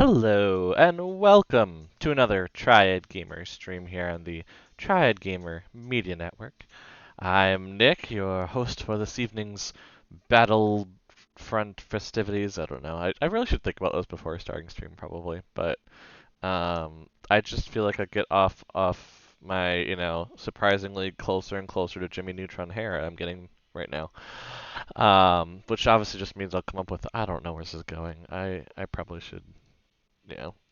Hello, and welcome to another Triad Gamer stream here on the Triad Gamer Media Network. I'm Nick, your host for this evening's Battlefront festivities. I don't know. I really should think about those before starting stream, probably. But I just feel like I get off my, surprisingly closer and closer to Jimmy Neutron hair I'm getting right now. Which obviously just means I'll come up with, I don't know where this is going. I probably should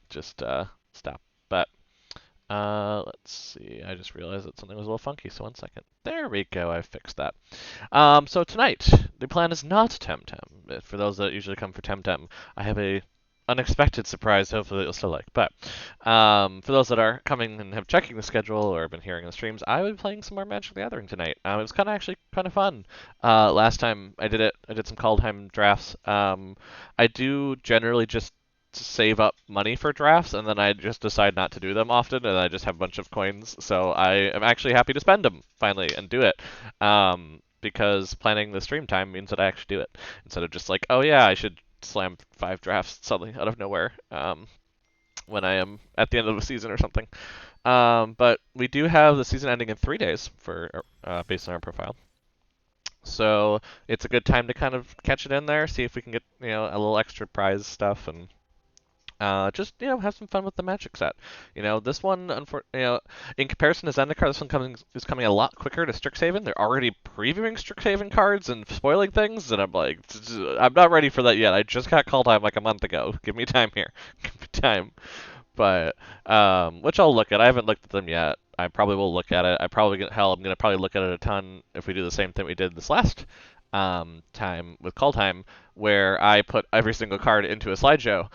just stop. But let's see. I just realized that something was a little funky. So 1 second. There we go. I fixed that. So tonight the plan is not Temtem. For those that usually come for Temtem, I have a unexpected surprise. Hopefully you'll still like. But for those that are coming and have checking the schedule or have been hearing the streams, I will be playing some more Magic the Gathering tonight. It was actually kind of fun. Last time I did it, I did some Kaldheim drafts. I do generally just to save up money for drafts, and then I just decide not to do them often, and I just have a bunch of coins. So I am actually happy to spend them finally and do it, because planning the stream time means that I actually do it instead of just like, oh yeah, I should slam 5 drafts suddenly out of nowhere when I am at the end of the season or something. But we do have the season ending in 3 days for based on our profile. So it's a good time to kind of catch it in there, see if we can get a little extra prize stuff and just have some fun with the Magic set. This one, in comparison to Zendikar, this one is coming a lot quicker to Strixhaven. They're already previewing Strixhaven cards and spoiling things, and I'm like, I'm not ready for that yet. I just got Kaldheim like a month ago. Give me time here. Give me time. But which I'll look at. I haven't looked at them yet. I probably will look at it. I'm gonna probably look at it a ton if we do the same thing we did this last time with Kaldheim, where I put every single card into a slideshow.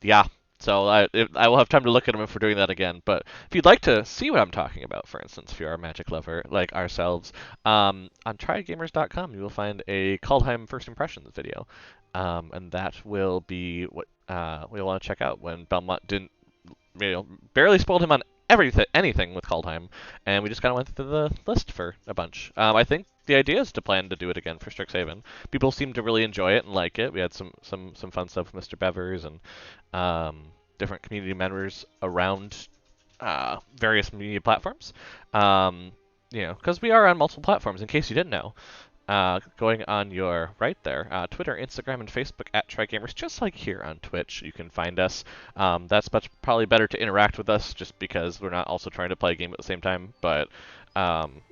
Yeah, so I will have time to look at them if we're doing that again. But if you'd like to see what I'm talking about, for instance, if you're a Magic lover like ourselves, on trygamers.com you will find a Kaldheim first impressions video, and that will be what we want to check out when Belmont didn't, barely spoiled him on anything with Kaldheim, and we just kind of went through the list for a bunch. I think the idea is to plan to do it again for Strixhaven. People seem to really enjoy it and like it. We had some fun stuff with Mr. Bevers and different community members around various media platforms. Because we are on multiple platforms, in case you didn't know. Going on your right there, Twitter, Instagram, and Facebook at TryGamers, just like here on Twitch. You can find us. That's probably better to interact with us, just because we're not also trying to play a game at the same time. But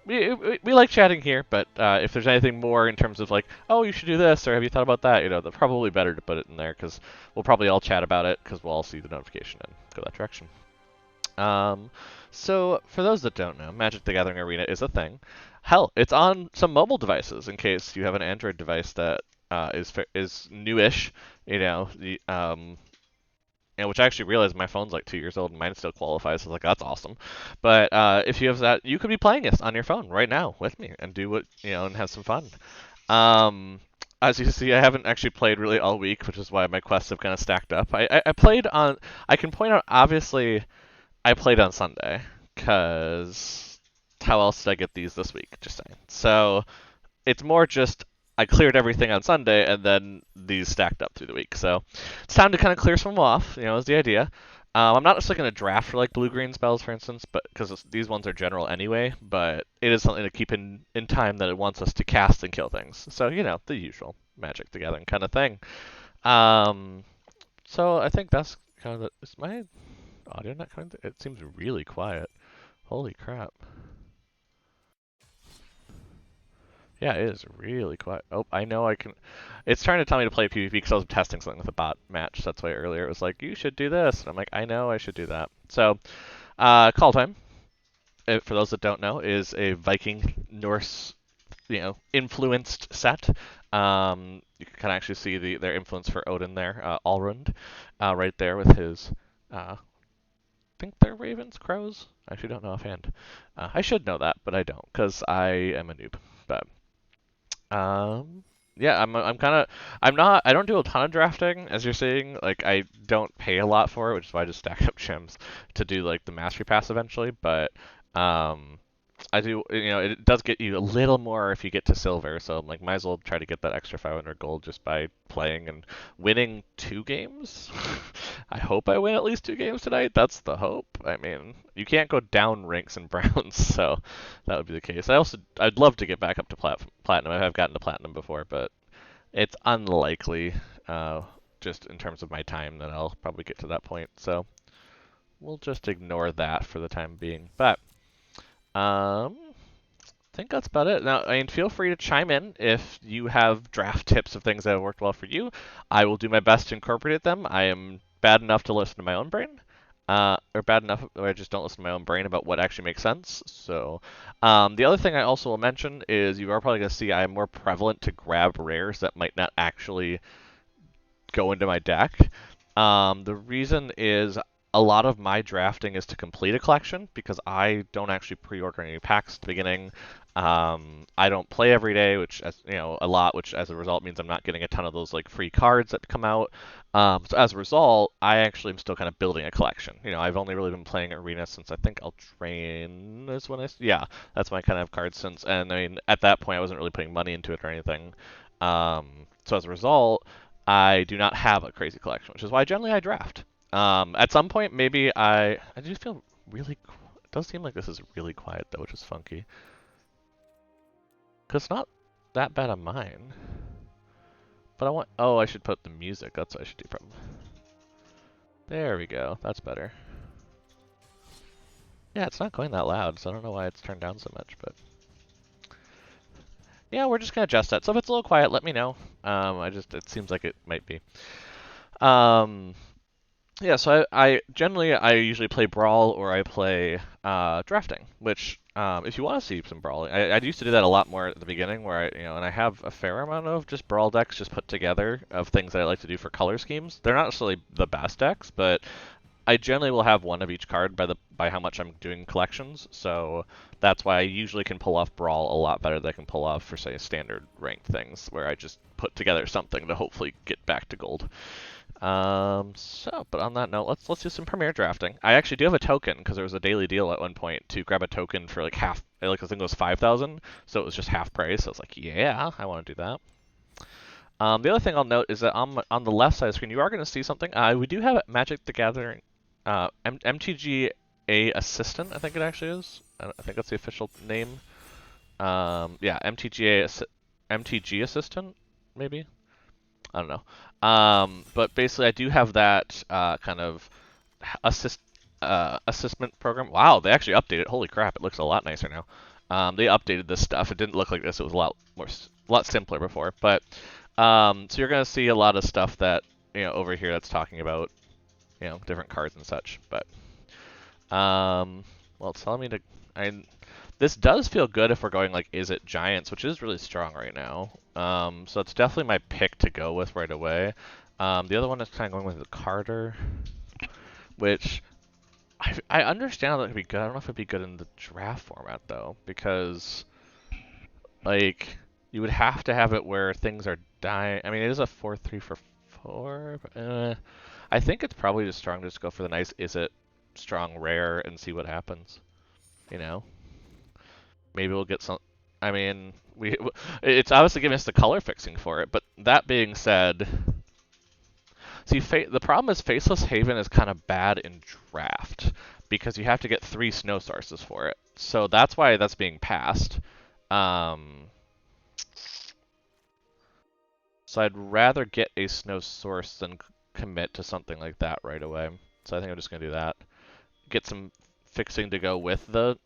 we like chatting here. But if there's anything more in terms of like, oh, you should do this, or have you thought about that, that's probably better to put it in there, because we'll probably all chat about it, because we'll all see the notification and go that direction. So for those that don't know, Magic the Gathering Arena is a thing. Hell, it's on some mobile devices in case you have an Android device that is newish, which I actually realized my phone's like 2 years old and mine still qualifies. So I was like, that's awesome. But if you have that, you could be playing this on your phone right now with me and do what and have some fun. As you see, I haven't actually played really all week, which is why my quests have kind of stacked up. I played on. I can point out, obviously, I played on Sunday, because how else did I get these this week? Just saying. So it's more just I cleared everything on Sunday, and then these stacked up through the week. So it's time to kind of clear some off, is the idea. I'm not necessarily going to draft for like blue-green spells, for instance, but because these ones are general anyway, but it is something to keep in time that it wants us to cast and kill things. So, the usual Magic the Gathering kind of thing. So I think that's kind of is my audio not coming through? It seems really quiet. Holy crap. Yeah, it is really quiet. Oh, I know I can. It's trying to tell me to play PvP because I was testing something with a bot match. That's why earlier it was like, you should do this. And I'm like, I know I should do that. So, Kaldheim, for those that don't know, is a Viking Norse, influenced set. You can actually see their influence for Odin there, Alrund, right there with his. I think they're ravens, crows. I actually don't know offhand. I should know that, but I don't because I am a noob. But yeah, I don't do a ton of drafting, as you're seeing. Like, I don't pay a lot for it, which is why I just stack up gems to do like the mastery pass eventually. But I do, it does get you a little more if you get to silver, so I'm like, might as well try to get that extra 500 gold just by playing and winning 2 games. I hope I win at least 2 games tonight. That's the hope. I mean, you can't go down ranks in browns, so that would be the case. I'd love to get back up to platinum. I have gotten to platinum before, but it's unlikely, uh, just in terms of my time, that I'll probably get to that point. So we'll just ignore that for the time being. But I think that's about it. Now, I mean, feel free to chime in if you have draft tips of things that have worked well for you. I will do my best to incorporate them. I am bad enough to listen to my own brain, or bad enough where I just don't listen to my own brain about what actually makes sense. So, the other thing I also will mention is you are probably going to see I am more prevalent to grab rares that might not actually go into my deck. The reason is a lot of my drafting is to complete a collection because I don't actually pre-order any packs at the beginning. I don't play every day, which a lot, which as a result means I'm not getting a ton of those like free cards that come out. So as a result, I actually am still kind of building a collection. I've only really been playing Arena since I think Eldraine is when yeah, that's my kind of card since. And I mean, at that point, I wasn't really putting money into it or anything. So as a result, I do not have a crazy collection, which is why generally I draft. At some point, maybe I do feel really. It does seem like this is really quiet though, which is funky. Cause it's not that bad on mine. But I want. Oh, I should put the music. That's what I should do. From. There we go. That's better. Yeah, it's not going that loud, so I don't know why it's turned down so much, but. Yeah, we're just gonna adjust that. So if it's a little quiet, let me know. It seems like it might be. Um, Yeah, so I generally I usually play Brawl or I play drafting, which if you want to see some brawling, I used to do that a lot more at the beginning, where and I have a fair amount of just Brawl decks just put together of things that I like to do for color schemes. They're not necessarily the best decks, but I generally will have one of each card by how much I'm doing collections. So that's why I usually can pull off Brawl a lot better than I can pull off for say standard ranked things, where I just put together something to hopefully get back to gold. But on that note, let's do some Premier drafting. I actually do have a token because there was a daily deal at one point to grab a token for like half, like I think it was 5,000, so it was just half price. So I was like, yeah, I want to do that. The other thing I'll note is that on the left side of the screen, you are going to see something. We do have Magic the Gathering, MTGA Assistant, I think it actually is. I think that's the official name. Yeah, MTG Assistant, maybe. I don't know. But basically, I do have that kind of assessment program. Wow, they actually updated it. Holy crap, it looks a lot nicer now. They updated this stuff. It didn't look like this. It was a lot simpler before. But so you're gonna see a lot of stuff that over here that's talking about different cards and such. But well, it's telling me to. This does feel good if we're going like, is it Giants, which is really strong right now. So it's definitely my pick to go with right away. The other one is kind of going with the Carter, which I understand that it could be good. I don't know if it'd be good in the draft format though, because like you would have to have it where things are dying. I mean, it is a 4-3 for 4. But, I think it's probably just strong to just go for the nice is it strong rare and see what happens. Maybe we'll get some. I mean, it's obviously giving us the color fixing for it. But that being said, see, the problem is Faceless Haven is kind of bad in draft because you have to get 3 snow sources for it. So that's why that's being passed. So I'd rather get a snow source than commit to something like that right away. So I think I'm just gonna do that. Get some fixing to go with the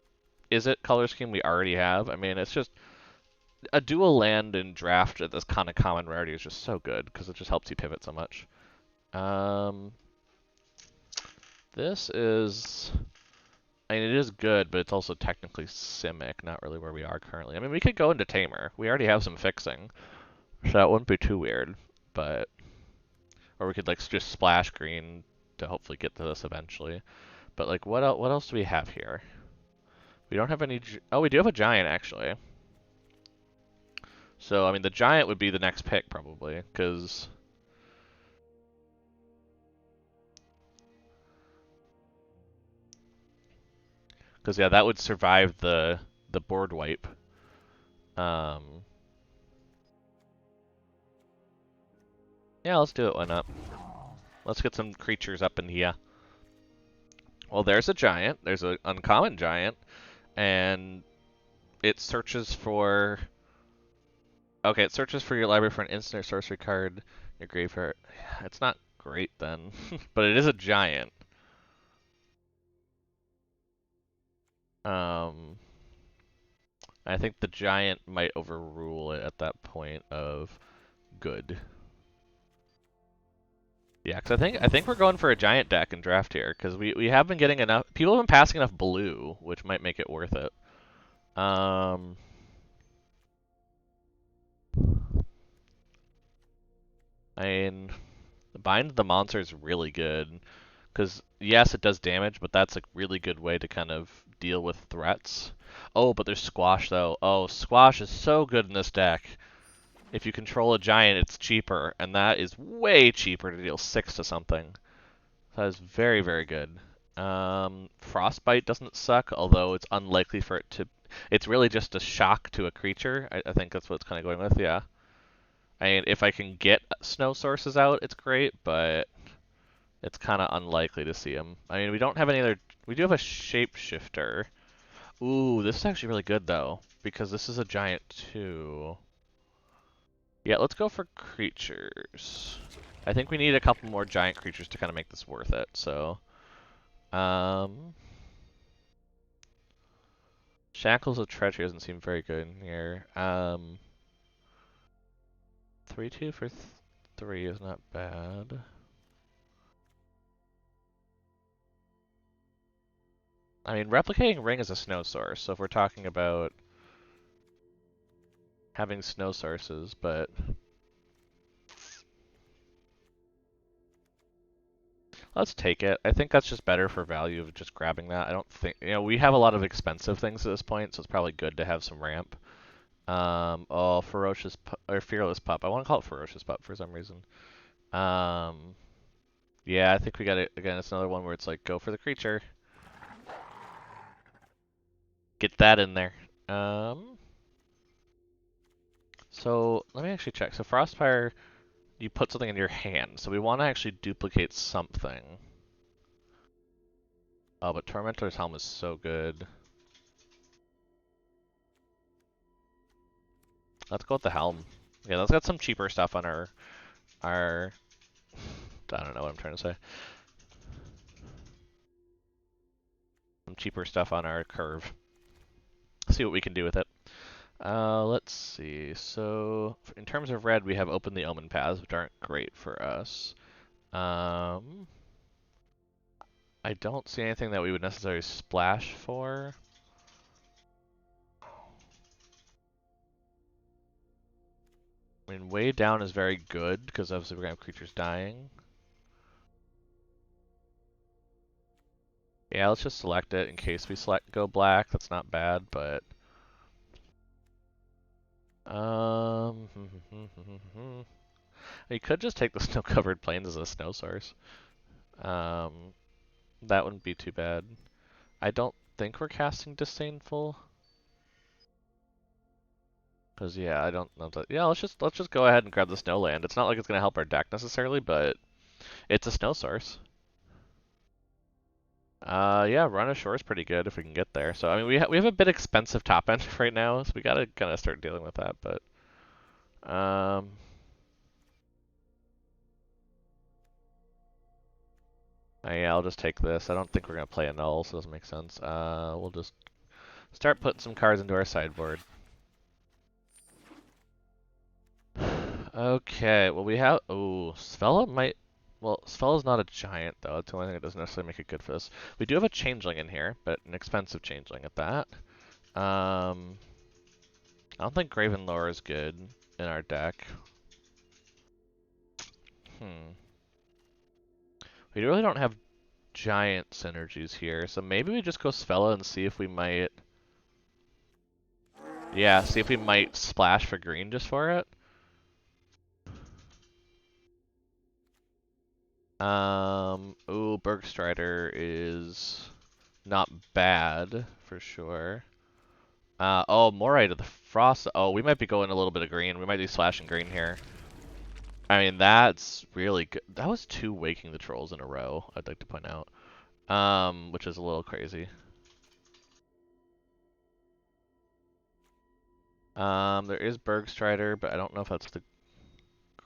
is it color scheme we already have. I mean, it's just a dual land in draft at this kind of common rarity is just so good because it just helps you pivot so much. This is, I mean, it is good, but it's also technically Simic, not really where we are currently. I mean, we could go into Tamer. We already have some fixing, so that wouldn't be too weird. But, or we could like just splash green to hopefully get to this eventually. But like, what else do we have here? We don't have any. Oh, we do have a giant actually. So I mean, the giant would be the next pick probably, because yeah, that would survive the the board wipe. Um, yeah, let's do it. Why not? Let's get some creatures up in here. Well, there's a giant. There's an uncommon giant, and it searches for. Okay, it searches for your library for an instant or sorcery card. Your graveyard. It's not great then, but it is a giant. Um, I think the giant might overrule it at that point of good. Yeah, because I think we're going for a giant deck in draft here because we have been getting enough. People have been passing enough blue, which might make it worth it. Um, I mean, Bind the Monster is really good because yes, it does damage, but that's a really good way to kind of deal with threats. Oh, but there's Squash though. Oh, Squash is so good in this deck. If you control a giant, it's cheaper, and that is way cheaper to deal 6 to something. That is very, very good. Frostbite doesn't suck, although it's unlikely for it to. It's really just a shock to a creature. I think that's what it's kind of going with, yeah. I mean, if I can get snow sources out, it's great, but it's kind of unlikely to see them. I mean, we don't have any other. We do have a shapeshifter. Ooh, this is actually really good though, because this is a giant too. Yeah, let's go for creatures. I think we need a couple more giant creatures to kind of make this worth it. So, um, Shackles of Treachery doesn't seem very good in here. 3/2 for 3 is not bad. I mean, Replicating Ring is a snow source, so if we're talking about having snow sources, but let's take it. I think that's just better for value of just grabbing that. I don't think, we have a lot of expensive things at this point, so it's probably good to have some ramp. Oh, Ferocious or Fearless Pup. I want to call it Ferocious Pup for some reason. Um, yeah, I think we got it again. It's another one where it's like go for the creature, get that in there. So let me actually check. So Frostfire, you put something in your hand, so we want to actually duplicate something. Oh, but Tormentor's Helm is so good. Let's go with the Helm. Yeah, let's get some cheaper stuff on our. I don't know what I'm trying to say. Some cheaper stuff on our curve. See what we can do with it. Let's see. So in terms of red, we have Open the Omen paths, which aren't great for us. I don't see anything that we would necessarily splash for. I mean, way down is very good, because obviously we're going to have creatures dying. Yeah, let's just select it in case we go black. That's not bad, but... we could just take the snow-covered plains as a snow source. That wouldn't be too bad. I don't think we're casting Disdainful. Cause yeah, I don't know that. Yeah, let's just go ahead and grab the Snowland. It's not like it's gonna help our deck necessarily, but it's a snow source. Yeah, Run Ashore is pretty good if we can get there. So I mean, we have a bit expensive top end right now, so we gotta kind of start dealing with that. But um, yeah, I'll just take this. I don't think we're gonna play a null, so it doesn't make sense. We'll just start putting some cards into our sideboard. Okay, well we have. Oh, Svella might. Well, Svella's not a giant though. That's the only thing that doesn't necessarily make it good for this. We do have a changeling in here, but an expensive changeling at that. I don't think Graven Lore is good in our deck. We really don't have giant synergies here, so maybe we just go Svella and see if we might. Yeah, see if we might splash for green just for it. Ooh, Bergstrider is not bad for sure. Oh, Moray to the Frost. Oh, we might be going a little bit of green. We might be slashing green here. I mean, that's really good. That was 2 Waking the Trolls in a row, I'd like to point out. Which is a little crazy. There is Bergstrider, but I don't know if that's the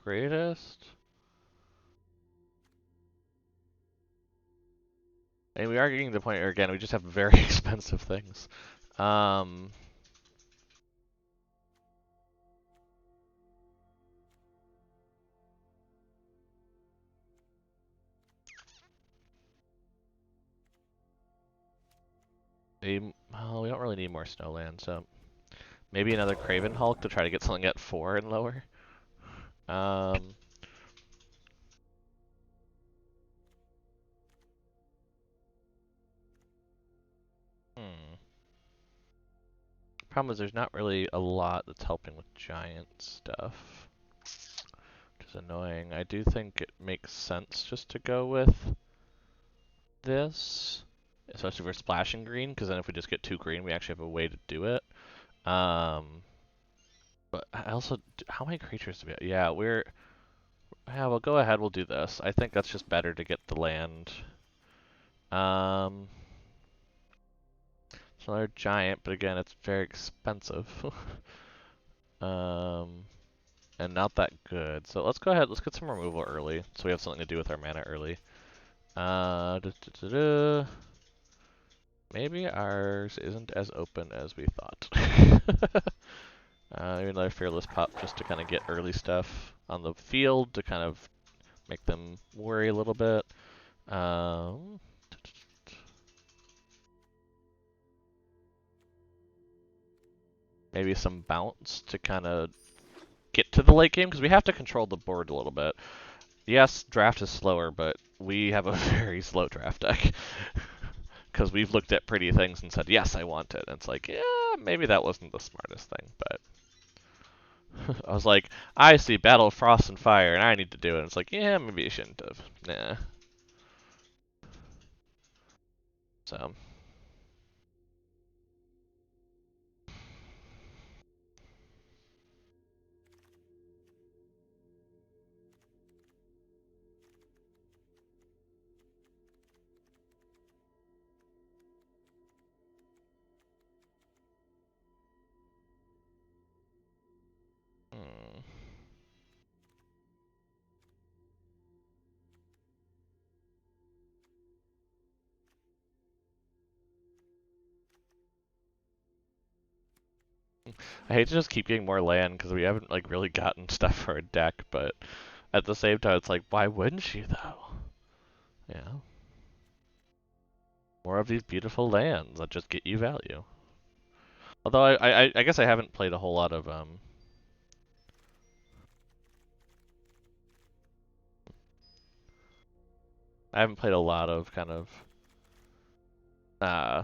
greatest. And we are getting to the point where, again, we just have very expensive things. Um, well, we don't really need more Snowland, so maybe another Craven Hulk to try to get something at 4 and lower. Um, hmm. Problem is there's not really a lot that's helping with giant stuff, which is annoying. I do think it makes sense just to go with this, especially if we're splashing green, because then if we just get 2 green, we actually have a way to do it. But I also, how many creatures do we have? Yeah, we'll go ahead, we'll do this. I think that's just better to get the land. Um, it's another giant, but again, it's very expensive. um, and not that good. So let's go ahead, let's get some removal early, so we have something to do with our mana early. Da, da, da, da. Maybe ours isn't as open as we thought. Maybe another Fearless Pup just to kind of get early stuff on the field to kind of make them worry a little bit. Um, Maybe some bounce to kind of get to the late game, because we have to control the board a little bit. Yes, draft is slower, but we have a very slow draft deck. Because we've looked at pretty things and said, yes, I want it. And it's like, yeah, maybe that wasn't the smartest thing, but I was like, I see Battle of Frost and Fire, and I need to do it. And it's like, yeah, maybe you shouldn't have. Nah. So, hmm. I hate to just keep getting more land because we haven't like really gotten stuff for our deck, but at the same time, it's like, why wouldn't you though? Yeah, more of these beautiful lands that just get you value. Although I guess I haven't played a whole lot of I haven't played a lot of kind of uh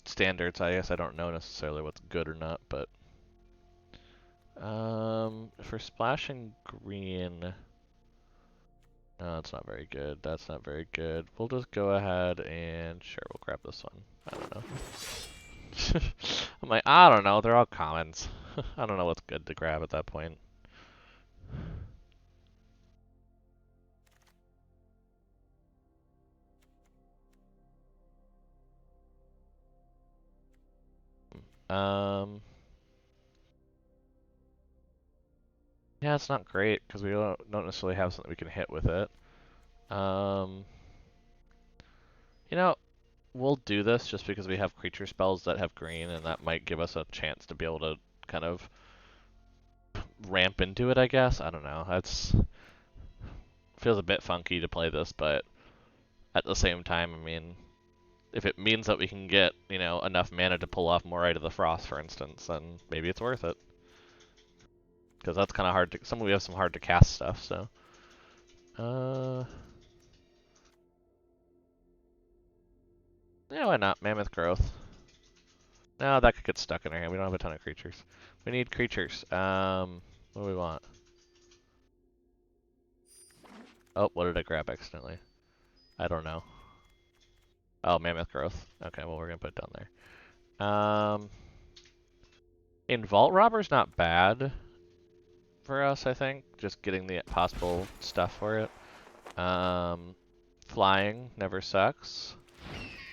standards. I guess I don't know necessarily what's good or not, but for splashing green, no, it's not very good. That's not very good. We'll just go ahead and sure, we'll grab this one. I don't know. I'm like, I don't know. They're all commons. I don't know what's good to grab at that point. Um, yeah, it's not great because we don't necessarily have something we can hit with it. Um, you know, we'll do this just because we have creature spells that have green, and that might give us a chance to be able to kind of ramp into it, I guess. I don't know. That's feels a bit funky to play this, but at the same time, I mean, if it means that we can get, enough mana to pull off Moray to the Frost, for instance, then maybe it's worth it. Because that's kind of hard to. We have some hard to cast stuff, so. Uh, yeah, why not? Mammoth Growth. No, that could get stuck in our hand. We don't have a ton of creatures. We need creatures. What do we want? Oh, what did I grab accidentally? I don't know. Oh, Mammoth Growth. Okay, well, we're gonna put it down there. In Vault Robber's not bad for us, I think. Just getting the possible stuff for it. Flying never sucks.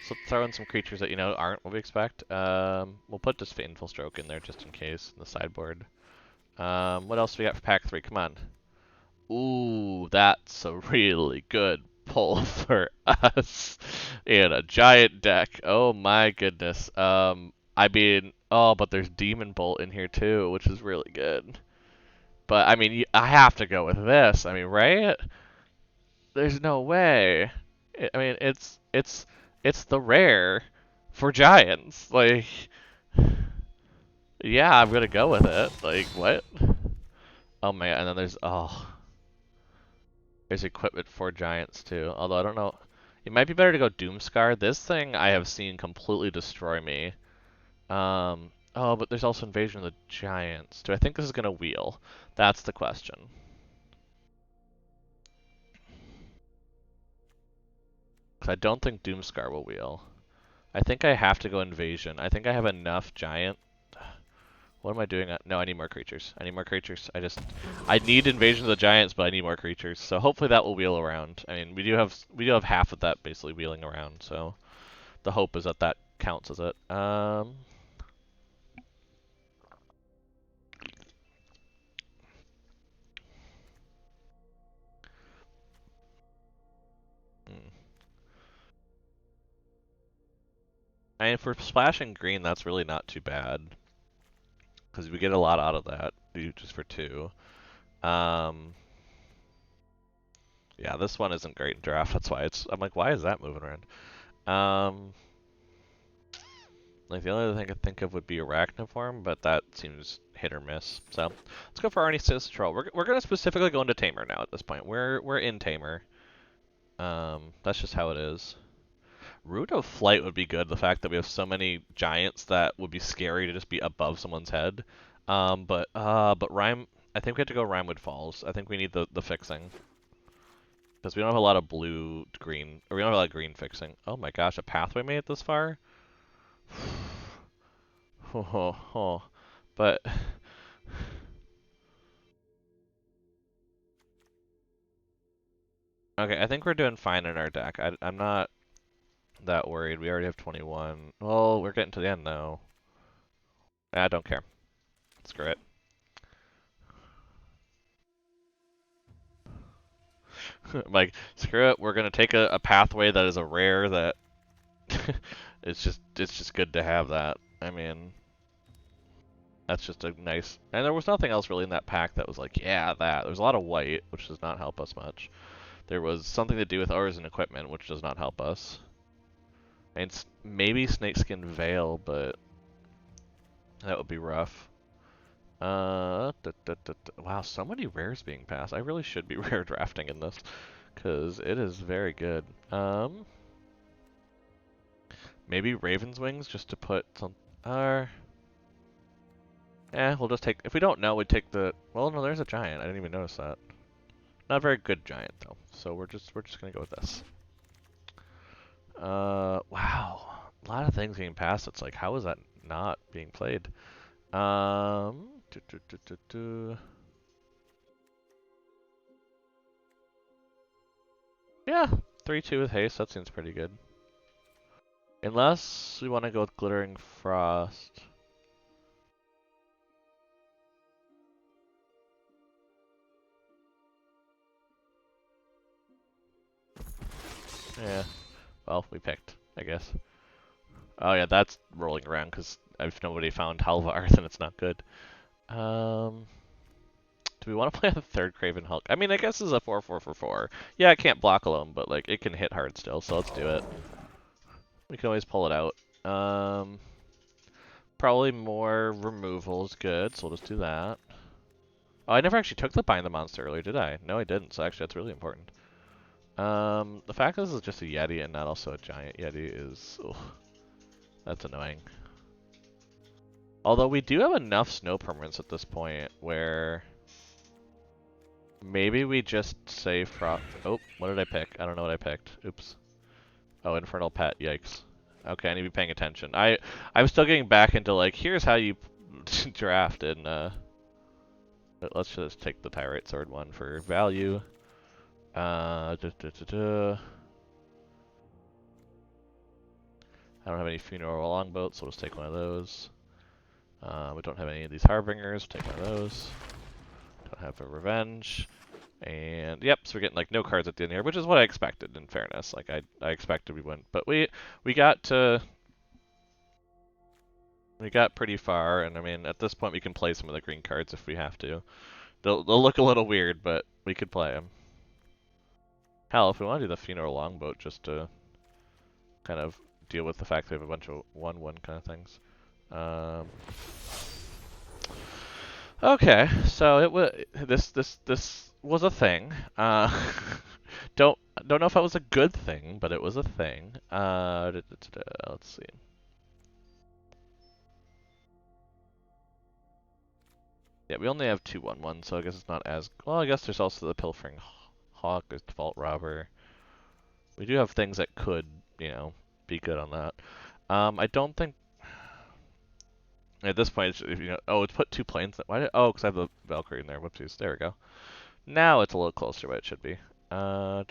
So throw in some creatures that aren't what we expect. We'll put this Fateful Stroke in there just in case in the sideboard. What else do we got for pack 3? Come on. Ooh, that's a really good pull for us in a giant deck. Oh my goodness. I mean, oh, but there's Demon Bolt in here too, which is really good. But I mean, I have to go with this. I mean, right? There's no way. I mean, it's the rare for giants. Like, yeah, I'm gonna go with it. Like, what? Oh man, and then there's equipment for giants too. Although I don't know, it might be better to go Doomscar. This thing I have seen completely destroy me. Oh, but there's also Invasion of the Giants. Do I think this is gonna wheel? That's the question. Because I don't think Doomscar will wheel. I think I have to go Invasion. I think I have enough giant. What am I doing? No, I need more creatures. I need more creatures. I need Invasion of the Giants, but I need more creatures. So hopefully that will wheel around. I mean, we do have half of that basically wheeling around. So the hope is that that counts as it. Hmm. I mean, for splashing green, that's really not too bad because we get a lot out of that just for 2. Um, yeah, this one isn't great in draft. That's why I'm like, why is that moving around? Like the only other thing I could think of would be Arachniform, but that seems hit or miss. So let's go for Arnie Patrol. We're gonna specifically go into Tamer now at this point. We're in Tamer. That's just how it is. Root of Flight would be good. The fact that we have so many giants that would be scary to just be above someone's head. But Rhyme. I think we have to go Rhymewood Falls. I think we need the fixing. Because we don't have a lot of blue, green, or we don't have a lot of green fixing. Oh my gosh, a pathway made it this far? But okay, I think we're doing fine in our deck. I'm not that worried. We already have 21. Well, we're getting to the end though. I don't care. Screw it. Like, screw it. We're gonna take a pathway that is a rare that it's just good to have that. I mean, that's just a nice. And there was nothing else really in that pack that was like, yeah, that. There's a lot of white, which does not help us much. There was something to do with ores and equipment, which does not help us. And maybe Snakeskin Veil, but that would be rough. Wow, so many rares being passed. I really should be rare drafting in this, because it is very good. Maybe Raven's Wings just to put some. We'll just take. If we don't know, we take the. Well, no, there's a giant. I didn't even notice that. Not a very good giant though. So we're just gonna go with this. Wow, a lot of things being passed. It's like, how is that not being played? Um, do, do, do, do, do. Yeah, 3-2 with haste. That seems pretty good. Unless we want to go with Glittering Frost. Yeah. Well, we picked, I guess. Oh yeah, that's rolling around because if nobody found Halvar, then it's not good. Do we want to play a third Craven Hulk? I mean, I guess it's a 4/4 for 4. Yeah, I can't block alone, but like it can hit hard still, so let's do it. We can always pull it out. Probably more removal is good, so we'll just do that. Oh, I never actually took the Bind the Monster earlier, did I? No, I didn't, so actually that's really important. The fact that this is just a Yeti and not also a giant Yeti is... Ugh, that's annoying. Although we do have enough snow permanents at this point where... Maybe we just say Frost... Oh, what did I pick? I don't know what I picked. Oops. Oh, Infernal Pet, yikes. Okay, I need to be paying attention. I'm still getting back into like, here's how you draft in. Let's just take the Tyrite Sword one for value. I don't have any Funeral Longboats, so we'll just take one of those. We don't have any of these Harbingers, we'll take one of those. Don't have a Revenge. And yep, so we're getting like no cards at the end here, which is what I expected in fairness. Like I expected we wouldn't. But we got pretty far, and I mean at this point we can play some of the green cards if we have to. They'll look a little weird, but we could play them. Hell, if we want to do the Funeral Longboat just to kind of deal with the fact that we have a bunch of 1/1 kind of things. Okay, so it was this was a thing. Don't know if it was a good thing, but it was a thing. Let's see. Yeah, we only have 2/1/1, so I guess it's not as well. I guess there's also the Pilfering Hawk, there's Default Robber. We do have things that could, be good on that. I don't think at this point, it's put 2 planes. Because I have the Valkyrie in there. Whoopsies. There we go. Now it's a little closer to what it should be. Yeah,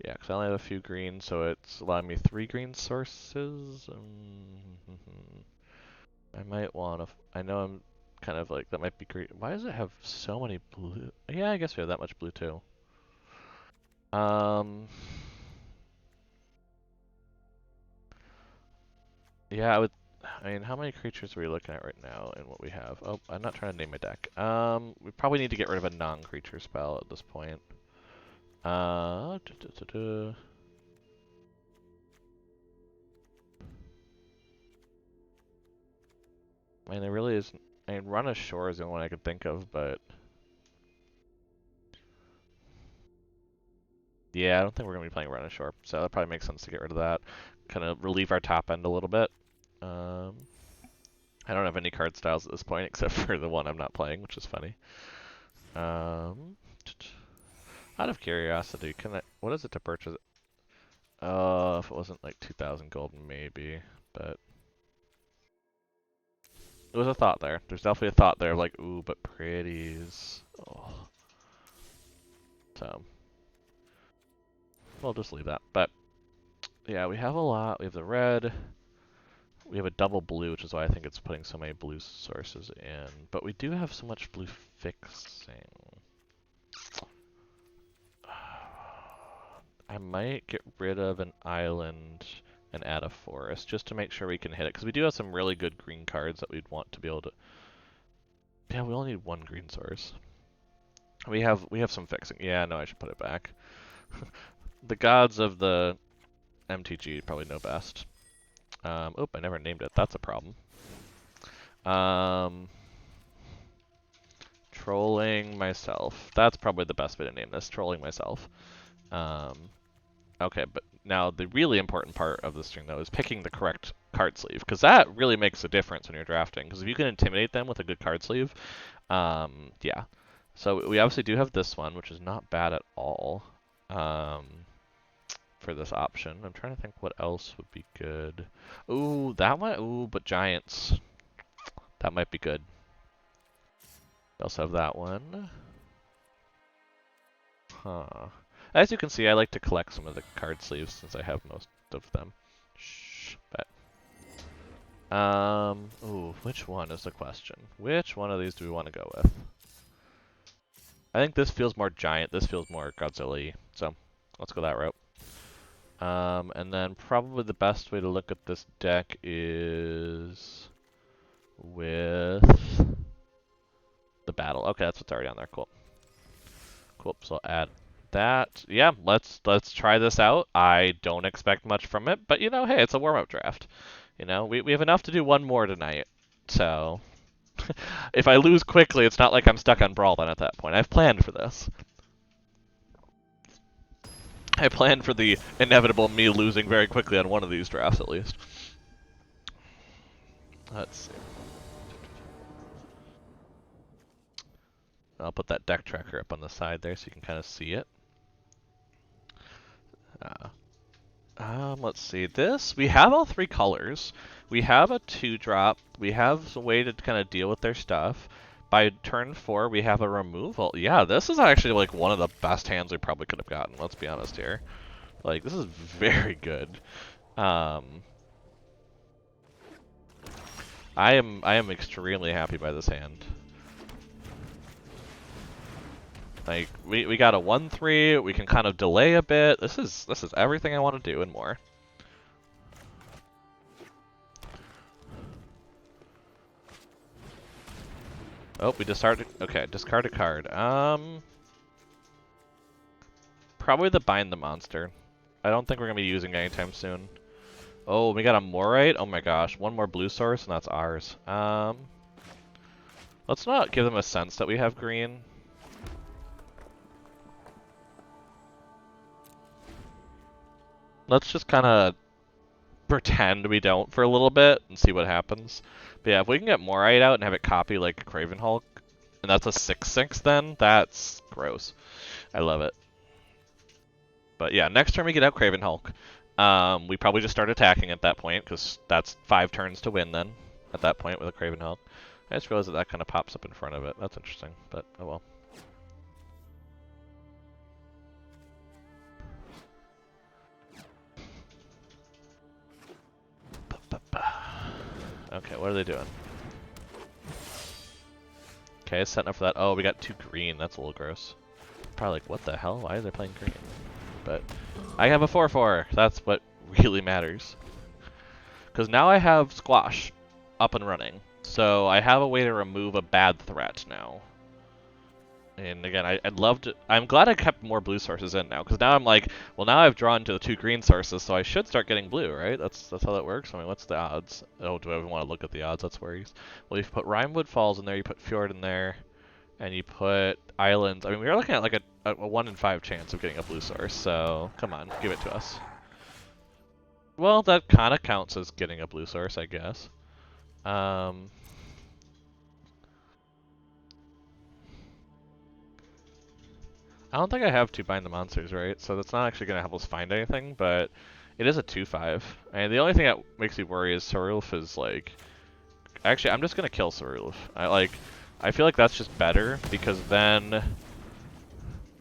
because I only have a few green, so it's allowing me 3 green sources. I might want to. I know I'm kind of like that might be great. Why does it have so many blue? Yeah, I guess we have that much blue too. Yeah, I mean, how many creatures are we looking at right now and what we have? Oh, I'm not trying to name my deck. We probably need to get rid of a non-creature spell at this point. I mean, there really isn't. I mean, Run Ashore is the only one I could think of, but yeah, I don't think we're gonna be playing Run Ashore, so that probably makes sense to get rid of that. Kind of relieve our top end a little bit. I don't have any card styles at this point except for the one I'm not playing, which is funny. Out of curiosity, what is it to purchase it? If it wasn't like 2,000 gold, maybe, but there was a thought there. There's definitely a thought there of like, ooh, but pretties. Oh. So, we'll just leave that. But, yeah, we have a lot. We have the red. We have a double blue, which is why I think it's putting so many blue sources in. But we do have so much blue fixing. I might get rid of an island and add a forest just to make sure we can hit it. Because we do have some really good green cards that we'd want to be able to... Yeah, we only need 1 green source. We have some fixing. Yeah, no, I should put it back. The gods of the MTG probably know best. Oh, I never named it. That's a problem. Trolling myself. That's probably the best way to name this. Trolling myself. Okay, but now the really important part of this string, though, is picking the correct card sleeve, because that really makes a difference when you're drafting. Because if you can intimidate them with a good card sleeve, yeah. So we obviously do have this one, which is not bad at all for this option. I'm trying to think what else would be good. Ooh, that one? Ooh, but giants. That might be good. We also have that one. Huh. As you can see, I like to collect some of the card sleeves since I have most of them. Shh, but. Ooh, which one is the question? Which one of these do we want to go with? I think this feels more giant, this feels more Godzilla-y, so let's go that route. And then probably the best way to look at this deck is with the battle. Okay, that's what's already on there. Cool. Cool. So I'll add that. Yeah, let's try this out. I don't expect much from it, but hey, it's a warm-up draft. We have enough to do one more tonight. So if I lose quickly, it's not like I'm stuck on Brawl then at that point. I've planned for this. I planned for the inevitable me losing very quickly on one of these drafts at least. Let's see. I'll put that deck tracker up on the side there so you can kind of see it. Let's see. This, we have all three colors. We have a 2-drop. We have a way to kind of deal with their stuff. By turn 4, we have a removal. Yeah, this is actually like one of the best hands we probably could have gotten, let's be honest here. Like, this is very good. I am extremely happy by this hand. Like, we got a 1/3, we can kind of delay a bit. This is everything I want to do and more. Oh, we discarded. Okay, discard a card. Probably the Bind the Monster. I don't think we're gonna be using it anytime soon. Oh, we got a Morite. Oh my gosh, one more blue source and that's ours. Let's not give them a sense that we have green. Let's just kind of pretend we don't for a little bit and see what happens. But yeah, if we can get Morite out and have it copy like a Craven Hulk, and that's a 6/6 then, that's gross. I love it. But yeah, next turn we get out Craven Hulk. We probably just start attacking at that point, because that's 5 turns to win then, at that point with a Craven Hulk. I just realized that that kind of pops up in front of it. That's interesting, but oh well. Okay, what are they doing? Okay, setting up for that. Oh, we got 2 green. That's a little gross. Probably like, what the hell? Why are they playing green? But I have a 4/4. That's what really matters. Because now I have Squash up and running. So I have a way to remove a bad threat now. And again, I'd love to... I'm glad I kept more blue sources in now, because now I'm like, well, now I've drawn to the 2 green sources, so I should start getting blue, right? That's how that works. I mean, what's the odds? Oh, do I even want to look at the odds? That's worries. Well, you put Rimewood Falls in there, you put Fjord in there, and you put Islands. I mean, we are looking at like a 1 in 5 chance of getting a blue source, so come on, give it to us. Well, that kind of counts as getting a blue source, I guess. I don't think I have 2 Bind the Monsters, right? So that's not actually going to help us find anything, but it is a 2/5. And the only thing that makes me worry is Cerulf is like... Actually, I'm just going to kill Cerulf. I feel like that's just better, because then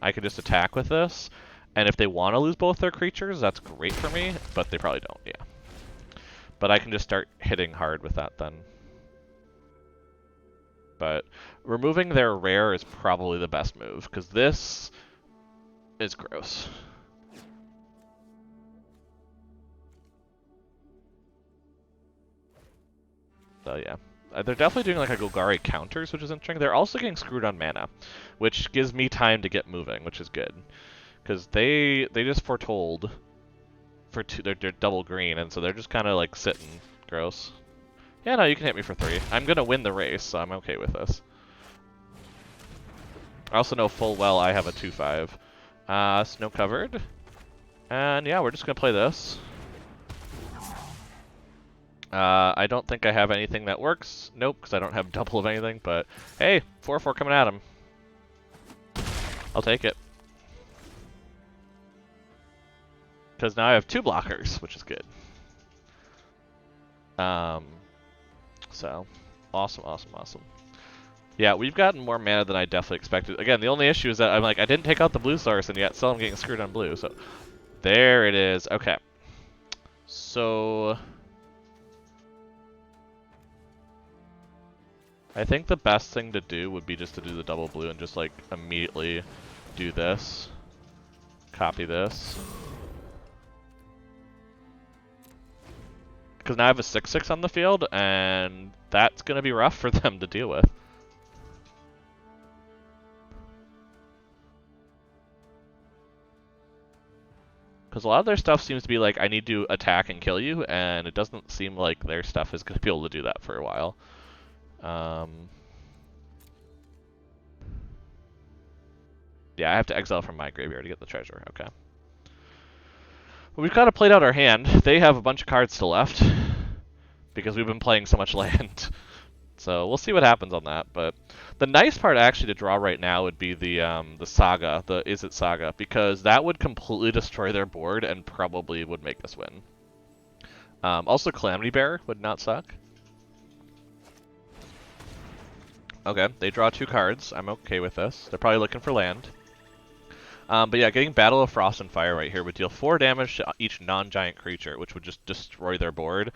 I can just attack with this. And if they want to lose both their creatures, that's great for me, but they probably don't, yeah. But I can just start hitting hard with that then. But removing their rare is probably the best move, because this is gross. So yeah. They're definitely doing like a Golgari counters, which is interesting. They're also getting screwed on mana, which gives me time to get moving, which is good. Because they just foretold for 2, they're double green, and so they're just kind of like sitting. Gross. Yeah, no, you can hit me for 3. I'm going to win the race, so I'm okay with this. I also know full well I have a 2/5. Snow covered. And yeah, we're just going to play this. I don't think I have anything that works. Nope, because I don't have double of anything, but hey, 4/4 coming at him. I'll take it. Because now I have 2 blockers, which is good. So, awesome, awesome, awesome. Yeah, we've gotten more mana than I definitely expected. Again, the only issue is that I'm like, I didn't take out the blue source, and yet still I'm getting screwed on blue, so... There it is. Okay. So... I think the best thing to do would be just to do the double blue and just, like, immediately do this. Copy this. Because now I have a 6/6 on the field, and that's going to be rough for them to deal with. Because a lot of their stuff seems to be like, I need to attack and kill you, and it doesn't seem like their stuff is going to be able to do that for a while. Yeah, I have to exile from my graveyard to get the treasure. Okay. Well, we've kind of played out our hand. They have a bunch of cards still left, because we've been playing so much land. So we'll see what happens on that. But the nice part actually to draw right now would be the Saga, the Is It Saga, because that would completely destroy their board and probably would make us win. Also, Calamity Bear would not suck. Okay, they draw 2 cards. I'm okay with this. They're probably looking for land. But yeah, getting Battle of Frost and Fire right here would deal 4 damage to each non-giant creature, which would just destroy their board,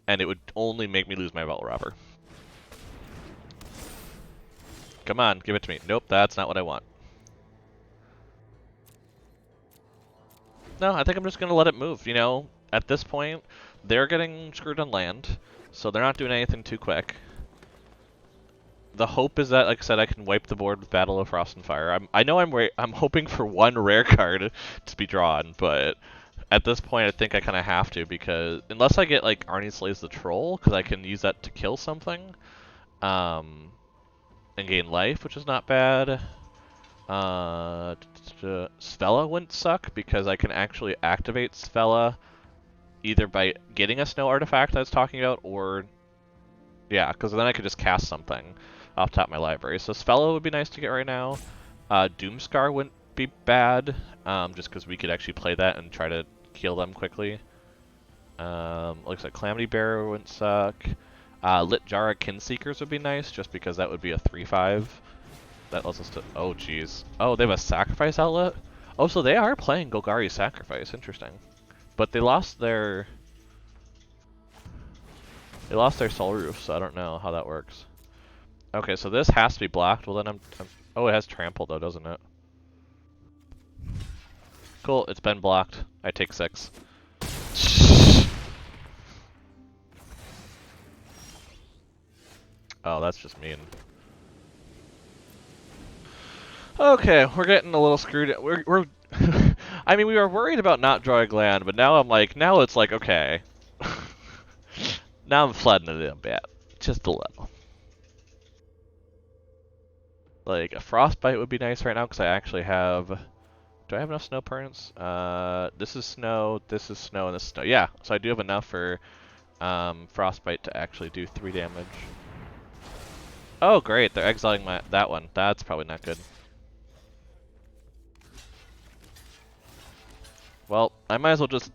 and it would only make me lose my Bottle Robber. Come on, give it to me. Nope, that's not what I want. No, I think I'm just going to let it move. You know, at this point, they're getting screwed on land, so they're not doing anything too quick. The hope is that, like I said, I can wipe the board with Battle of Frost and Fire. I know I'm hoping for 1 rare card to be drawn, but at this point I think I kind of have to, because unless I get like Arnie Slays the Troll, because I can use that to kill something, and gain life, which is not bad. Svella wouldn't suck because I can actually activate Svella either by getting a snow artifact I was talking about, or yeah, because then I could just cast something off top of my library. So Svella would be nice to get right now. Doomscar wouldn't be bad, just because we could actually play that and try to kill them quickly. Looks like Calamity Bear wouldn't suck. Lit Jara Kinseekers would be nice, just because that would be a 3/5. That lets us to... Oh, jeez. Oh, they have a Sacrifice outlet? Oh, so they are playing Golgari Sacrifice. Interesting. But they lost their... They lost their Soul Roof, so I don't know how that works. Okay, so this has to be blocked. Well, then I'm... Oh, it has Trample, though, doesn't it? Cool, it's been blocked. I take 6. Oh, that's just mean. Okay, we're getting a little screwed. We're I mean, we were worried about not drawing land, but now I'm like, now it's like, okay. Now I'm flooding it in a bit. Just a little. Like, a Frostbite would be nice right now, because I actually have... Do I have enough Snow Permanents? This is Snow, and this is Snow. Yeah, so I do have enough for Frostbite to actually do 3 damage. Oh, great, they're exiling that one. That's probably not good. Well, I might as well just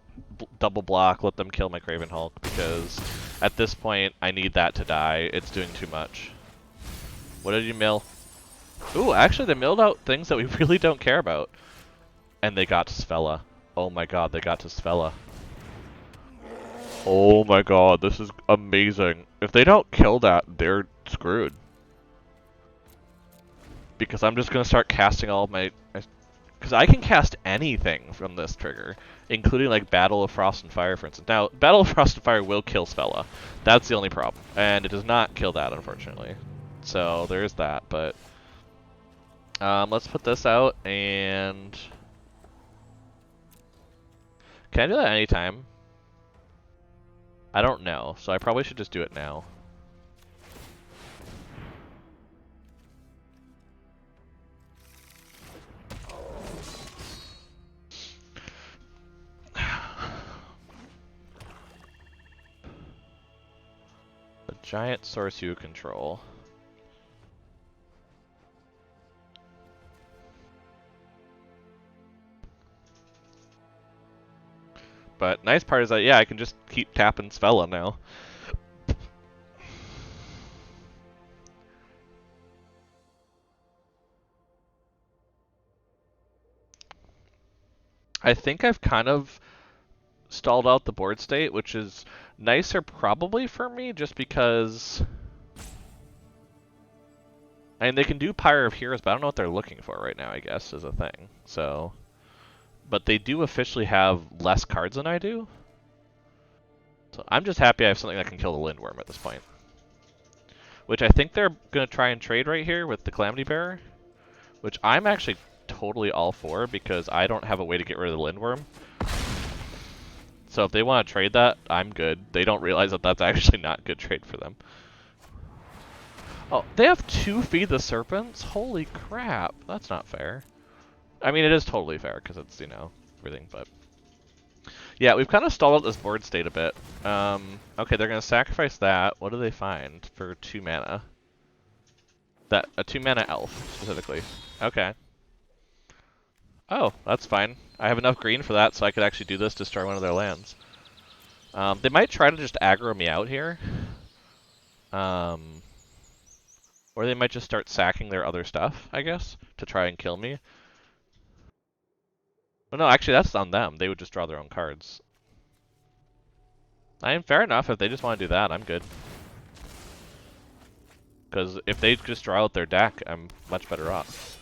double block, let them kill my Craven Hulk, because at this point, I need that to die. It's doing too much. What did you mill? Ooh, actually, they milled out things that we really don't care about. And they got to Svella. Oh my god, they got to Svella. Oh my god, this is amazing. If they don't kill that, they're screwed. Because I'm just going to start casting all of my... Because I can cast anything from this trigger, including like Battle of Frost and Fire, for instance. Now, Battle of Frost and Fire will kill Svella. That's the only problem. And it does not kill that, unfortunately. So, there is that, but... let's put this out, and... Can I do that anytime? I don't know, so I probably should just do it now. The giant source you control. But nice part is that, yeah, I can just keep tapping Svella now. I think I've kind of stalled out the board state, which is nicer probably for me, just because... I mean, they can do Pyre of Heroes, but I don't know what they're looking for right now, I guess, is a thing. So... But they do officially have less cards than I do. So I'm just happy I have something that can kill the Lindworm at this point. Which I think they're going to try and trade right here with the Calamity Bearer. Which I'm actually totally all for, because I don't have a way to get rid of the Lindworm. So if they want to trade that, I'm good. They don't realize that that's actually not a good trade for them. Oh, they have 2 Feed the Serpents? Holy crap, that's not fair. I mean, it is totally fair, because it's, you know, everything, but... Yeah, we've kind of stalled out this board state a bit. Okay, they're gonna sacrifice that. What do they find for 2 mana? That a 2 mana elf specifically. Okay. Oh, that's fine. I have enough green for that, so I could actually do this, destroy one of their lands. They might try to just aggro me out here. Or they might just start sacking their other stuff, I guess, to try and kill me. Well, no, actually, that's on them. They would just draw their own cards. I mean, fair enough. If they just want to do that, I'm good. Because if they just draw out their deck, I'm much better off.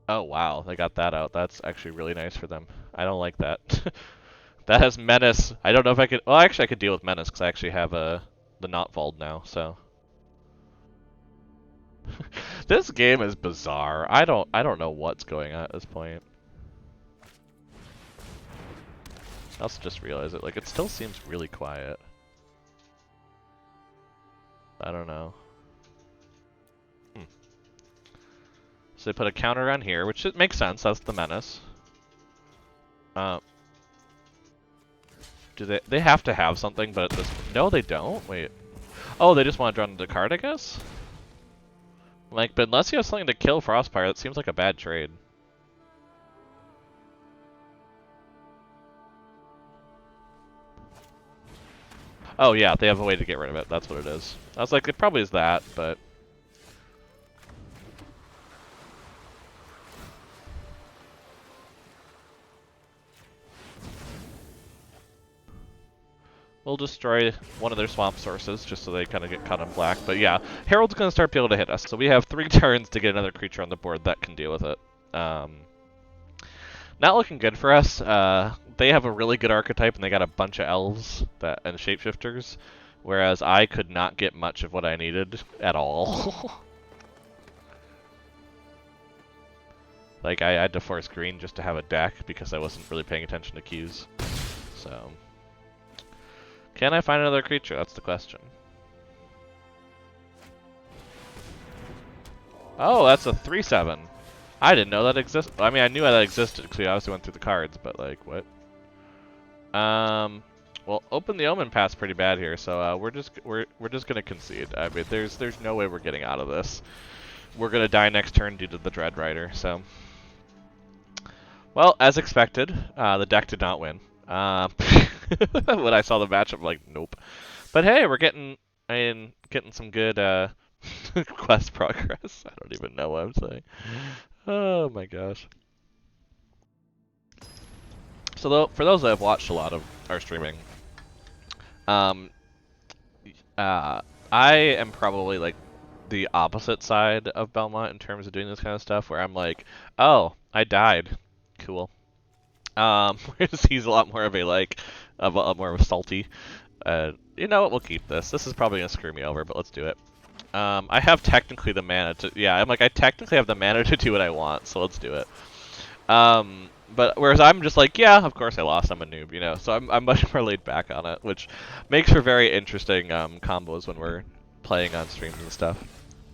Oh, wow. They got that out. That's actually really nice for them. I don't like that. That has Menace. I don't know if I could... Well, actually, I could deal with Menace, because I actually have the Notvold now, so... This game is bizarre. I don't know what's going on at this point. I also just realized it. Like, it still seems really quiet. I don't know. So they put a counter on here, which makes sense. That's the Menace. Do they have to have something? But at this, no, they don't. Wait. Oh, they just want to draw another card, I guess. Like, but unless you have something to kill Frostpire, that seems like a bad trade. Oh yeah, they have a way to get rid of it. That's what it is. I was like, it probably is that, but... We'll destroy one of their swamp sources, just so they kind of get caught in black. But yeah, Herald's going to start being able to hit us. So we have 3 turns to get another creature on the board that can deal with it. Not looking good for us. They have a really good archetype, and they got a bunch of elves and shapeshifters, whereas I could not get much of what I needed at all. Like, I had to force green just to have a deck, because I wasn't really paying attention to cues. So... Can I find another creature? That's the question. Oh, that's a 3/7. I didn't know that existed. I mean, I knew that existed because we obviously went through the cards, but like, what? Well, Open the Omen passed pretty bad here, so we're just gonna concede. I mean, there's no way we're getting out of this. We're gonna die next turn due to the Dread Rider. So, well, as expected, the deck did not win. When I saw the matchup, I'm like, nope. But hey, we're getting some good quest progress. I don't even know what I'm saying. Oh my gosh. So for those that have watched a lot of our streaming, I am probably like the opposite side of Belmont in terms of doing this kind of stuff, where I'm like, oh, I died, cool. Whereas he's a lot more of a more of a salty. You know what? We'll keep this. This is probably gonna screw me over, but let's do it. I have technically the mana to. Yeah, I'm like I technically have the mana to do what I want, so let's do it. But whereas I'm just like, yeah, of course I lost. I'm a noob, you know. So I'm much more laid back on it, which makes for very interesting combos when we're playing on streams and stuff.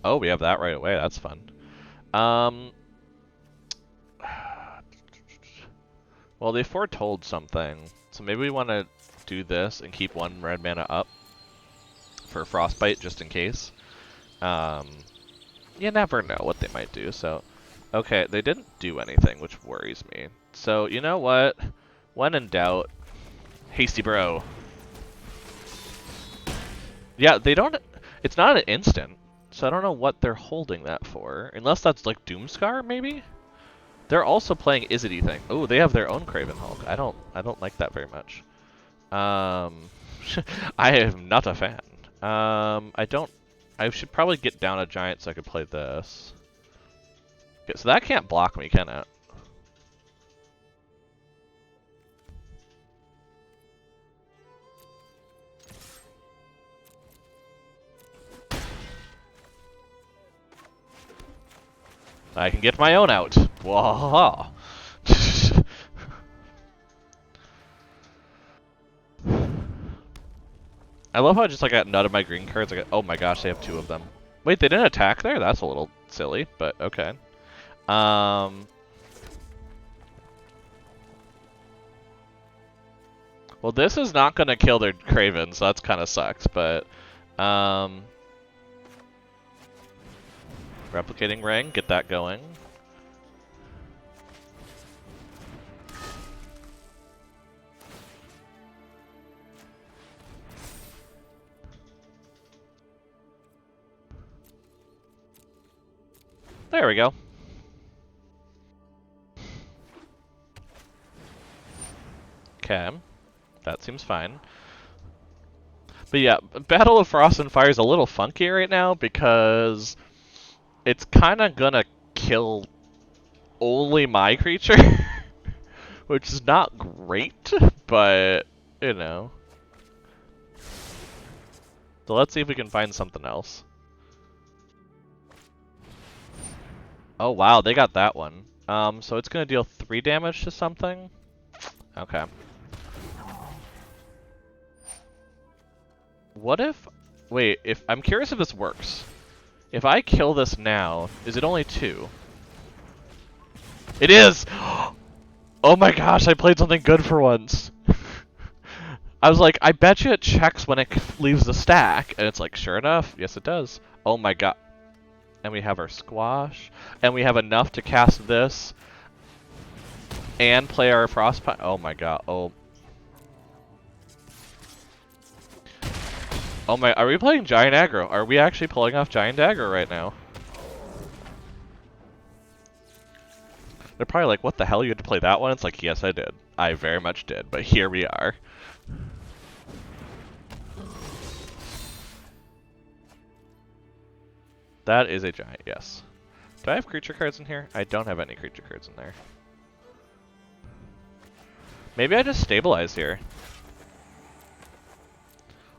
Oh, we have that right away. That's fun. Well, they foretold something, so maybe we want to do this and keep 1 red mana up for Frostbite just in case. You never know what they might do, so... Okay, they didn't do anything, which worries me. So, you know what? When in doubt, hasty bro. Yeah, they don't... It's not an instant, so I don't know what they're holding that for. Unless that's like Doomscar, maybe? They're also playing Izzety thing. Oh, they have their own Craven Hulk. I don't like that very much. I am not a fan. I should probably get down a giant so I could play this. Okay, so that can't block me, can it? I can get my own out. Whoa. I love how I just like got none of my green cards. Oh my gosh, they have 2 of them. Wait, they didn't attack there? That's a little silly, but okay. Well, this is not gonna kill their Kraven, so that's kind of sucks, but... Replicating ring, get that going. There we go. Okay, that seems fine. But yeah, Battle of Frost and Fire is a little funky right now because it's kind of gonna kill only my creature, which is not great, but, you know. So let's see if we can find something else. Oh wow, they got that one. So it's gonna deal 3 damage to something? Okay. What if... Wait, I'm curious if this works. If I kill this now, is it only 2? It is! Oh my gosh, I played something good for once. I was like, I bet you it checks when it leaves the stack. And it's like, sure enough, yes it does. Oh my god. And we have our squash. And we have enough to cast this. And play our frostbite. Oh my god. Oh. Oh my, are we playing Giant Aggro? Are we actually pulling off Giant Aggro right now? They're probably like, what the hell, you had to play that one? It's like, yes I did. I very much did, but here we are. That is a giant, yes. Do I have creature cards in here? I don't have any creature cards in there. Maybe I just stabilize here.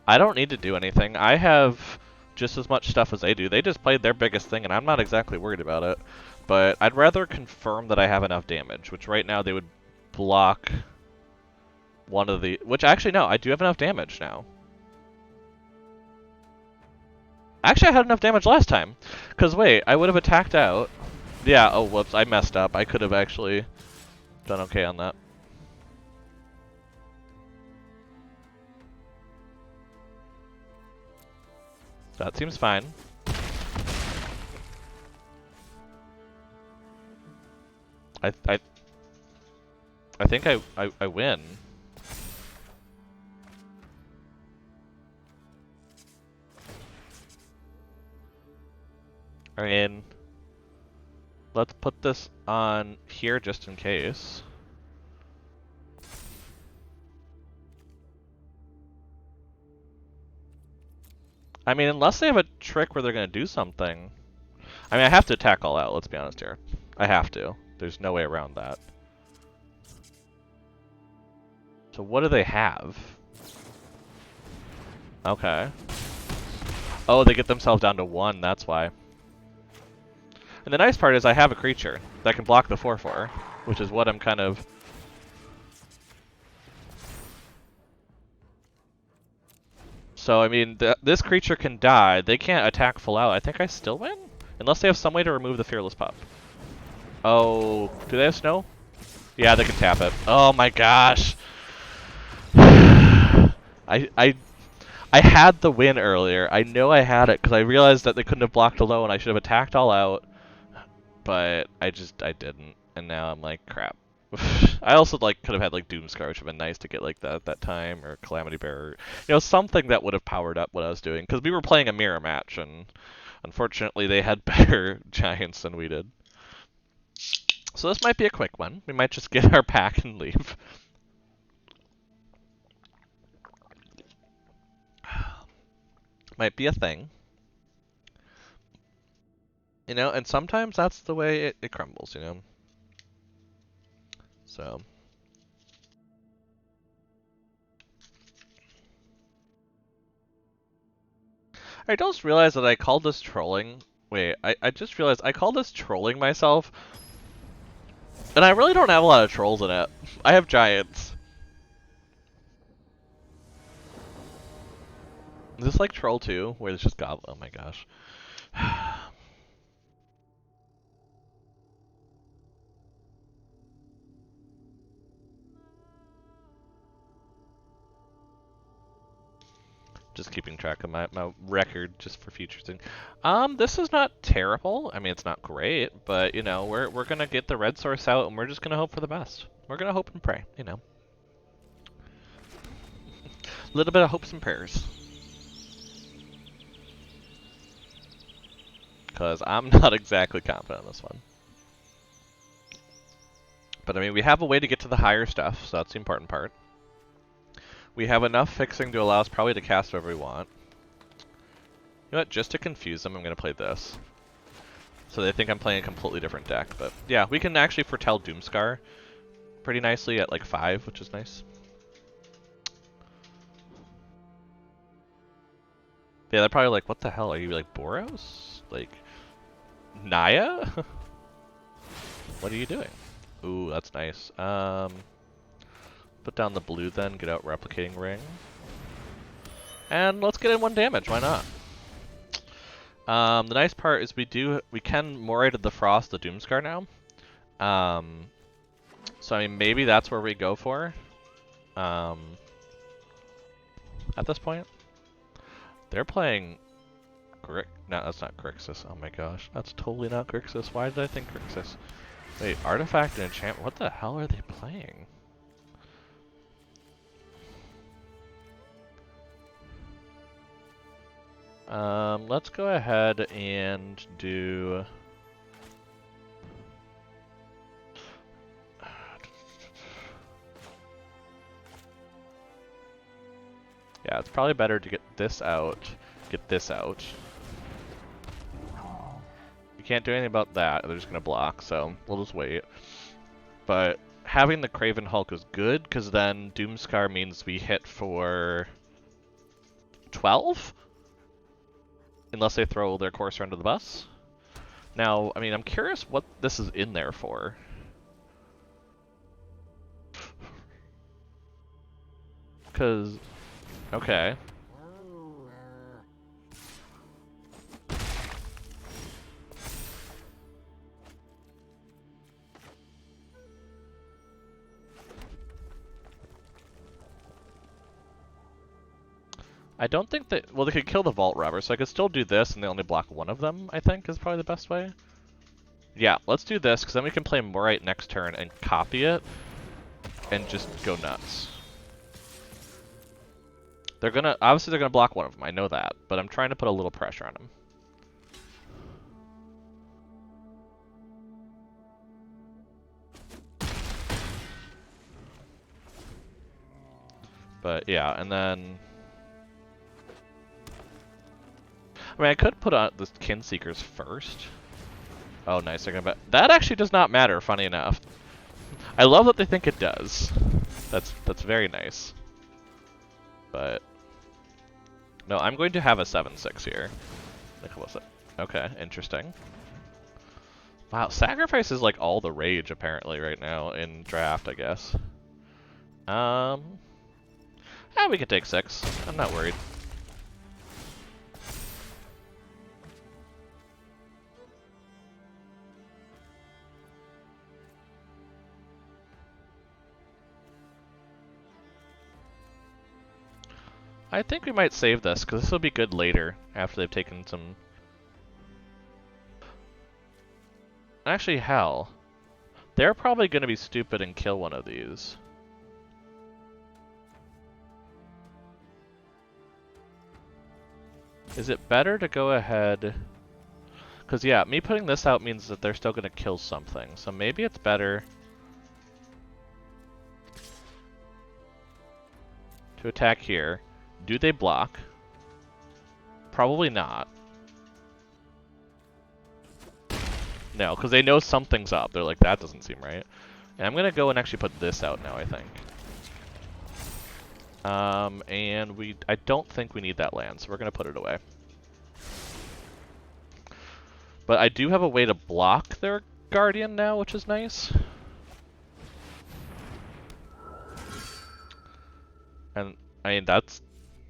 I don't need to do anything. I have just as much stuff as they do. They just played their biggest thing, and I'm not exactly worried about it. But I'd rather confirm that I have enough damage, which right now they would block one of the... Which, actually, no, I do have enough damage now. Actually, I had enough damage last time. Because, wait, I would have attacked out. Yeah, oh, whoops, I messed up. I could have actually done okay on that. That seems fine. I think I win. I mean, let's put this on here just in case. I mean, unless they have a trick where they're going to do something. I mean, I have to attack all out, let's be honest here. I have to. There's no way around that. So what do they have? Okay. Oh, they get themselves down to 1, that's why. And the nice part is I have a creature that can block the 4/4, which is what I'm kind of... So, I mean, this creature can die. They can't attack full out. I think I still win? Unless they have some way to remove the Fearless Pup. Oh, do they have snow? Yeah, they can tap it. Oh my gosh. I had the win earlier. I know I had it because I realized that they couldn't have blocked a low and I should have attacked all out. But I didn't. And now I'm like, crap. I also like could have had like Doomscar, which would have been nice to get like that time, or Calamity Bearer, something that would have powered up what I was doing, because we were playing a mirror match, and unfortunately they had better giants than we did. So this might be a quick one. We might just get our pack and leave. Might be a thing. And sometimes that's the way it crumbles, So. I just realized that I called this trolling. Wait, I just realized I called this trolling myself. And I really don't have a lot of trolls in it. I have giants. Is this like Troll 2, where it's just goblin? Oh my gosh. Just keeping track of my record just for future things. This is not terrible. I mean, it's not great, but you know, we're gonna get the red source out, and we're just gonna hope for the best. We're gonna hope and pray, you know. A little bit of hopes and prayers. Because I'm not exactly confident on this one. But I mean, we have a way to get to the higher stuff, so that's the important part. We have enough fixing to allow us probably to cast whatever we want. You know what, just to confuse them, I'm going to play this. So they think I'm playing a completely different deck. But yeah, we can actually foretell Doomscar pretty nicely at like 5, which is nice. Yeah, they're probably like, what the hell, are you like Boros? Like, Naya? What are you doing? Ooh, that's nice. Put down the blue then, get out Replicating Ring. And let's get in 1 damage, why not? The nice part is we can Moray to the Frost the Doomscar now. So I mean, maybe that's where we go for. At this point. They're playing no, that's not Grixis. Oh my gosh, that's totally not Grixis. Why did I think Grixis? Wait, Artifact and Enchantment, what the hell are they playing? Let's go ahead and do... Yeah, it's probably better to get this out, get this out. We can't do anything about that, they're just gonna block, so we'll just wait. But having the Craven Hulk is good, because then Doomscar means we hit for 12? Unless they throw their Courser under the bus. Now, I mean, I'm curious what this is in there for. Because, okay. I don't think that, well, they could kill the Vault Robber, so I could still do this and they only block one of them, I think, is probably the best way. Yeah, let's do this, because then we can play Morite next turn and copy it, and just go nuts. Obviously they're gonna block one of them, I know that, but I'm trying to put a little pressure on them. But yeah, and then... I mean, I could put on the Kinseekers first. Oh, nice, they're gonna bet. That actually does not matter, funny enough. I love that they think it does. That's very nice. But... No, I'm going to have a 7-6 here. Okay, interesting. Wow, Sacrifice is like all the rage apparently right now in draft, I guess. We could take 6. I'm not worried. I think we might save this, because this will be good later, after they've taken some... Actually, hell. They're probably going to be stupid and kill one of these. Is it better to go ahead... Because, yeah, me putting this out means that they're still going to kill something, so maybe it's better... to attack here. Do they block? Probably not. No, because they know something's up. They're like, that doesn't seem right. And I'm going to go and actually put this out now, I think. And I don't think we need that land, so we're going to put it away. But I do have a way to block their Guardian now, which is nice. And, I mean, that's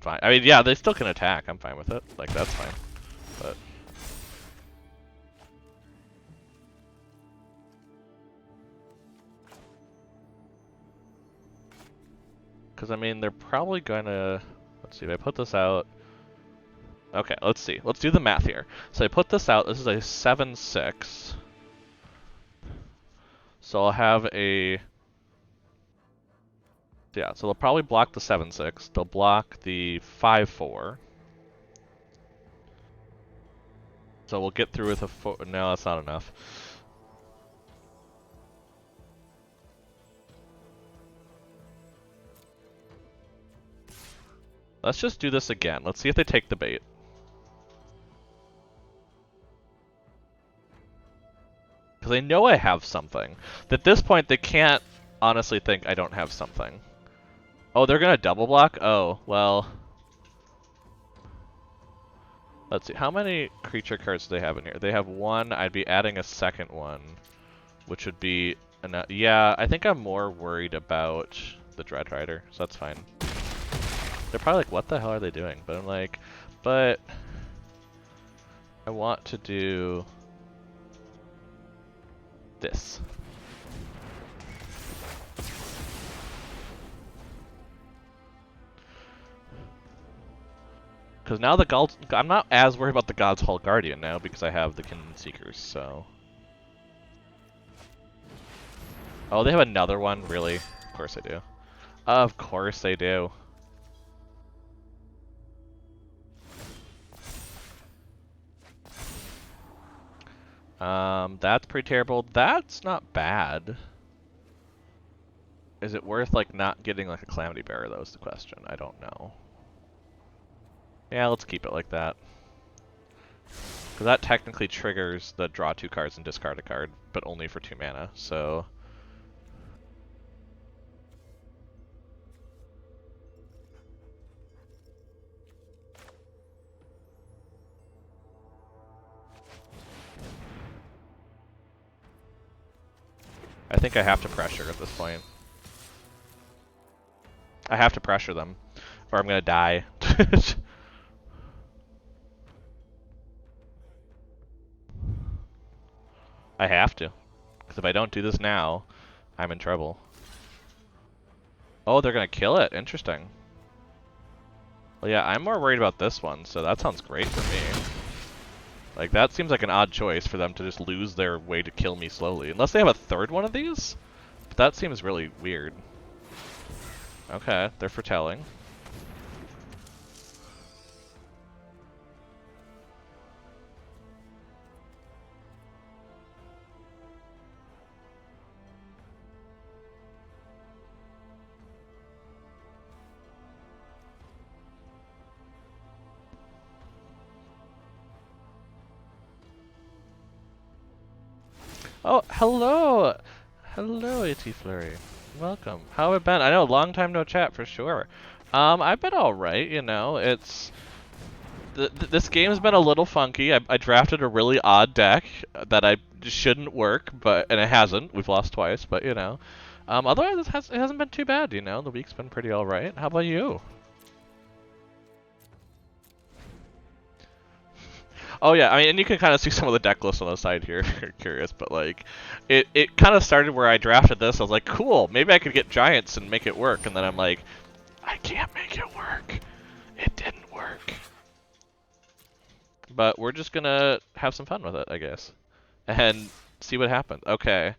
fine. I mean, yeah, they still can attack. I'm fine with it. Like, that's fine. But... Because, I mean, they're probably gonna... Let's see, if I put this out... Okay, let's see. Let's do the math here. So I put this out. This is a 7/6. So I'll have a... Yeah, so they'll probably block the 7/6. They'll block the 5/4. So we'll get through with a 4... No, that's not enough. Let's just do this again. Let's see if they take the bait. Because they know I have something. At this point, they can't honestly think I don't have something. Oh, they're gonna double block? Oh, well... Let's see, how many creature cards do they have in here? They have one, I'd be adding a second one, which would be... Yeah, I think I'm more worried about the Dread Rider, so that's fine. They're probably like, what the hell are they doing? But I'm like, but... I want to do... this. Because now the Gods... I'm not as worried about the God's Hall Guardian now, because I have the Kindred Seekers, so... Oh, they have another one? Really? Of course they do. Of course they do. That's pretty terrible. That's not bad. Is it worth, like, not getting, like, a Calamity Bearer, though, is the question. I don't know. Yeah, let's keep it like that. Because that technically triggers the draw 2 cards and discard a card, but only for 2 mana, so... I think I have to pressure at this point. I have to pressure them, or I'm gonna die. I have to. Because if I don't do this now, I'm in trouble. Oh, they're gonna kill it. Interesting. Well, yeah, I'm more worried about this one, so that sounds great for me. Like, that seems like an odd choice for them to just lose their way to kill me slowly. Unless they have a third one of these? But that seems really weird. Okay, they're foretelling. Oh, hello! Hello, A.T. Flurry. Welcome. How have it been? I know, long time no chat for sure. I've been alright, you know, it's... this game's been a little funky. I drafted a really odd deck that I shouldn't work, and it hasn't. We've lost twice, but you know. Otherwise, it hasn't been too bad, you know. The week's been pretty alright. How about you? Oh yeah, I mean, and you can kind of see some of the deck lists on the side here if you're curious, but like, it kind of started where I drafted this. I was like, cool, maybe I could get Giants and make it work, and then I'm like, I can't make it work. It didn't work. But we're just gonna have some fun with it, I guess, and see what happens. Okay.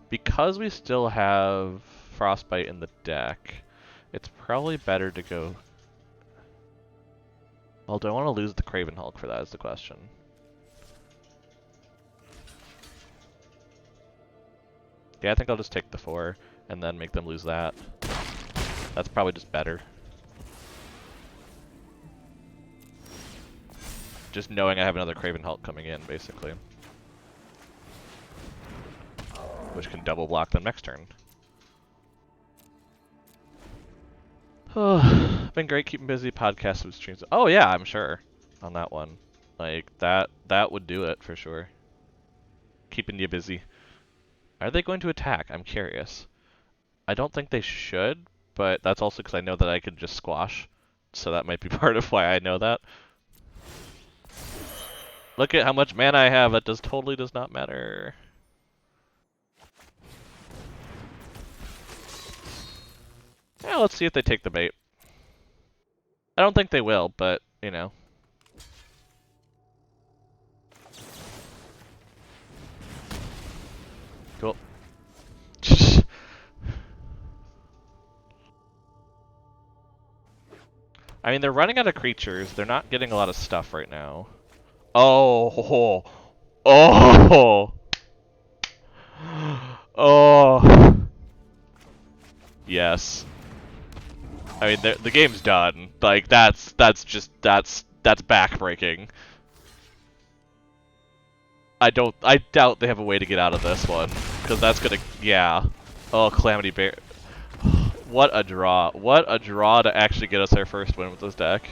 Because we still have Frostbite in the deck, it's probably better to go... Well, do I want to lose the Craven Hulk for that is the question. Yeah, I think I'll just take the 4 and then make them lose that. That's probably just better. Just knowing I have another Craven Hulk coming in, basically. Which can double block them next turn. Oh, been great keeping busy, podcasts and streams. Oh yeah, I'm sure on that one. Like that would do it for sure. Keeping you busy. Are they going to attack? I'm curious. I don't think they should, but that's also because I know that I could just squash. So that might be part of why I know that. Look at how much mana I have. That totally does not matter. Yeah, let's see if they take the bait. I don't think they will, but, you know. Cool. I mean, they're running out of creatures. They're not getting a lot of stuff right now. Oh! Oh! Oh! Yes. I mean, the game's done. Like, that's backbreaking. I doubt they have a way to get out of this one. Because that's gonna, yeah. Oh, Calamity Bear. What a draw. What a draw to actually get us our first win with this deck.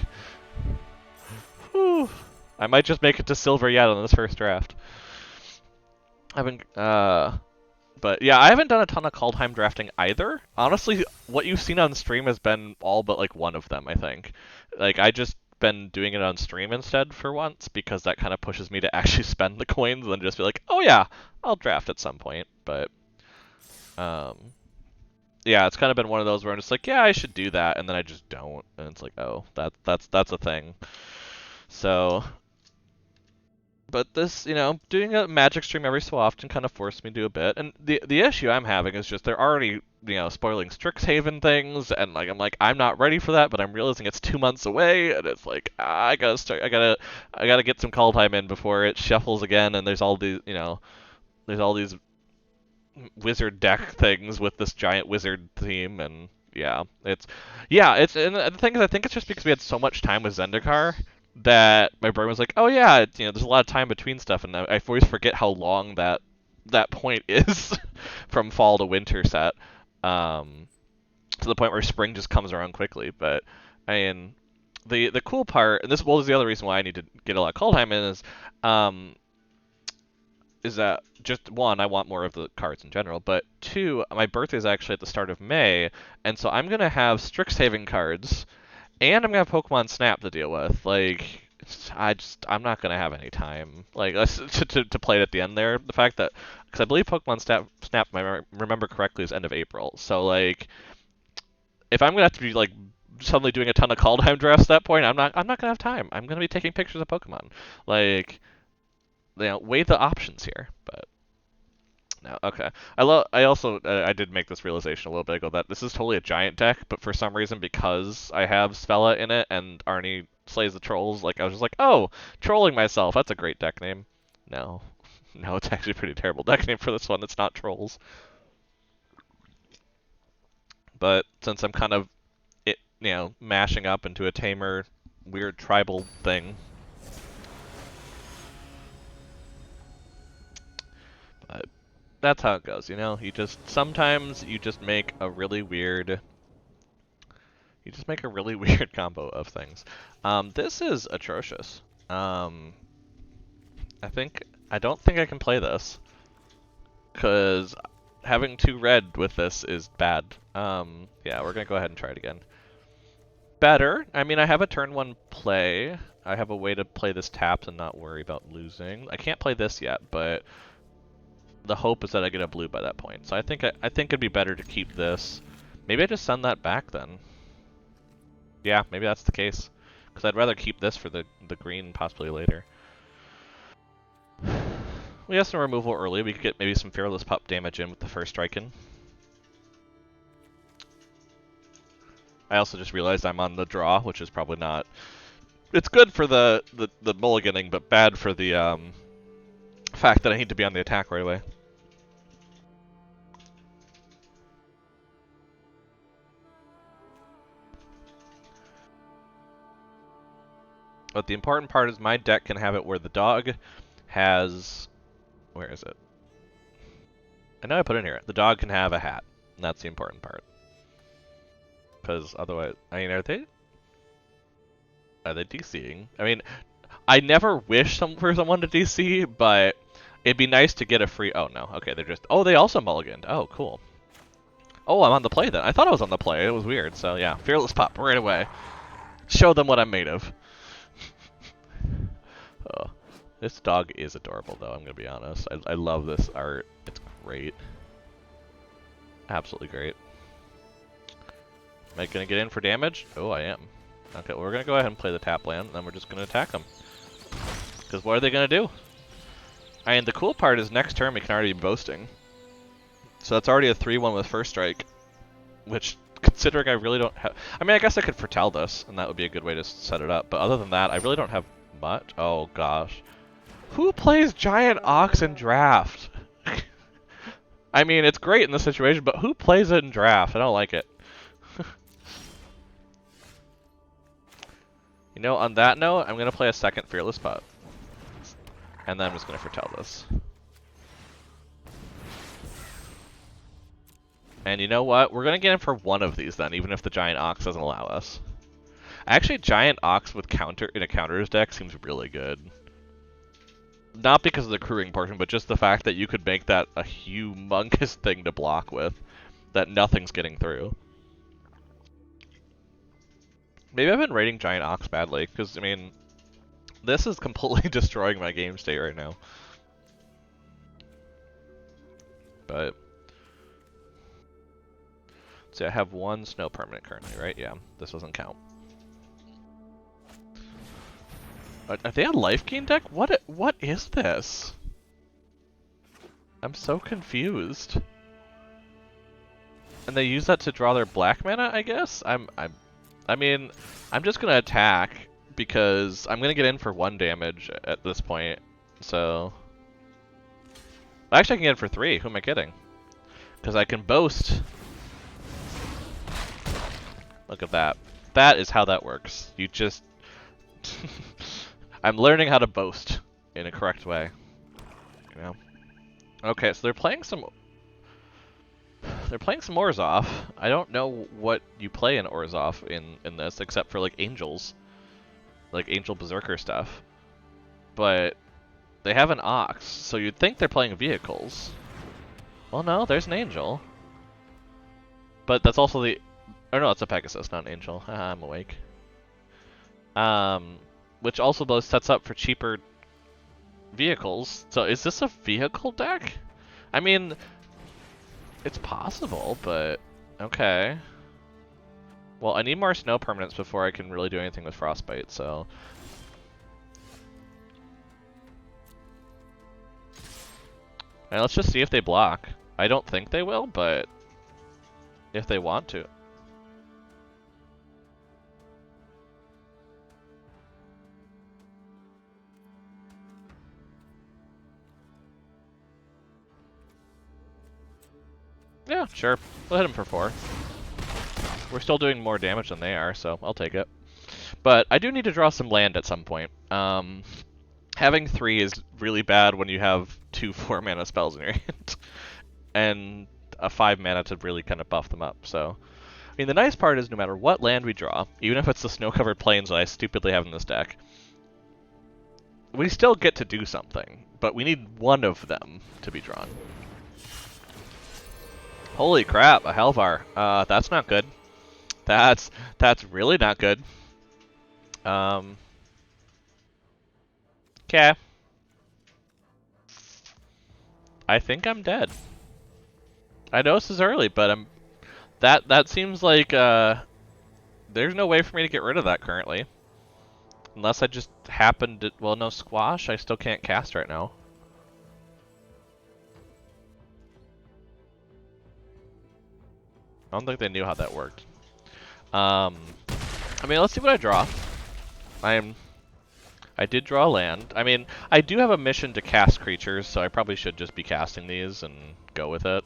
Whew. I might just make it to silver yet on this first draft. I've been, but yeah, I haven't done a ton of Kaldheim drafting either. Honestly, what you've seen on stream has been all but like one of them, I think. Like, I just been doing it on stream instead for once because that kind of pushes me to actually spend the coins and just be like, oh yeah, I'll draft at some point. But yeah, it's kind of been one of those where I'm just like, yeah, I should do that, and then I just don't, and it's like, oh, that's a thing. So, but this, you know, doing a Magic stream every so often kind of forced me to do a bit, and the issue I'm having is just they're already, you know, spoiling Strixhaven things, and like I'm not ready for that, but I'm realizing it's 2 months away, and it's like I gotta start, I gotta get some Kaldheim in before it shuffles again, and there's all these, you know, there's all these wizard deck things with this giant wizard theme, and it's and the thing is, I think it's just because we had so much time with Zendikar that my brain was like, oh yeah, you know, there's a lot of time between stuff, and I always forget how long that point is from fall to winter set, to the point where spring just comes around quickly. But I mean, the cool part, and this is the other reason why I need to get a lot of Kaldheim in, is that just one, I want more of the cards in general, but two, my birthday is actually at the start of May, and so I'm gonna have Strixhaven cards, and I'm gonna have Pokemon Snap to deal with. Like, I'm not gonna have any time, like, to play it at the end there. The fact that, because I believe Pokemon Snap, if I remember correctly, is end of April. So like, if I'm gonna have to be like suddenly doing a ton of Kaldheim drafts at that point, I'm not gonna have time. I'm gonna be taking pictures of Pokemon. Like, you know, weigh the options here, but. No, okay. I also I did make this realization a little bit ago that this is totally a giant deck, but for some reason because I have Svella in it and Arnie slays the trolls, like I was just like, oh, trolling myself. That's a great deck name. No, no, it's actually a pretty terrible deck name for this one. It's not trolls. But since I'm kind of you know, mashing up into a tamer, weird tribal thing. But that's how it goes, you know? Sometimes you just make a really weird combo of things. This is atrocious. I don't think I can play this, because having 2 red with this is bad. Yeah, we're gonna go ahead and try it again. Better. I mean, I have a turn 1 play. I have a way to play this tapped and not worry about losing. I can't play this yet, but the hope is that I get a blue by that point. So I think it'd be better to keep this. Maybe I just send that back then. Yeah, maybe that's the case. Because I'd rather keep this for the green possibly later. We have some removal early. We could get maybe some Fearless Pup damage in with the first strike in. I also just realized I'm on the draw, which is probably not... It's good for the mulliganing, but bad for the fact that I need to be on the attack right away. But the important part is my deck can have it where the dog has... Where is it? I know I put it in here. The dog can have a hat. And that's the important part. Because otherwise... I mean, are they DCing? I mean, I never wish for someone to DC, but it'd be nice to get a free... Oh, no. Okay, they're just... Oh, they also mulliganed. Oh, cool. Oh, I'm on the play then. I thought I was on the play. It was weird. So, yeah. Fearless Pup right away. Show them what I'm made of. Oh, this dog is adorable, though, I'm going to be honest. I love this art. It's great. Absolutely great. Am I going to get in for damage? Oh, I am. Okay, well, we're going to go ahead and play the tap land, and then we're just going to attack them. Because what are they going to do? I mean, the cool part is next turn we can already be boasting. So that's already a 3-1 with first strike, which, considering I really don't have... I mean, I guess I could foretell this, and that would be a good way to set it up. But other than that, I really don't have much. Oh, gosh. Who plays Giant Ox in Draft? I mean, it's great in this situation, but who plays it in Draft? I don't like it. You know, on that note, I'm going to play a second Fearless Putt. And then I'm just going to foretell this. And you know what? We're going to get in for one of these then, even if the Giant Ox doesn't allow us. Actually, Giant Ox with counter in a counters deck seems really good. Not because of the crewing portion, but just the fact that you could make that a humongous thing to block with. That nothing's getting through. Maybe I've been rating Giant Ox badly, because, I mean, this is completely destroying my game state right now. But, see, I have one snow permanent currently, right? Yeah, this doesn't count. Are they a life gain deck? What is this? I'm so confused. And they use that to draw their black mana, I guess? I mean, I'm just gonna attack because I'm gonna get in for 1 damage at this point. So, actually, I can get in for 3. Who am I kidding? Because I can boast. Look at that. That is how that works. You just. I'm learning how to boast in a correct way. You know. Okay, so they're playing some. They're playing some Orzhov. I don't know what you play in Orzhov in this, except for like Angels. Like Angel Berserker stuff. But they have an Ox, so you'd think they're playing vehicles. Well, no, there's an Angel. But that's also the... Oh no, it's a Pegasus, not an Angel. Haha, I'm awake. Which also both sets up for cheaper vehicles. So is this a vehicle deck? I mean... It's possible, but okay. Well, I need more snow permanents before I can really do anything with Frostbite, so... And let's just see if they block. I don't think they will, but if they want to. Yeah, sure. We'll hit him for 4. We're still doing more damage than they are, so I'll take it. But I do need to draw some land at some point. Having 3 is really bad when you have 2 4-mana spells in your hand. And a 5 mana to really kind of buff them up, so... I mean, the nice part is no matter what land we draw, even if it's the snow-covered plains that I stupidly have in this deck, we still get to do something, but we need one of them to be drawn. Holy crap, a Helvar. That's not good. That's really not good. Okay. I think I'm dead. I know this is early, but that seems like there's no way for me to get rid of that currently. Unless I just happened to, well, no, Squash I still can't cast right now. I don't think they knew how that worked. I mean, let's see what I draw. I did draw land. I mean, I do have a mission to cast creatures, so I probably should just be casting these and go with it.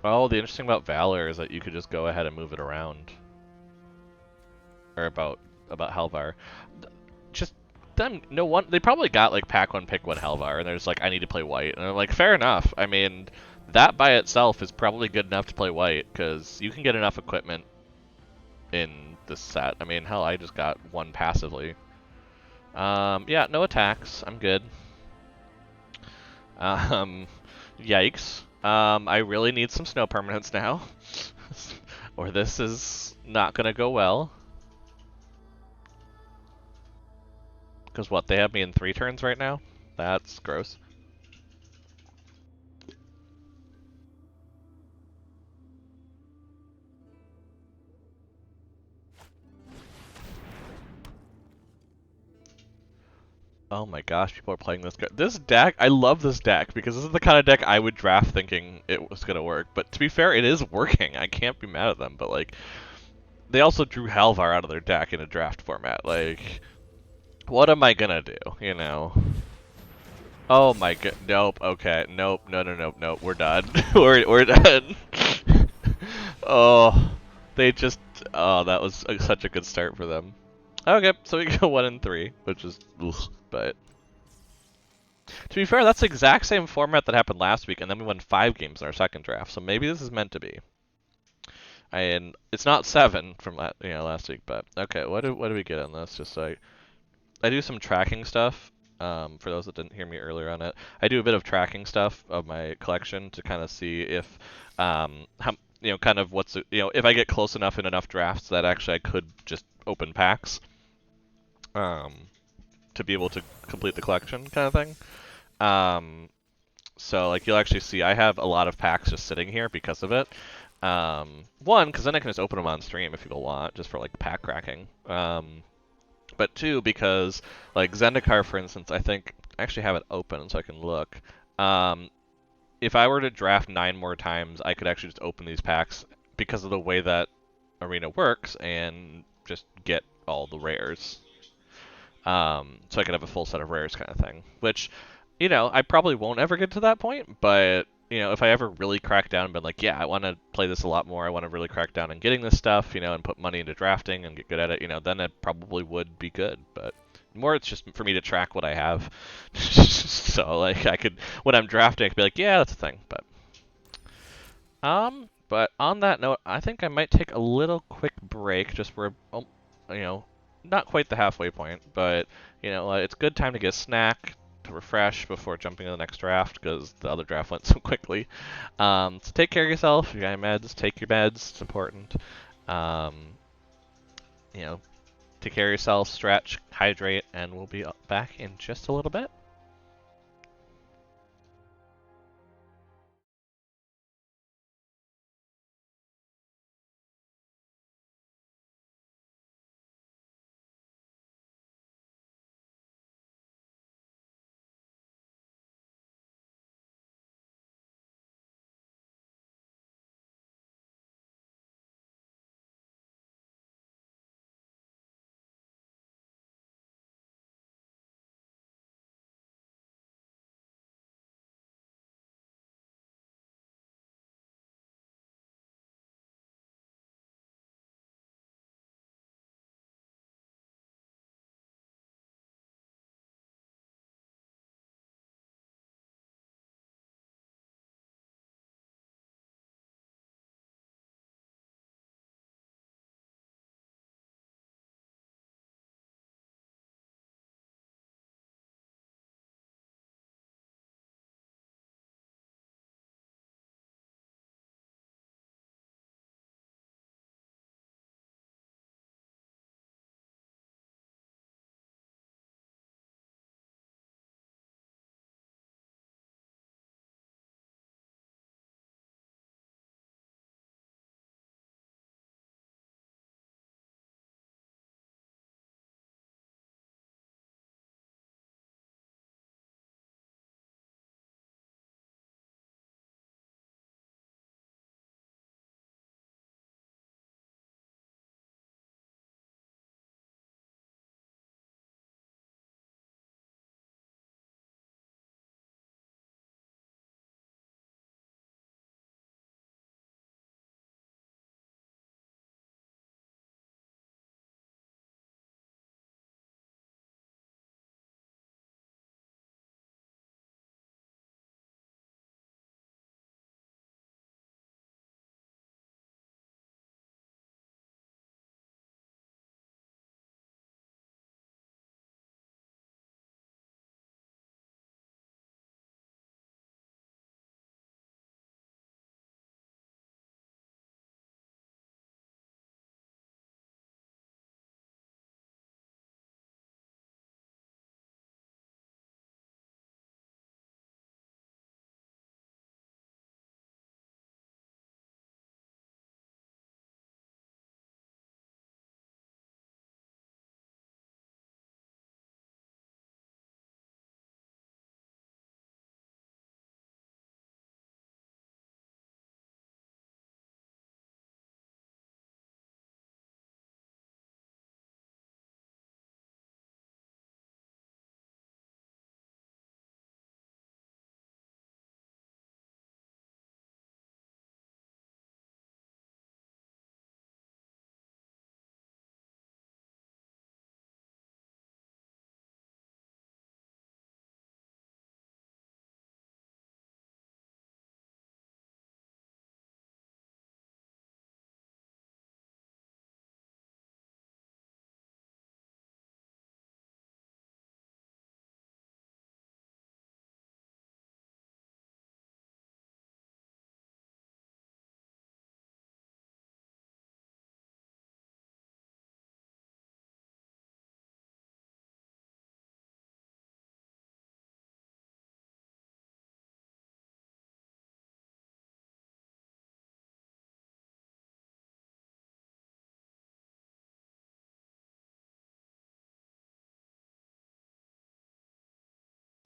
Well, the interesting about Valor is that you could just go ahead and move it around. Or about Helvar. Just them, no one, they probably got like pack 1, pick 1 Helvar, and they're just like, I need to play white. And I'm like, fair enough. I mean, that by itself is probably good enough to play white, because you can get enough equipment in this set. I mean, hell, I just got 1 passively. Yeah, no attacks. I'm good. Yikes. I really need some snow permanents now, or this is not gonna go well. Because what, they have me in 3 turns right now? That's gross. Oh my gosh, people are playing this guy. This deck, I love this deck because this is the kind of deck I would draft thinking it was gonna work. But to be fair, it is working. I can't be mad at them. But like, they also drew Halvar out of their deck in a draft format. Like, what am I gonna do? You know? Oh my god. Nope. Okay. Nope. No. No. No. No. We're done. we're done. Oh, they just. Oh, that was such a good start for them. Okay, so we go 1-3, which is. Ugh, but to be fair, that's the exact same format that happened last week, and then we won 5 games in our second draft. So maybe this is meant to be. And it's not 7 from last week, but okay. What do we get on this? Just so I do some tracking stuff. For those that didn't hear me earlier on it, I do a bit of tracking stuff of my collection to kind of see if, how, kind of if I get close enough in enough drafts that actually I could just open packs, um, to be able to complete the collection kind of thing. Um, so like you'll actually see I have a lot of packs just sitting here because of it. One, because then I can just open them on stream if people want, just for like pack cracking. But 2, because like Zendikar, for instance, I think I actually have it open so I can look. Um, if I were to draft 9 more times, I could actually just open these packs because of the way that Arena works and just get all the rares. So I could have a full set of rares kind of thing, which, I probably won't ever get to that point, but, if I ever really crack down and been like, yeah, I want to play this a lot more, I want to really crack down on getting this stuff, and put money into drafting and get good at it, then it probably would be good, but more it's just for me to track what I have. So, like, when I'm drafting, I could be like, yeah, that's a thing, but on that note, I think I might take a little quick break just for, you know, not quite the halfway point, but, it's a good time to get a snack to refresh before jumping to the next draft because the other draft went so quickly. So take care of yourself. If you got meds, take your meds. It's important. Um, you know, take care of yourself, stretch, hydrate, and we'll be back in just a little bit.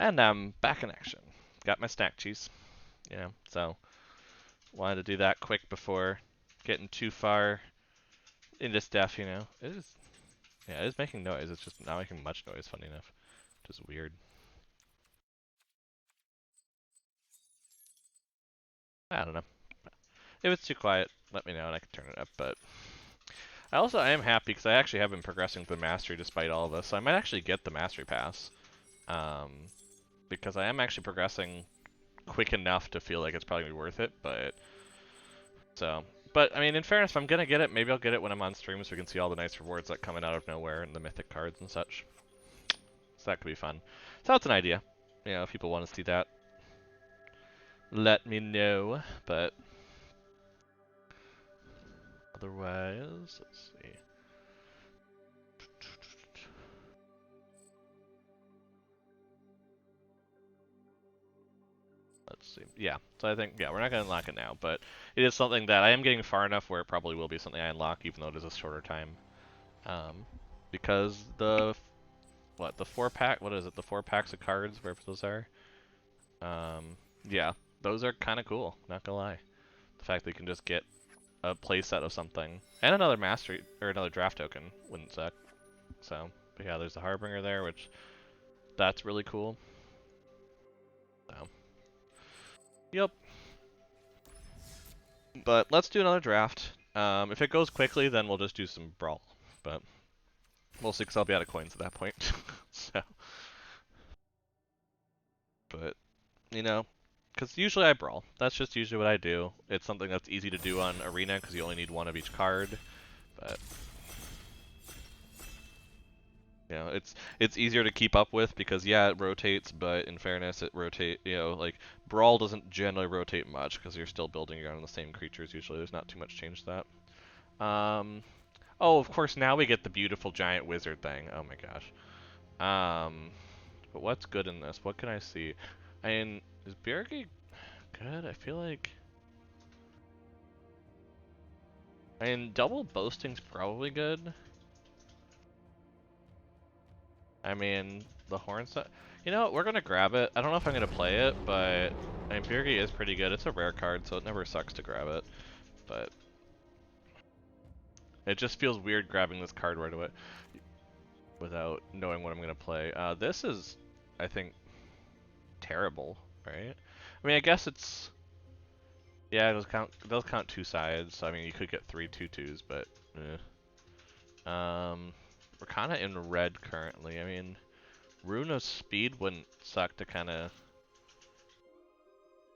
And I'm back in action. Got my snack cheese, so wanted to do that quick before getting too far into stuff. It is, yeah, it is making noise. It's just not making much noise, funny enough, which is weird. I don't know. If it's too quiet, let me know and I can turn it up, but I am happy because I actually have been progressing with the mastery despite all of this, so I might actually get the mastery pass. Um, because I am actually progressing quick enough to feel like it's probably gonna be worth it, but I mean, in fairness, if I'm gonna get it, maybe I'll get it when I'm on stream so we can see all the nice rewards like coming out of nowhere and the mythic cards and such. So that could be fun. So that's an idea. If people want to see that, let me know. But otherwise, let's see. Let's see. Yeah, so I think, yeah, we're not going to unlock it now, but it is something that I am getting far enough where it probably will be something I unlock, even though it is a shorter time. Because the 4-pack, what is it, the 4 packs of cards, wherever those are, yeah, those are kind of cool, not gonna lie. The fact that you can just get a playset of something, and another mastery, or another draft token, wouldn't suck. So, but yeah, there's the Harbinger there, which, that's really cool. So, yep. But let's do another draft. If it goes quickly, then we'll just do some Brawl. But we'll see, because I'll be out of coins at that point. So, but, because usually I Brawl. That's just usually what I do. It's something that's easy to do on Arena, because you only need one of each card. But, it's easier to keep up with, because, yeah, it rotates, but in fairness, it rotates, like, Brawl doesn't generally rotate much, because you're still building around the same creatures usually. There's not too much change to that. Oh, of course, now we get the beautiful giant wizard thing. Oh my gosh. But what's good in this? What can I see? I mean, is Birgi good? I feel like... I mean, double boasting's probably good. I mean, the horn set... You know what? We're gonna grab it. I don't know if I'm gonna play it, but... I mean, Birgi is pretty good. It's a rare card, so it never sucks to grab it. But... It just feels weird grabbing this card right away without knowing what I'm gonna play. This is, I think, terrible, right? I mean, I guess it's... Yeah, those count 2 sides, so I mean, you could get 3 2/2s, but we're kind of in red currently. I mean, Rune of Speed wouldn't suck to kind of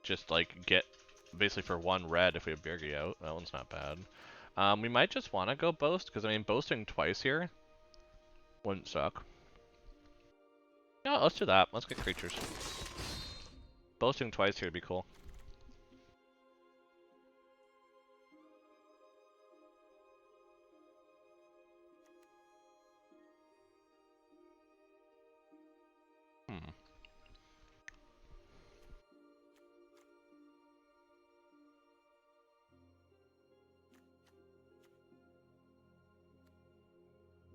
just, like, get basically for 1 red if we have Birgi out. That one's not bad. We might just want to go Boast, because, I mean, boasting twice here wouldn't suck. Yeah, let's do that. Let's get creatures. Boasting twice here would be cool.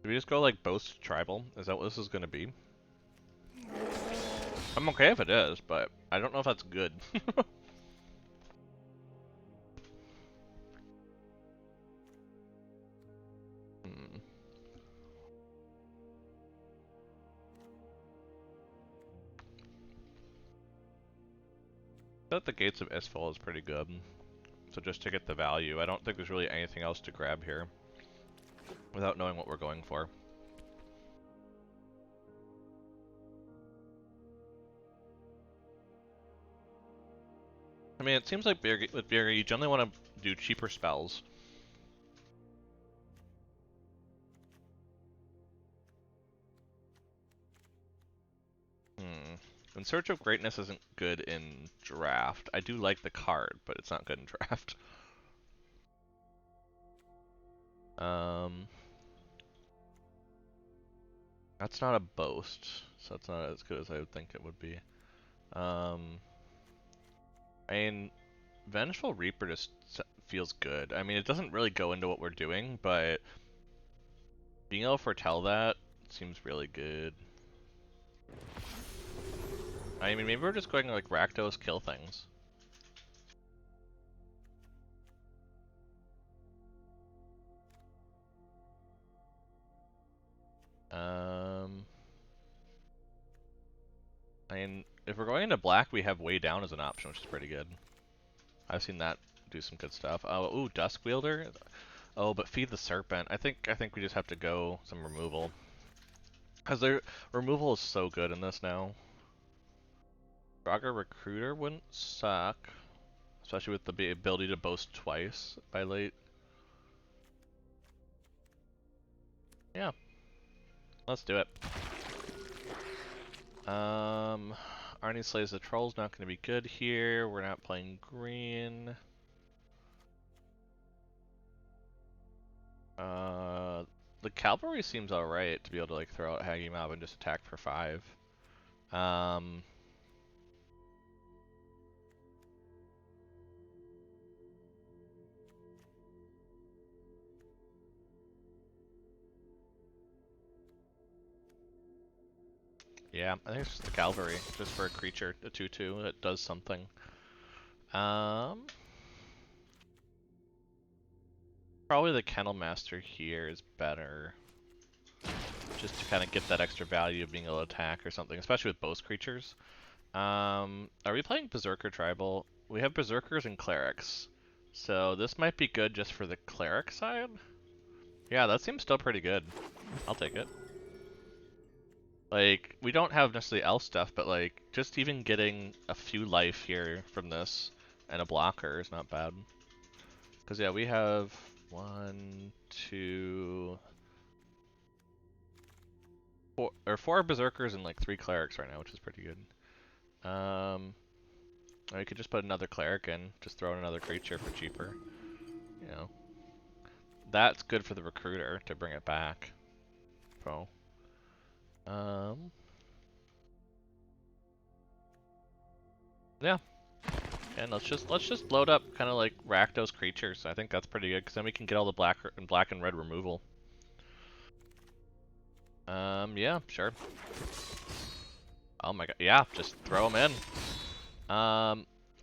Do we just go, like, Boast Tribal? Is that what this is going to be? I'm okay if it is, but I don't know if that's good. But the Gates of Isfal is pretty good. So just to get the value, I don't think there's really anything else to grab here without knowing what we're going for. I mean, it seems like with Birgi, you generally want to do cheaper spells. In Search of Greatness isn't good in draft. I do like the card, but it's not good in draft. That's not a boast, so that's not as good as I would think it would be. I mean, Vengeful Reaper just feels good. I mean, it doesn't really go into what we're doing, but being able to foretell that seems really good. I mean, maybe we're just going like Rakdos kill things. I mean, if we're going into black, we have way down as an option, which is pretty good. I've seen that do some good stuff. Oh, ooh, Dusk Wielder. Oh, but Feed the Serpent. I think we just have to go some removal. Because their removal is so good in this now. Draugr Recruiter wouldn't suck. Especially with the ability to boast twice by late. Yeah. Let's do it. Arnie Slays the Troll's not going to be good here. We're not playing green. The Cavalry seems alright to be able to like throw out Haggy Mob and just attack for 5. Yeah, I think it's just the Cavalry, just for a creature, a 2/2 that does something. Probably the Kennel Master here is better. Just to kind of get that extra value of being able to attack or something, especially with both creatures. Are we playing Berserker Tribal? We have Berserkers and Clerics. So this might be good just for the Cleric side? Yeah, that seems still pretty good. I'll take it. Like, we don't have necessarily elf stuff, but like, just even getting a few life here from this and a blocker is not bad. Because yeah, we have 1, 2, 4 Berserkers and like 3 Clerics right now, which is pretty good. Or you could just put another Cleric in, just throw in another creature for cheaper. You know. That's good for the Recruiter to bring it back. So, yeah. And let's just load up kind of like Rakdos creatures. I think that's pretty good because then we can get all the black and red removal. Yeah, sure. Oh my god, yeah, just throw them in.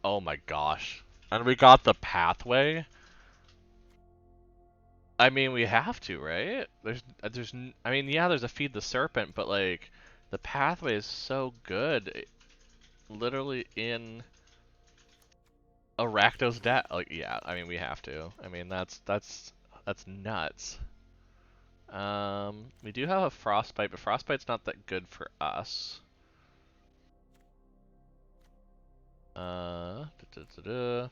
Oh my gosh, and we got the pathway. I mean, we have to, right? I mean, yeah, there's a feed the serpent, but like, the pathway is so good. Literally in a Rakdos deck. Like, yeah, I mean, we have to. I mean, that's nuts. We do have a Frostbite, but Frostbite's not that good for us. Da, da, da, da.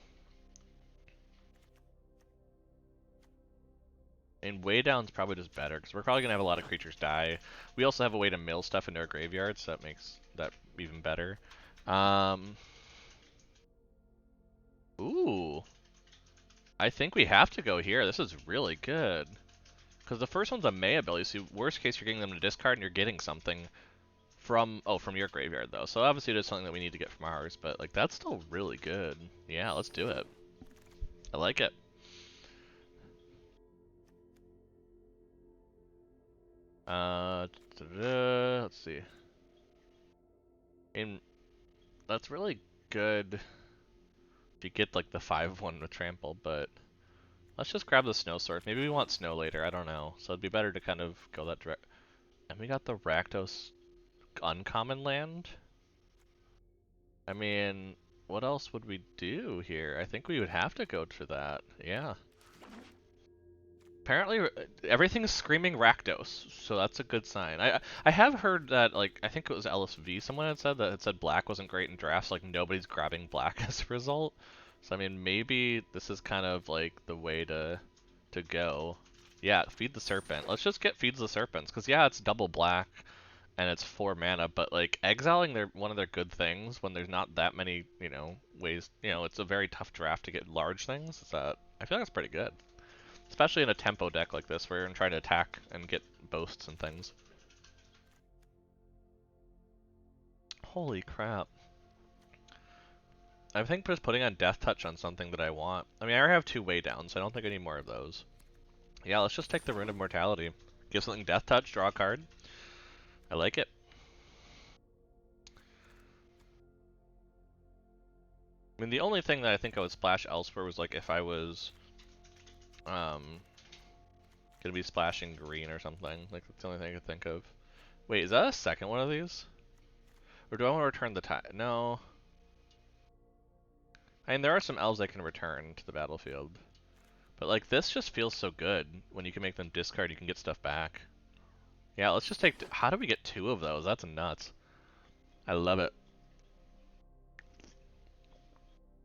And way down's probably just better, because we're probably gonna have a lot of creatures die. We also have a way to mill stuff into our graveyard, so that makes that even better. Ooh. I think we have to go here. This is really good. Because the first one's a May ability, so worst case you're getting them to discard and you're getting something from your graveyard though. So obviously there's something that we need to get from ours, but like that's still really good. Yeah, let's do it. I like it. Let's see. And that's really good if you get like the 5/1 with trample, but let's just grab the snow sword. Maybe we want snow later, I don't know. So it'd be better to kind of go that direct. And we got the Rakdos uncommon land. I mean, what else would we do here? I think we would have to go to that. Yeah. Apparently, everything's screaming Rakdos, so that's a good sign. I have heard that, like, I think it was LSV, someone had said that it said black wasn't great in drafts, like, nobody's grabbing black as a result. So, I mean, maybe this is kind of, like, the way to go. Yeah, Feed the Serpent. Let's just get Feeds the Serpents, because, yeah, it's double black, and it's 4 mana, but, like, exiling one of their good things when there's not that many, you know, ways, you know, it's a very tough draft to get large things, so I feel like it's pretty good. Especially in a tempo deck like this, where you're trying to attack and get boasts and things. Holy crap. I think just putting on Death Touch on something that I want. I mean, I already have 2 way downs, so I don't think I need more of those. Yeah, let's just take the Rune of Mortality. Give something Death Touch, draw a card. I like it. mean, the only thing that I think I would splash elsewhere was like if I was gonna be splashing green or something. Like that's the only thing I could think of. Wait, is that a second one of these? Or do I want to return the tide? No. I mean, there are some elves I can return to the battlefield. But like this just feels so good. When you can make them discard, you can get stuff back. Yeah, let's just take... How do we get 2 of those? That's nuts. I love it.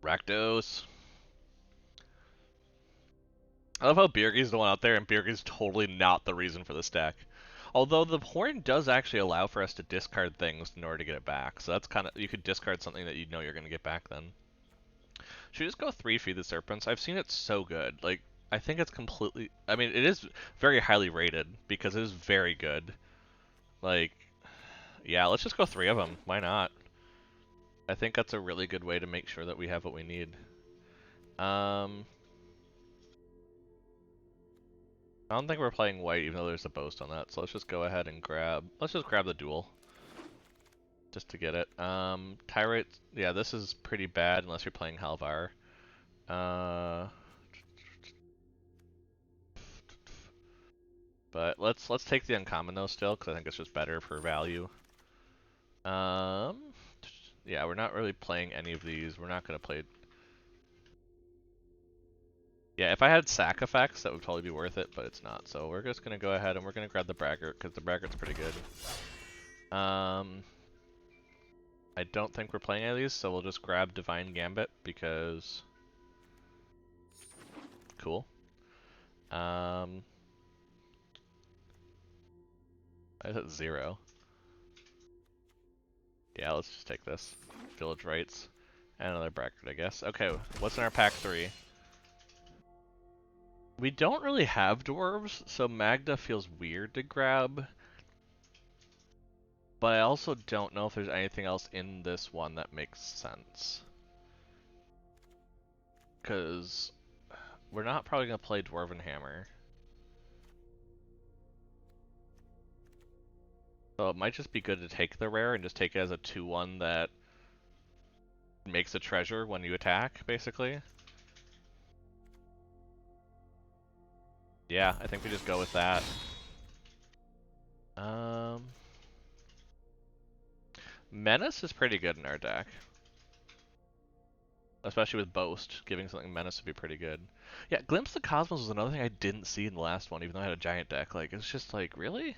Rakdos. I love how Birgi's the one out there, and Birgi's totally not the reason for this deck. Although the horn does actually allow for us to discard things in order to get it back. So that's kind of... You could discard something that you know you're going to get back then. Should we just go 3 Feed the Serpents? I've seen it so good. Like, I think it's completely... I mean, it is very highly rated, because it is very good. Like, yeah, let's just go 3 of them. Why not? I think that's a really good way to make sure that we have what we need. I don't think we're playing white, even though there's a boast on that. So let's just go ahead and grab... Let's just grab the duel. Just to get it. Tyrate... Yeah, this is pretty bad unless you're playing Halvar. But let's take the uncommon though still, because I think it's just better for value. Yeah, we're not really playing any of these. We're not going to play... Yeah, if I had sack effects, that would probably be worth it, but it's not. So we're just going to go ahead and we're going to grab the Braggart, because the Braggart's pretty good. I don't think we're playing any of these, so we'll just grab Divine Gambit, because... Cool. I hit 0. Yeah, let's just take this. Village Rites. And another Braggart, I guess. Okay, what's in our pack 3? We don't really have dwarves, so Magda feels weird to grab. But I also don't know if there's anything else in this one that makes sense. Because we're not probably going to play Dwarven Hammer. So it might just be good to take the rare and just take it as a 2-1 that makes a treasure when you attack, basically. Yeah, I think we just go with that. Menace is pretty good in our deck. Especially with Boast, giving something Menace would be pretty good. Yeah, Glimpse the Cosmos was another thing I didn't see in the last one, even though I had a giant deck. Like, it's just like, really?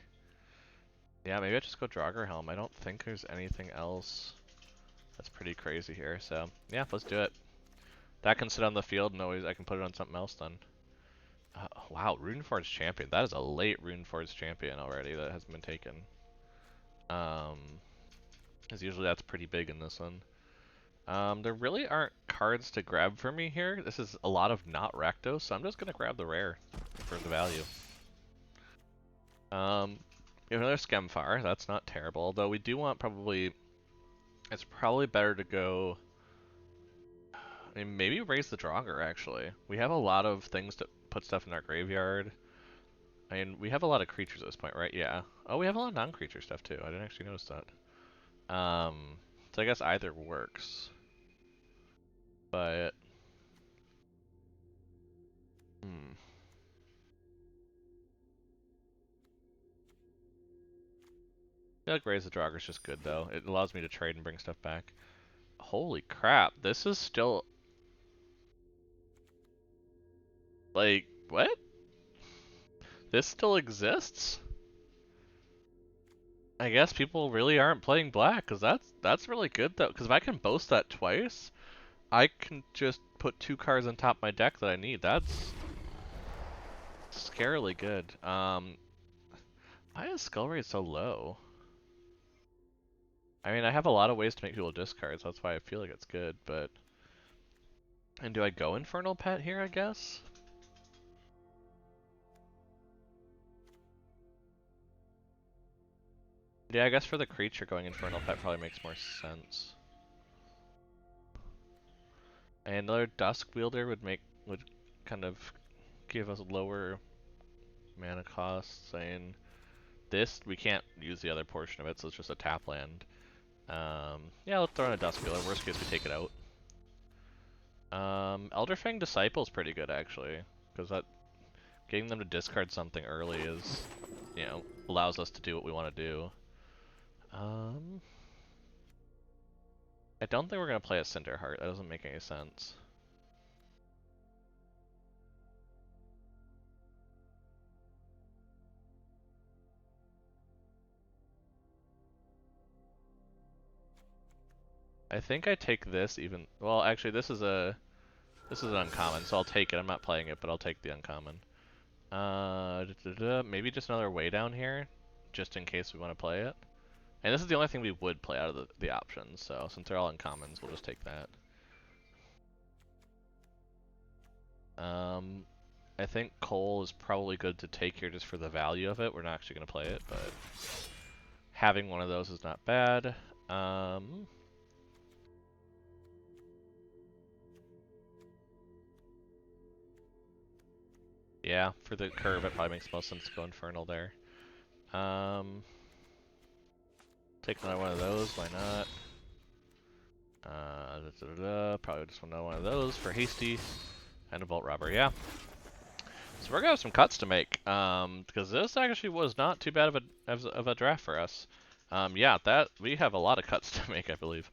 Yeah, maybe I just go Draugr I don't think there's anything else that's pretty crazy here. So, yeah, let's do it. That can sit on the field, and always I can put it on something else then. Wow, Runeforge Champion. That is a late Runeforge Champion already that hasn't been taken. Because usually that's pretty big in this one. There really aren't cards to grab for me here. This is a lot of not Rakdos, so I'm just going to grab the rare for the value. We have another Skemfar. That's not terrible, although we do want probably... It's probably better to go... I mean, maybe raise the Draugr, actually. We have a lot of things to put stuff in our graveyard. I mean, we have a lot of creatures at this point, right? Yeah. Oh, we have a lot of non-creature stuff, too. I didn't actually notice that. So I guess either works. But... I feel like Raise the Draugr is just good, though. It allows me to trade and bring stuff back. Holy crap, this is still... Like, what? This still exists? I guess people really aren't playing black, because that's really good, though. Because if I can boast that twice, I can just put 2 cards on top of my deck that I need. That's scarily good. Why is Skull Rate so low? I mean, I have a lot of ways to make people discard, so that's why I feel like it's good, but... And do I go Infernal Pet here, I guess? Yeah, I guess for the creature, going Infernal Pet probably makes more sense. And another Dusk Wielder would kind of give us lower mana costs, saying this, we can't use the other portion of it, so it's just a tap land. Yeah, let's throw in a Dusk Wielder. Worst case, we take it out. Elderfang Disciple is pretty good actually, because that getting them to discard something early is, you know, allows us to do what we want to do. I don't think we're gonna play a Cinderheart. That doesn't make any sense. I think I take this even. Well, actually, this is an uncommon, so I'll take it. I'm not playing it, but I'll take the uncommon. Maybe just another way down here, just in case we want to play it. And this is the only thing we would play out of the options, so since they're all uncommons, we'll just take that. I think coal is probably good to take here just for the value of it. We're not actually going to play it, but having one of those is not bad. Yeah, for the curve, it probably makes most sense to go Infernal there. Take another one of those, why not? Probably just another one of those for Hasty. And a Bolt Robber, yeah. So we're gonna have some cuts to make, because this actually was not too bad of a draft for us. Yeah, that we have a lot of cuts to make, I believe.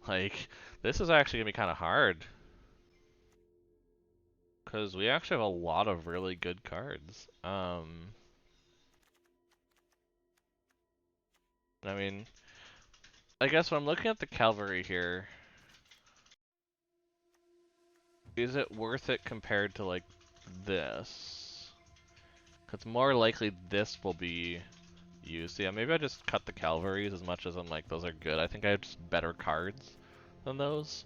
Like, this is actually gonna be kind of hard. Because we actually have a lot of really good cards. I mean, I guess when I'm looking at the cavalry here, is it worth it compared to, like, this? Because more likely this will be used. Yeah, maybe I just cut the cavalries as much as I'm like, those are good. I think I have just better cards than those.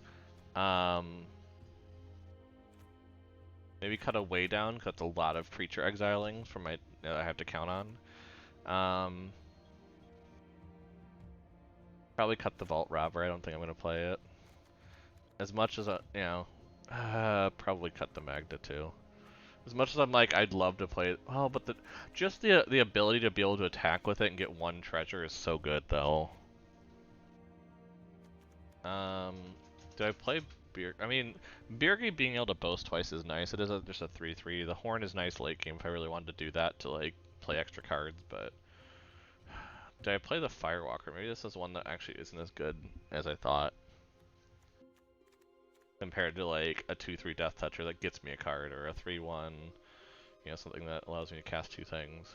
Maybe cut a way down, because that's a lot of Preacher exiling from my that I have to count on. Probably cut the Vault Robber. I don't think I'm going to play it. As much as, you know, probably cut the Magda too. As much as I'm like, I'd love to play it. Oh, but just the ability to be able to attack with it and get one treasure is so good, though. Do I play Beer? I mean, Birgi being able to boast twice is nice. It is just a 3/3. The Horn is nice late game if I really wanted to do that to like play extra cards, but do I play the Firewalker? Maybe this is one that actually isn't as good as I thought. Compared to like a 2/3 Death Toucher that gets me a card, or a 3/1, you know, something that allows me to cast two things.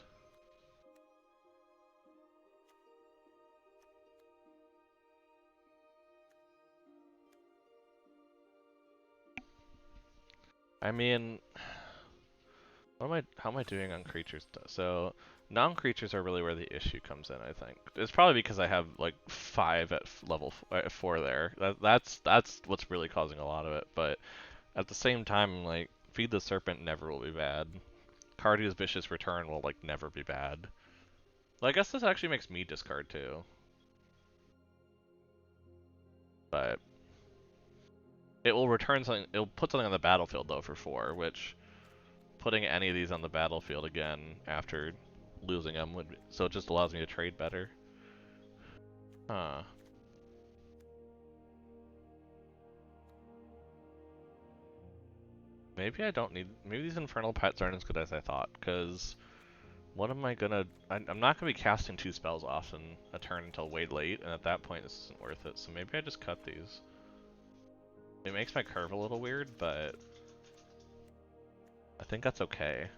I mean, how am I doing on creatures? So, non-creatures are really where the issue comes in, I think. It's probably because I have like 5 at level 4 there. That's what's really causing a lot of it. But at the same time, like, Feed the Serpent never will be bad. Cardio's Vicious Return will like never be bad. Well, I guess this actually makes me discard too. But it will return something. It'll put something on the battlefield though for 4, which putting any of these on the battlefield again after losing them would be, so it just allows me to trade better. Huh. Maybe I don't need. Maybe these Infernal Pets aren't as good as I thought. Cause what am I gonna? I'm not gonna be casting 2 spells often a turn until way late, and at that point this isn't worth it. So maybe I just cut these. It makes my curve a little weird, but I think that's okay.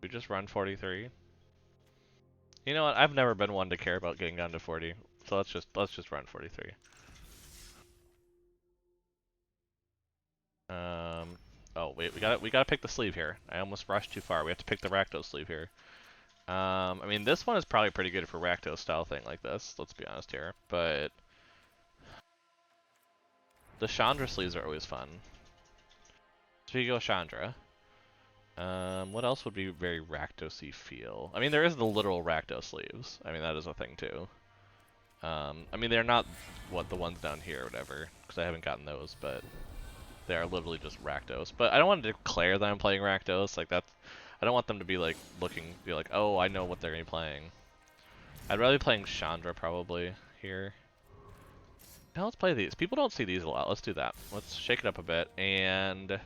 We just run 43. You know what? I've never been one to care about getting down to 40, so let's just run 43. Oh wait, we gotta pick the sleeve here. I almost rushed too far. We have to pick the Rakdos sleeve here. I mean this one is probably pretty good for Rakdos style thing like this. Let's be honest here, but the Chandra sleeves are always fun. Speaking of Chandra, what else would be very Rakdos-y feel? I mean there is the literal Rakdos sleeves. I mean that is a thing too. I mean they're not the ones down here or whatever, because I haven't gotten those, but They are literally just Rakdos. But I don't want to declare that I'm playing Rakdos. Like that's, I don't want them to be like be like, oh, I know what they're gonna be playing. I'd rather be playing Chandra probably here. Now let's play these. People don't see these a lot. Let's do that. Let's shake it up a bit. And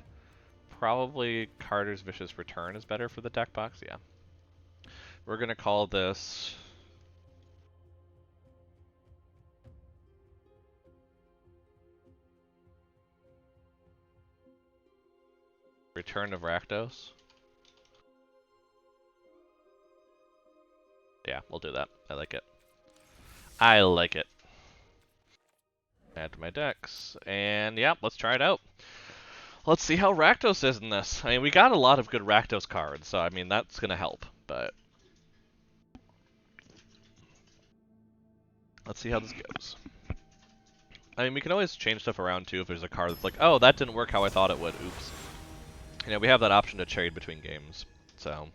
probably Carter's Vicious Return is better for the deck box. Yeah. We're gonna call this Return of Rakdos. Yeah, we'll do that. I like it. I like it. Add to my decks. And yeah, let's try it out. Let's see how Rakdos is in this. I mean, we got a lot of good Rakdos cards, so I mean, that's gonna help, but let's see how this goes. I mean, we can always change stuff around too if there's a card that's like, oh, that didn't work how I thought it would. Oops. You know, we have that option to trade between games, so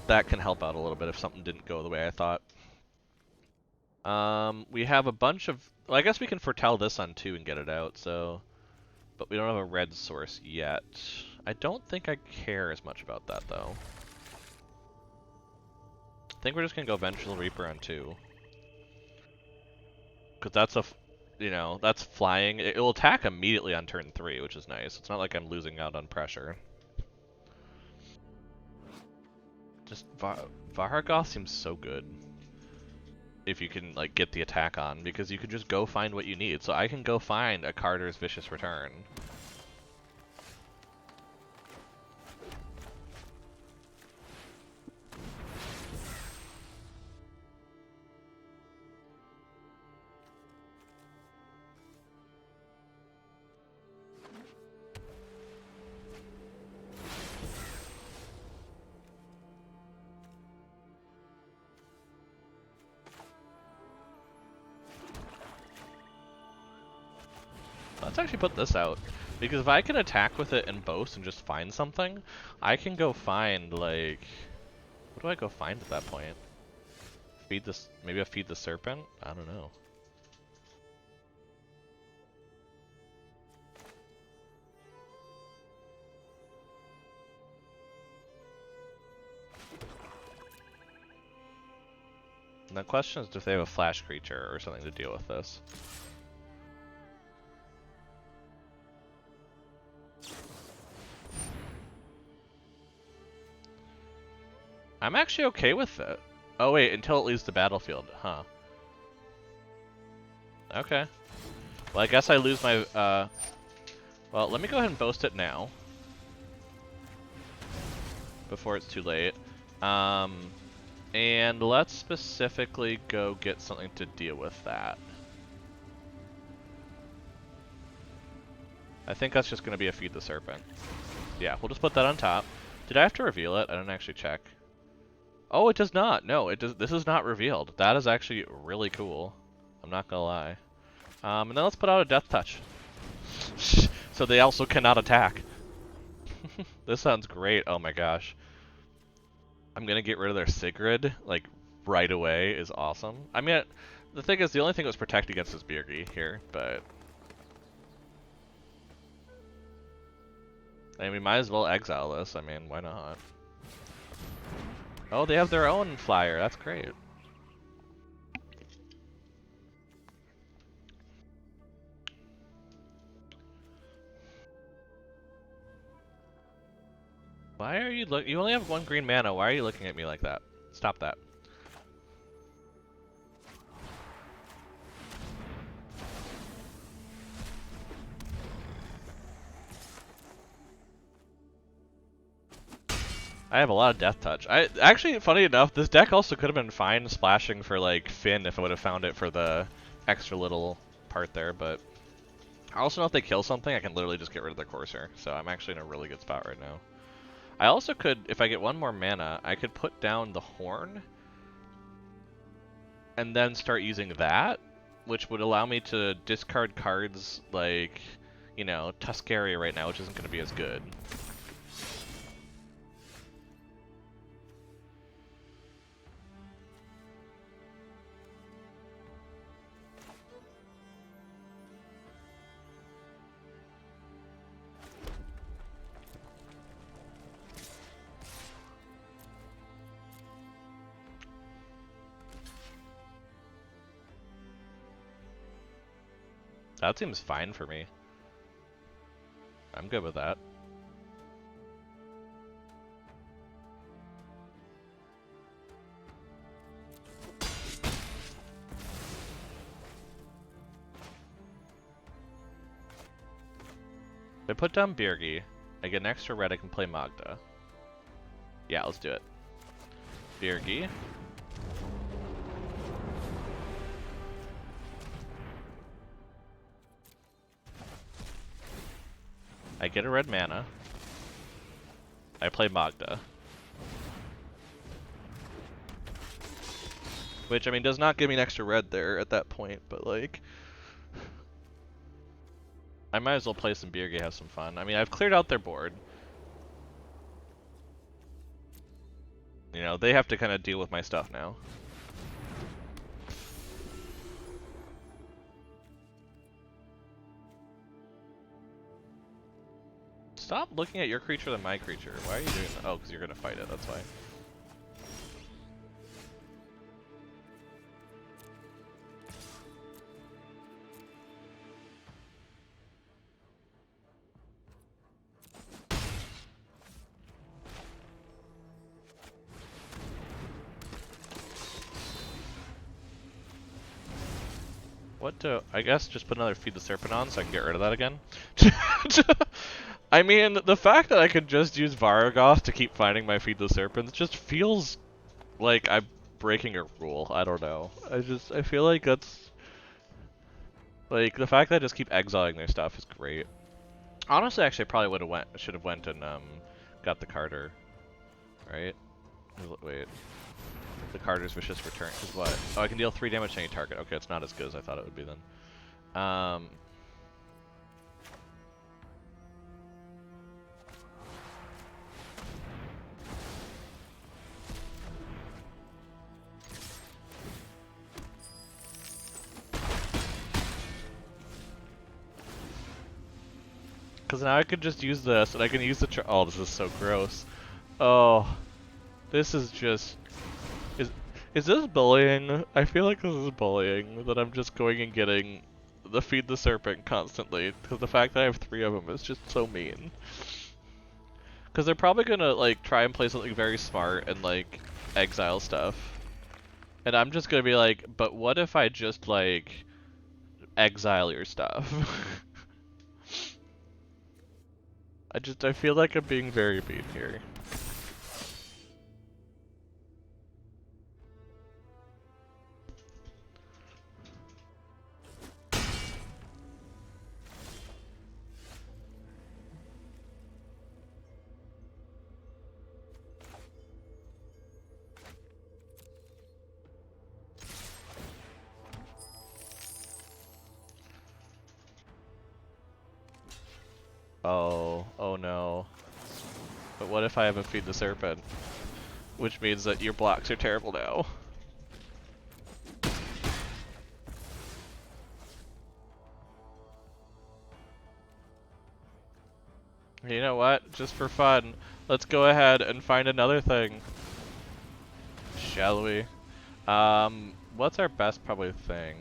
that can help out a little bit if something didn't go the way I thought. We have a bunch of... Well, I guess we can foretell this on 2 and get it out, so... But we don't have a red source yet. I don't think I care as much about that, though. I think we're just gonna go Vengeful Reaper on 2. Because that's a... You know, that's flying. It will attack immediately on turn 3, which is nice. It's not like I'm losing out on pressure. Just... Vargoth seems so good. If you can like get the attack on, because you can just go find what you need. So I can go find a Carter's Vicious Return. Let's actually put this out, because if I can attack with it and boast and just find something, I can go find, like... What do I go find at that point? Feed this... Maybe I feed the serpent? I don't know. And the question is if they have a flash creature or something to deal with this. I'm actually okay with it. Oh wait, until it leaves the battlefield, huh? Okay. Well, I guess I lose my, well, let me go ahead and boast it now. Before it's too late. And let's specifically go get something to deal with that. I think that's just going to be a Feed the Serpent. Yeah, we'll just put that on top. Did I have to reveal it? I didn't actually check. Oh, it does not. No, it does. This is not revealed. That is actually really cool. I'm not gonna lie. And then let's put out a Death Touch. So they also cannot attack. This sounds great. Oh my gosh. I'm gonna get rid of their Sigrid, like, right away is awesome. I mean, the thing is, the only thing it was protect against is Birgi here, but... I mean, we might as well exile this. I mean, why not? Oh, they have their own flyer. That's great. Why are you You only have 1 green mana. Why are you looking at me like that? Stop that. I have a lot of Death Touch. Actually, funny enough, this deck also could have been fine splashing for like Finn if I would have found it for the extra little part there, but I also know if they kill something, I can literally just get rid of their Courser, so I'm actually in a really good spot right now. I also could, if I get 1 more mana, I could put down the Horn and then start using that, which would allow me to discard cards like, you know, Tuscaria right now, which isn't going to be as good. That seems fine for me. I'm good with that. If I put down Birgi, I get an extra red, I can play Magda. Yeah, let's do it. Birgi. I get a red mana. I play Magda. Which, I mean, does not give me an extra red there at that point, but like... I might as well play some Birgi, have some fun. I mean, I've cleared out their board. You know, they have to kind of deal with my stuff now. Stop looking at your creature than my creature. Why are you doing that? Oh, because you're going to fight it, that's why. What do... I guess just put another Feed the Serpent on so I can get rid of that again. I mean, the fact that I could just use Vargoth to keep finding my Feed the Serpents just feels like I'm breaking a rule. I don't know. I feel like that's... Like, the fact that I just keep exiling their stuff is great. Honestly, actually, I probably should have went and, got the Carter. Right? Wait. The Carter's Vicious Return is what? Oh, I can deal 3 damage to any target. Okay, it's not as good as I thought it would be then. Because now I could just use this, and I can use the oh, this is so gross. Oh, this is just... Is this bullying? I feel like this is bullying, that I'm just going and getting the Feed the Serpent constantly, because the fact that I have 3 of them is just so mean. Because they're probably gonna, like, try and play something very smart and, like, exile stuff. And I'm just gonna be like, but what if I just, like, exile your stuff? I feel like I'm being very mean here. Oh no. But what if I have a Feed the Serpent? Which means that your blocks are terrible now. You know what? Just for fun, let's go ahead and find another thing. Shall we? What's our best probably thing?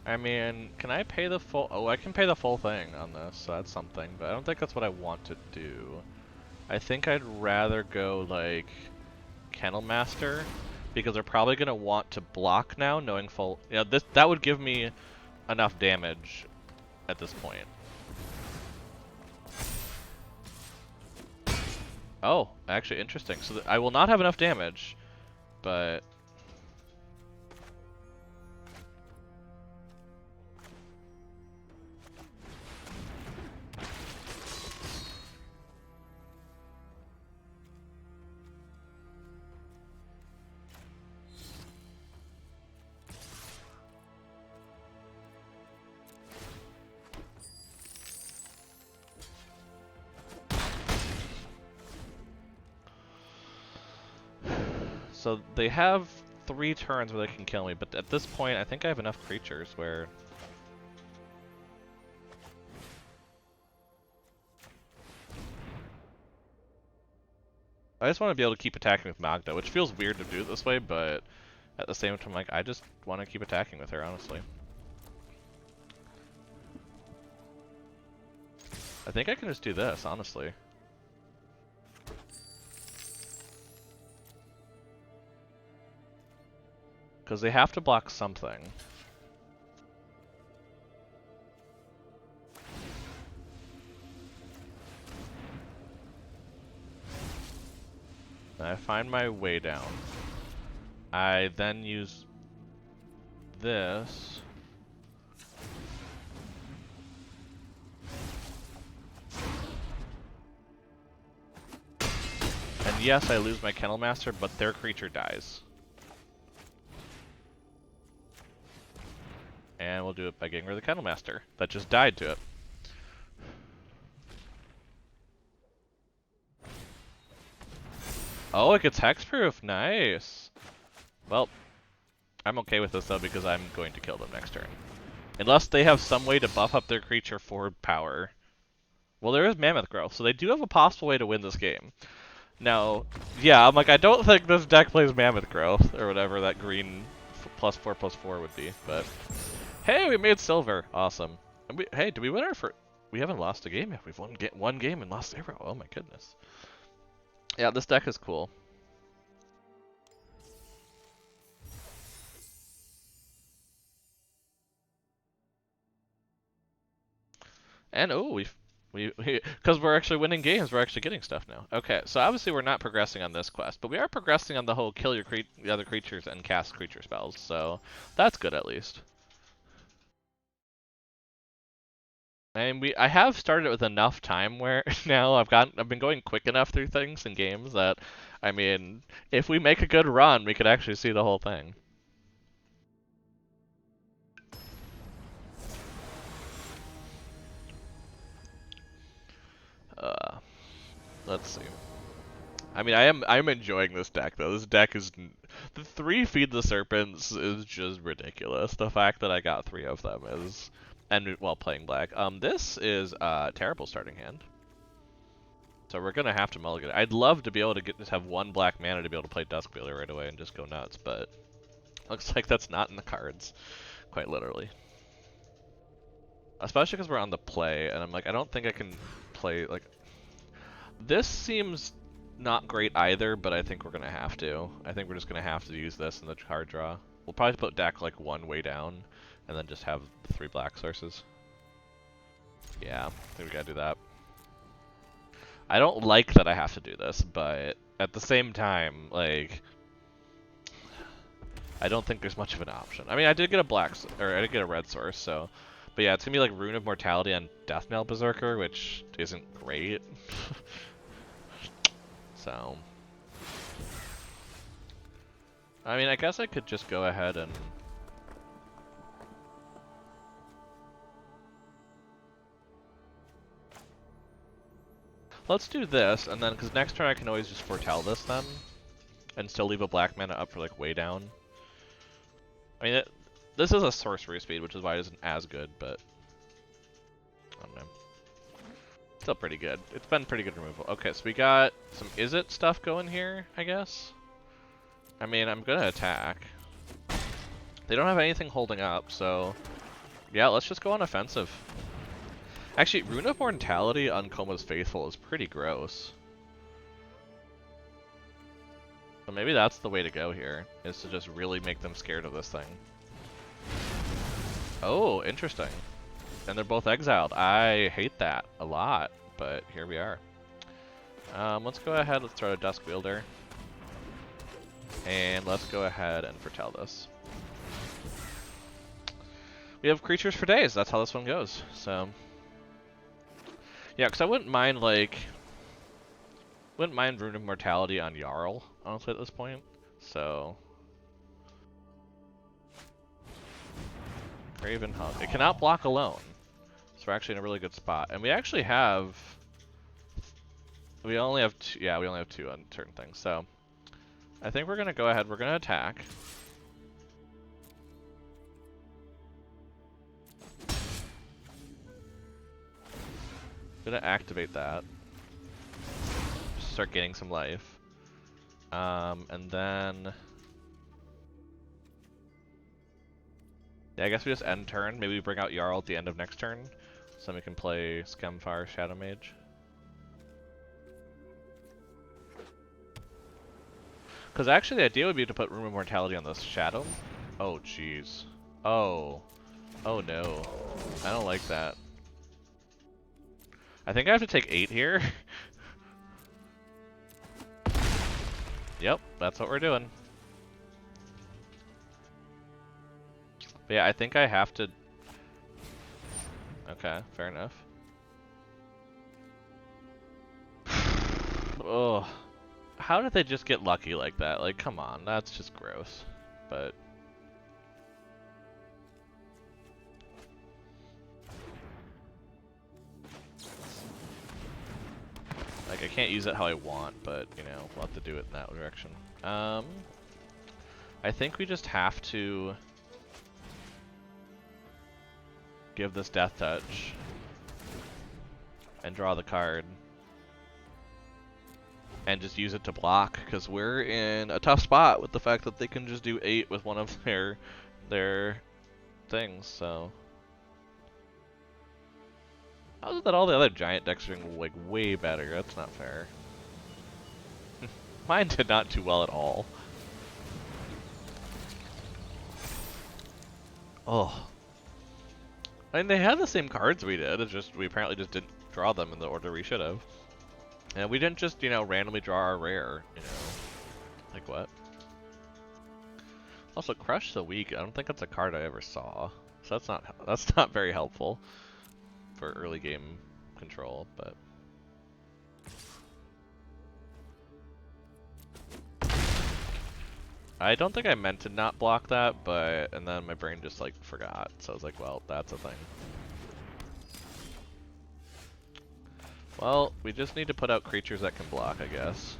I mean, can I pay the full... Oh, I can pay the full thing on this, so that's something, but I don't think that's what I want to do. I think I'd rather go, like, Kennel Master, because they're probably going to want to block now, knowing full... Yeah, that would give me enough damage at this point. Oh, actually, interesting. So I will not have enough damage, but... So they have 3 turns where they can kill me, but at this point I think I have enough creatures where... I just want to be able to keep attacking with Magda, which feels weird to do it this way, but at the same time, like, I just want to keep attacking with her, honestly. I think I can just do this, honestly. Because they have to block something. I find my way down. I then use this. And yes, I lose my Kennel Master, but their creature dies. And we'll do it by getting rid of the Kennel Master that just died to it. Oh, it gets hexproof. Nice. Well, I'm okay with this though because I'm going to kill them next turn. Unless they have some way to buff up their creature for power. Well, there is Mammoth Growth, so they do have a possible way to win this game. Now, yeah, I'm like, I don't think this deck plays Mammoth Growth, or whatever that green +4/+4 would be, but... Hey, we made silver! Awesome. And hey, did we win our first... We haven't lost a game yet. We've won one game and lost 0. Oh my goodness. Yeah, this deck is cool. And, oh, because we're actually winning games, we're actually getting stuff now. Okay, so obviously we're not progressing on this quest, but we are progressing on the whole kill the other creatures and cast creature spells, so that's good at least. And I have started it with enough time where now I've been going quick enough through things in games that, I mean, if we make a good run, we could actually see the whole thing. Uh, let's see. I mean, I'm enjoying this deck though. This deck is the 3 Feed the Serpents is just ridiculous. The fact that I got 3 of them is, and while playing black. This is a terrible starting hand. So we're gonna have to mulligan. I'd love to be able to just have 1 black mana to be able to play Duskweaver right away and just go nuts, but looks like that's not in the cards, quite literally. Especially because we're on the play, and I'm like, I don't think I can play like. This seems not great either, but I think we're gonna have to. I think we're just gonna have to use this in the card draw. We'll probably put deck like 1 way down, and then just have 3 black sources. Yeah, I think we gotta do that. I don't like that I have to do this, but at the same time, like, I don't think there's much of an option. I mean, I did get I did get a red source, so, but yeah, it's gonna be like Rune of Mortality on Deathknell Berserker, which isn't great. So, I mean, I guess I could just go ahead and... Let's do this, and then, because next turn I can always just foretell this then, and still leave a black mana up for like way down. I mean, this is a sorcery speed, which is why it isn't as good, but I don't know. Still pretty good. It's been pretty good removal. Okay, so we got some Izzet stuff going here, I guess. I mean, I'm gonna attack. They don't have anything holding up, so yeah, let's just go on offensive. Actually, Rune of Mortality on Koma's Faithful is pretty gross. So maybe that's the way to go here, is to just really make them scared of this thing. Oh, interesting. And they're both exiled. I hate that a lot, but here we are. Let's go ahead, let's throw a Duskwielder. And let's go ahead and foretell this. We have creatures for days, that's how this one goes, so... Yeah, because I wouldn't mind, like... Wouldn't mind Rune of Mortality on Jarl, honestly, at this point, so... Craven Hug. It cannot block alone. So we're actually in a really good spot. And we actually have... We only have 2, yeah, we only have 2 on certain things, so... I think we're gonna go ahead, we're gonna attack. Gonna activate that. Just start gaining some life. And then... Yeah, I guess we just end turn. Maybe we bring out Jarl at the end of next turn, so then we can play Skemfire Shadow Mage. Because actually the idea would be to put Room of Mortality on this Shadow. Oh, jeez. Oh. Oh no. I don't like that. I think I have to take 8 here. Yep, that's what we're doing. But yeah, I think I have to... Okay, fair enough. Ugh. How did they just get lucky like that? Like, come on, that's just gross. But... Like, I can't use it how I want, but, you know, we'll have to do it in that direction. I think we just have to give this Death Touch and draw the card and just use it to block, because we're in a tough spot with the fact that they can just do 8 with one of their things, so... How is it that all the other giant decks are doing, like, way better? That's not fair. Mine did not do well at all. Oh. I mean, they had the same cards we did, it's just, we apparently just didn't draw them in the order we should have. And we didn't just, you know, randomly draw our rare, you know. Like what? Also, Crush the Weak, I don't think that's a card I ever saw. So that's not very helpful for early game control, but... I don't think I meant to not block that, but... And then my brain just, like, forgot. So I was like, well, that's a thing. Well, we just need to put out creatures that can block, I guess.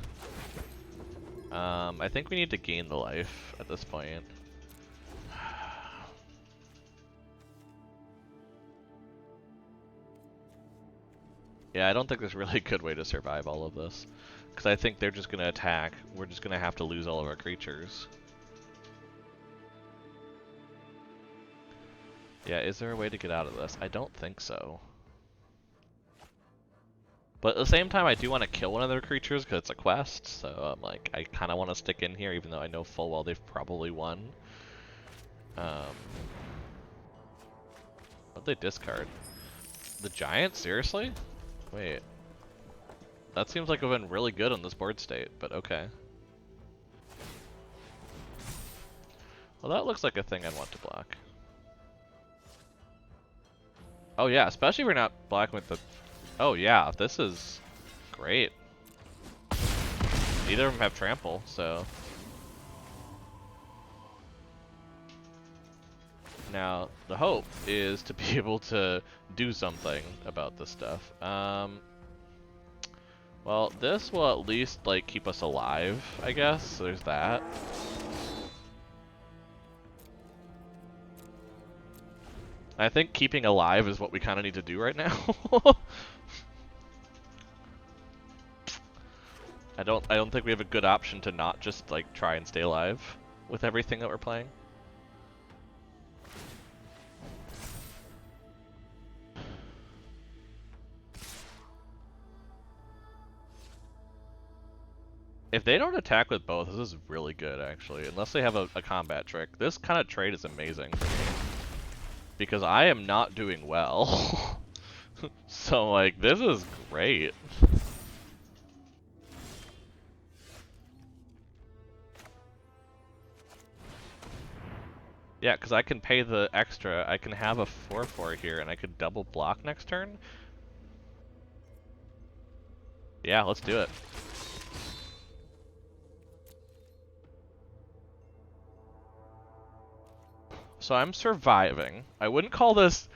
I think we need to gain the life at this point. Yeah, I don't think there's really a good way to survive all of this. Because I think they're just going to attack. We're just going to have to lose all of our creatures. Yeah, is there a way to get out of this? I don't think so. But at the same time, I do want to kill one of their creatures because it's a quest. So I'm like, I kind of want to stick in here, even though I know full well they've probably won. What'd they discard? The giant? Seriously? Wait. That seems like it would have been really good on this board state, but okay. Well, that looks like a thing I'd want to block. Oh yeah, especially if we're not blocking with the... Oh yeah, this is great. Neither of them have trample, so... Now, the hope is to be able to do something about this stuff. Well, this will at least, like, keep us alive, I guess. So there's that. I think keeping alive is what we kind of need to do right now. I don't think we have a good option to not just, like, try and stay alive with everything that we're playing. If they don't attack with both, this is really good, actually. Unless they have a combat trick. This kind of trade is amazing for me. Because I am not doing well. So, like, this is great. Yeah, because I can pay the extra. I can have a 4/4 here, and I could double block next turn. Yeah, let's do it. So I'm surviving. I wouldn't call this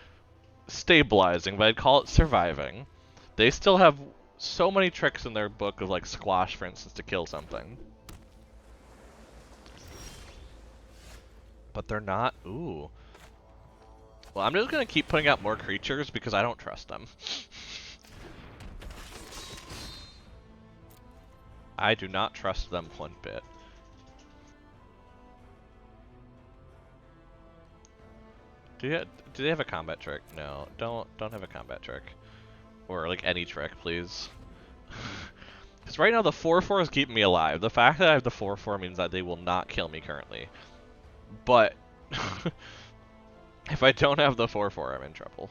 stabilizing, but I'd call it surviving. They still have so many tricks in their book of, like, squash, for instance, to kill something. But they're not... Ooh. Well, I'm just gonna keep putting out more creatures because I don't trust them. I do not trust them one bit. Do they have a combat trick? No, don't have a combat trick. Or like any trick, please. Because right now the 4/4 is keeping me alive. The fact that I have the 4/4 means that they will not kill me currently. But if I don't have the 4/4, I'm in trouble.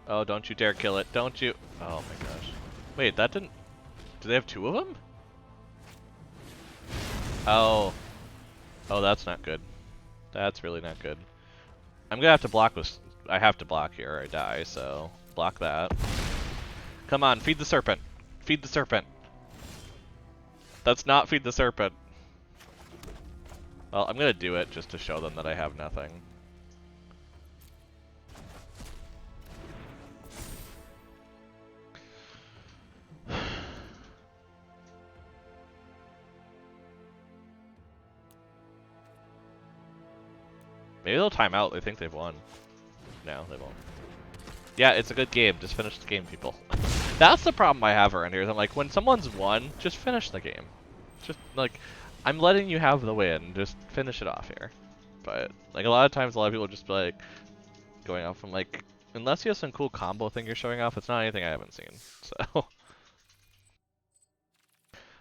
Oh, don't you dare kill it. Don't you. Oh my gosh. Wait, that didn't. Do they have two of them? Oh. Oh, that's not good. That's really not good. I'm gonna have to block this. I have to block here or I die, so block that. Come on, feed the serpent. Feed the serpent. That's not feed the serpent. Well, I'm gonna do it just to show them that I have nothing. Maybe they'll time out. They think they've won. No, they won't. Yeah, it's a good game. Just finish the game, people. That's the problem I have around here. Is I'm like, when someone's won, just finish the game. Just, like, I'm letting you have the win. Just finish it off here. But, like, a lot of times, a lot of people just be like, going off. I'm like, unless you have some cool combo thing you're showing off, it's not anything I haven't seen. So.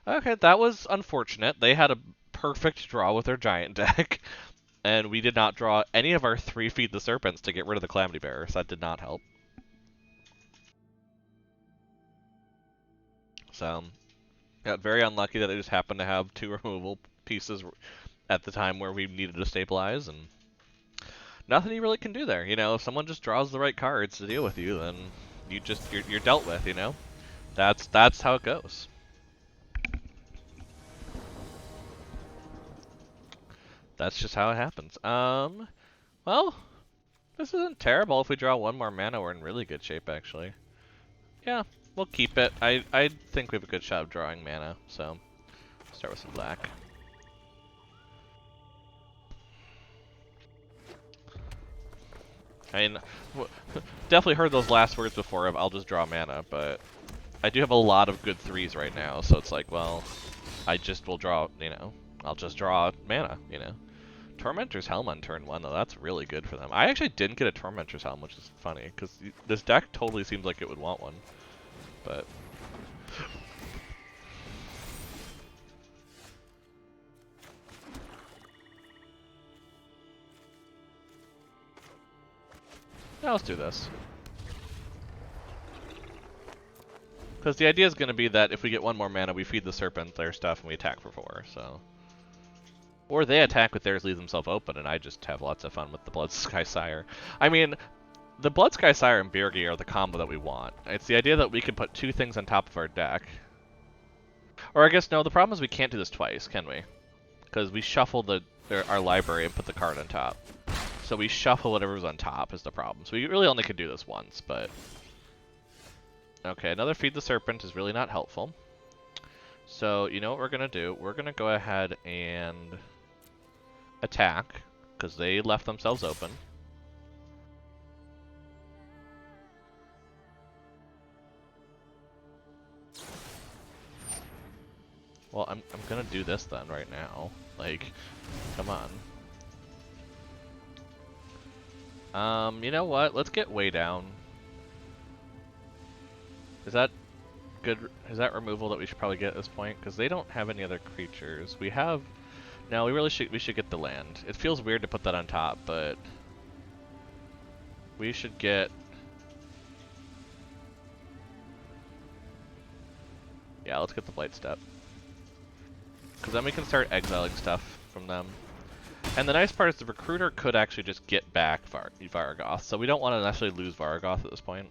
Okay, that was unfortunate. They had a perfect draw with their giant deck. And we did not draw any of our 3 Feed the Serpents to get rid of the Calamity Bearers. That did not help. So, got very unlucky that I just happened to have 2 removable pieces at the time where we needed to stabilize, and nothing you really can do there. You know, if someone just draws the right cards to deal with you, then you're dealt with. You know, that's how it goes. That's just how it happens. Well, this isn't terrible. If we draw 1 more mana, we're in really good shape, actually. Yeah, we'll keep it. I think we have a good shot of drawing mana, so start with some black. I mean, definitely heard those last words before of I'll just draw mana, but I do have a lot of good 3s right now, so it's like, well, I just will draw, you know, I'll just draw mana, you know. Tormentor's Helm on turn 1, though, that's really good for them. I actually didn't get a Tormentor's Helm, which is funny, because this deck totally seems like it would want one, but... Now let's do this. Because the idea is going to be that if we get 1 more mana, we feed the Serpent their stuff and we attack for 4, so... Or they attack with theirs, leave themselves open, and I just have lots of fun with the Blood Sky Sire. I mean, the Blood Sky Sire and Birgi are the combo that we want. It's the idea that we can put 2 things on top of our deck. Or I guess, no, the problem is we can't do this twice, can we? Because we shuffle our library and put the card on top. So we shuffle whatever's on top is the problem. So we really only could do this once, but... Okay, another Feed the Serpent is really not helpful. So, you know what we're going to do? We're going to go ahead and attack, because they left themselves open. Well, I'm going to do this then right now. Like, come on. You know what? Let's get way down. Is that good? Is that removal that we should probably get at this point? Because they don't have any other creatures. We have... No, we should get the land. It feels weird to put that on top, but... We should get... Yeah, let's get the Blight Step. Because then we can start exiling stuff from them. And the nice part is the Recruiter could actually just get back Vargoth, so we don't want to necessarily lose Vargoth at this point.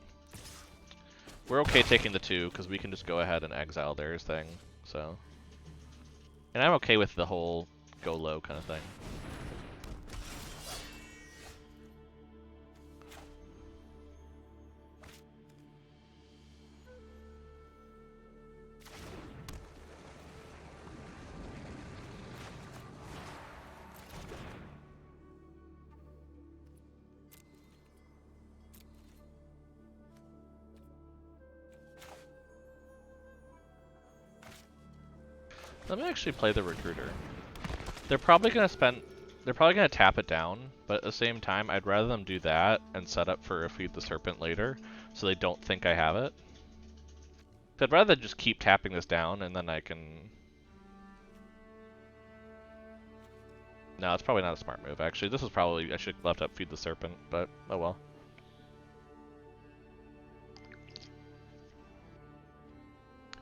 We're okay taking the 2, because we can just go ahead and exile theirs thing, so... And I'm okay with the whole go low kind of thing. Let me actually play the Recruiter. They're probably gonna tap it down, but at the same time, I'd rather them do that and set up for a Feed the Serpent later, so they don't think I have it. So I'd rather just keep tapping this down, and then I can... No, it's probably not a smart move, actually. This is probably... I should have left up Feed the Serpent, but oh well.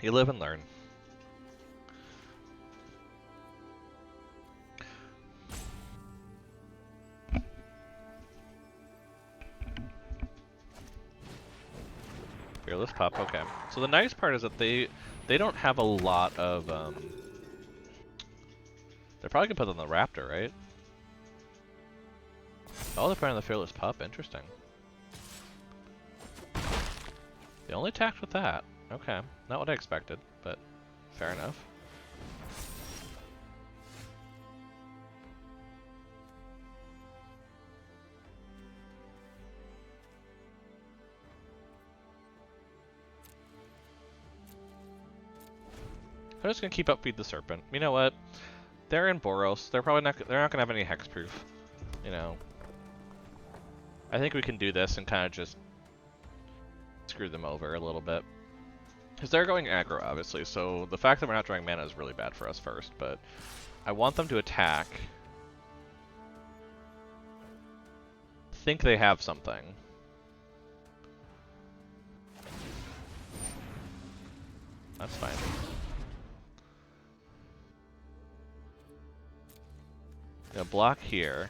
You live and learn. Fearless Pup, okay. So the nice part is that they don't have a lot of... They're probably gonna put on the Raptor, right? Oh, they're putting on the Fearless Pup, interesting. They only attacked with that. Okay, not what I expected, but fair enough. I'm just gonna keep up Feed the Serpent. You know what? They're in Boros. They're not gonna have any hexproof. You know. I think we can do this and kind of just screw them over a little bit. Because they're going aggro, obviously, so the fact that we're not drawing mana is really bad for us first, but I want them to attack. Think they have something. That's fine. Gonna block here.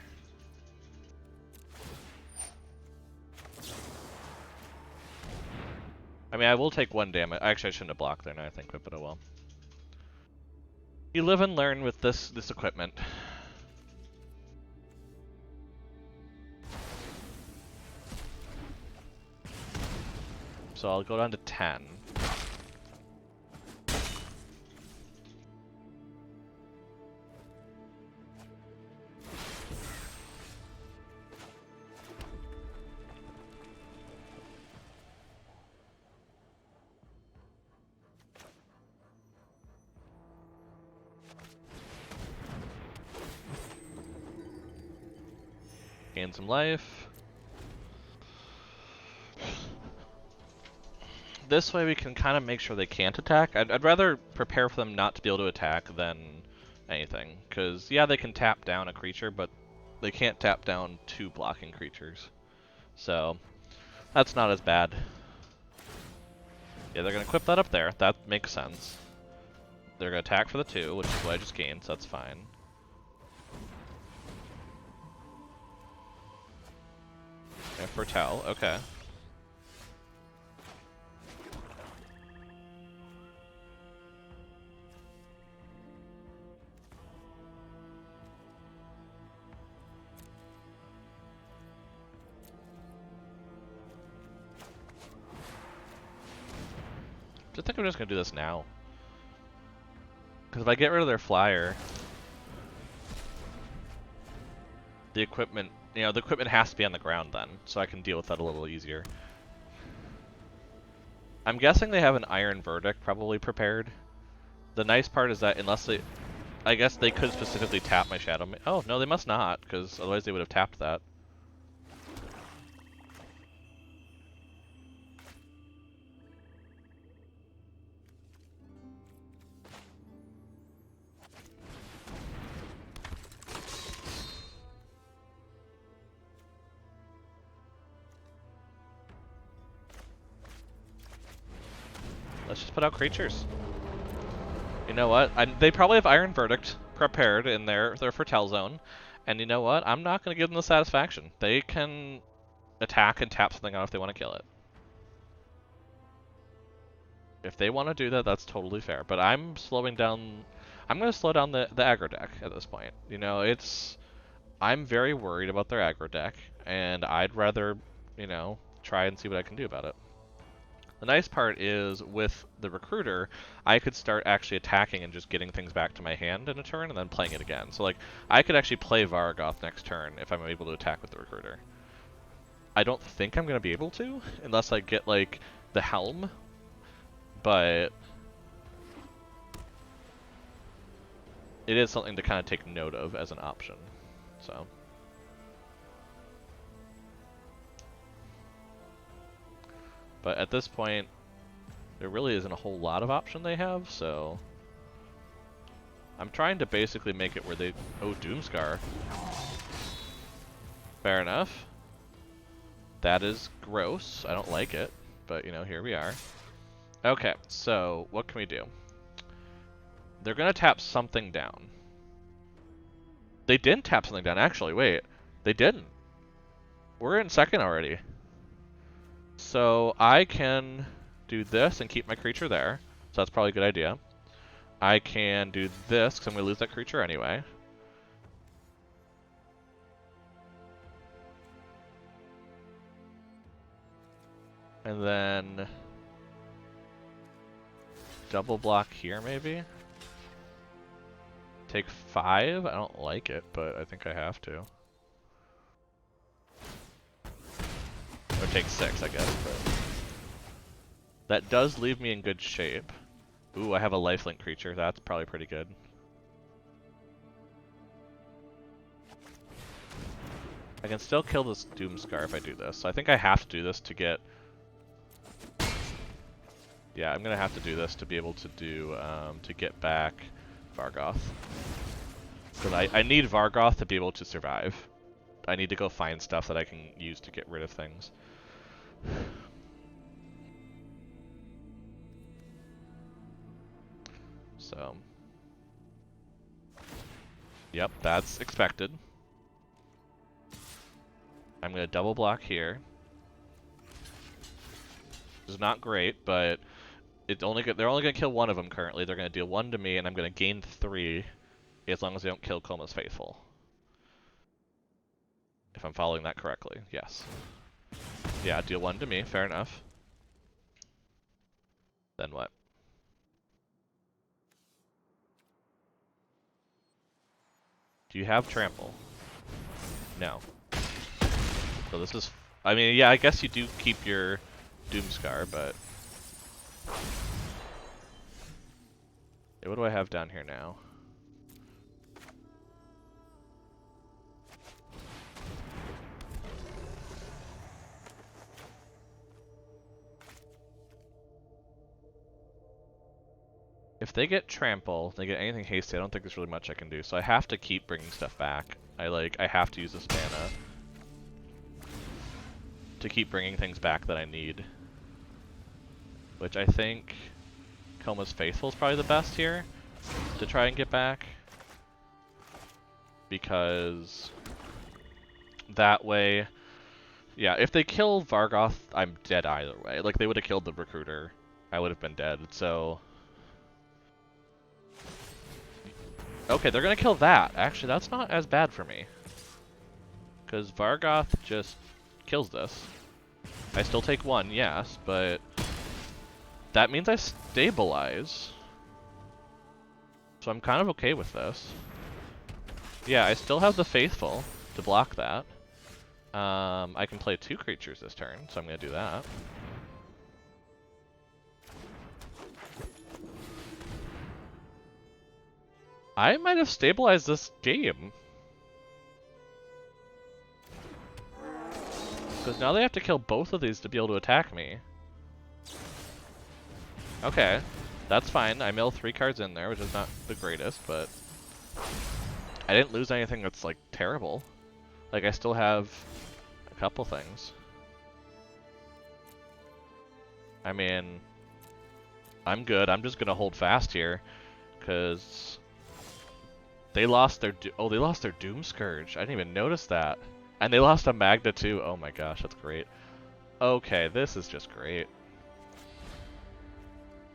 I mean, I will take 1 damage. Actually, I shouldn't have blocked there now I think of it, but oh well. You live and learn with this equipment. So I'll go down to 10. Gain some life. This way we can kind of make sure they can't attack. I'd rather prepare for them not to be able to attack than anything. Because, yeah, they can tap down a creature, but they can't tap down 2 blocking creatures. So, that's not as bad. Yeah, they're going to equip that up there. That makes sense. They're going to attack for the 2, which is what I just gained, so that's fine. Yeah, foretell, okay. I think I'm just gonna do this now. Because if I get rid of their flyer, the equipment, the equipment has to be on the ground then, so I can deal with that a little easier. I'm guessing they have an Iron Verdict probably prepared. The nice part is that unless they, I guess they could specifically tap my Shadow. Oh, no, they must not, because otherwise they would have tapped that. Let's just put out creatures. You know what? They probably have Iron Verdict prepared in their foretell zone. And you know what? I'm not going to give them the satisfaction. They can attack and tap something out if they want to kill it. If they want to do that, that's totally fair. But I'm slowing down... I'm going to slow down the aggro deck at this point. I'm very worried about their aggro deck. And I'd rather, try and see what I can do about it. The nice part is, with the Recruiter, I could start actually attacking and just getting things back to my hand in a turn and then playing it again. So, I could actually play Vargoth next turn if I'm able to attack with the Recruiter. I don't think I'm going to be able to, unless I get, the Helm. But it is something to kind of take note of as an option. So. But at this point, there really isn't a whole lot of option they have, so I'm trying to basically make it where they... Oh, Doomscar. Fair enough. That is gross. I don't like it, but you know, here we are. Okay, so what can we do? They're gonna tap something down. They didn't tap something down, actually. Wait, they didn't. We're in second already. So I can do this and keep my creature there. So that's probably a good idea. I can do this, because I'm going to lose that creature anyway. And then... double block here, maybe? Take 5? I don't like it, but I think I have to. Or take 6, I guess, but... that does leave me in good shape. Ooh, I have a lifelink creature. That's probably pretty good. I can still kill this Doomscar if I do this. So I think I have to do this to get... yeah, I'm gonna have to do this to be able to do, to get back Vargoth. Because I need Vargoth to be able to survive. I need to go find stuff that I can use to get rid of things. So... yep, that's expected. I'm going to double block here. Which is not great, but they're only going to kill one of them currently. They're going to deal 1 to me, and I'm going to gain 3 as long as they don't kill Koma's Faithful. If I'm following that correctly, yes. Yeah, deal 1 to me, fair enough. Then what? Do you have Trample? No. So this is... I mean, yeah, I guess you do keep your Doomscar, but... yeah, what do I have down here now? If they get Trample, they get anything hasty, I don't think there's really much I can do, so I have to keep bringing stuff back. I have to use this mana to keep bringing things back that I need. Which I think Koma's Faithful is probably the best here to try and get back. Because that way, yeah, if they kill Vargoth, I'm dead either way. Like, they would have killed the Recruiter, I would have been dead, so... okay, they're gonna kill that. Actually, that's not as bad for me. Because Vargoth just kills this. I still take 1, yes, but... that means I stabilize. So I'm kind of okay with this. Yeah, I still have the Faithful to block that. I can play 2 creatures this turn, so I'm gonna do that. I might have stabilized this game. Because now they have to kill both of these to be able to attack me. Okay, that's fine. I mill 3 cards in there, which is not the greatest, but... I didn't lose anything that's, like, terrible. Like, I still have a couple things. I mean... I'm good. I'm just gonna hold fast here. Because... they lost their... they lost their Doom Scourge. I didn't even notice that. And they lost a Magda too. Oh my gosh, that's great. Okay, this is just great.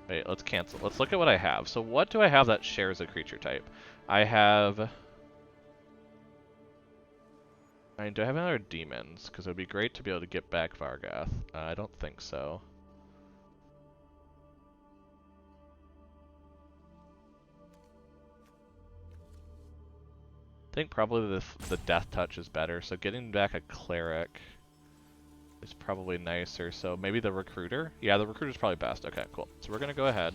Wait, let's cancel. Let's look at what I have. So what do I have that shares a creature type? I have... I mean, do I have another demons? Because it would be great to be able to get back Vargoth. I don't think so. I think probably the Death Touch is better, so getting back a Cleric is probably nicer. So maybe the Recruiter? Yeah, the Recruiter's probably best. Okay, cool. So we're going to go ahead.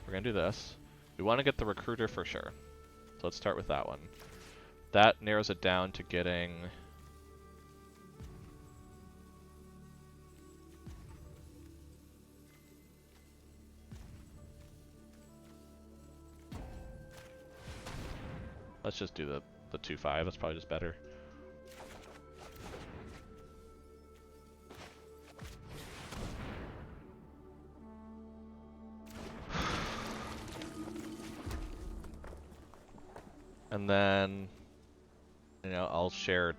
We're going to do this. We want to get the Recruiter for sure. So let's start with that one. That narrows it down to getting... Let's just do the 2-5, that's probably just better. And then, you know, I'll share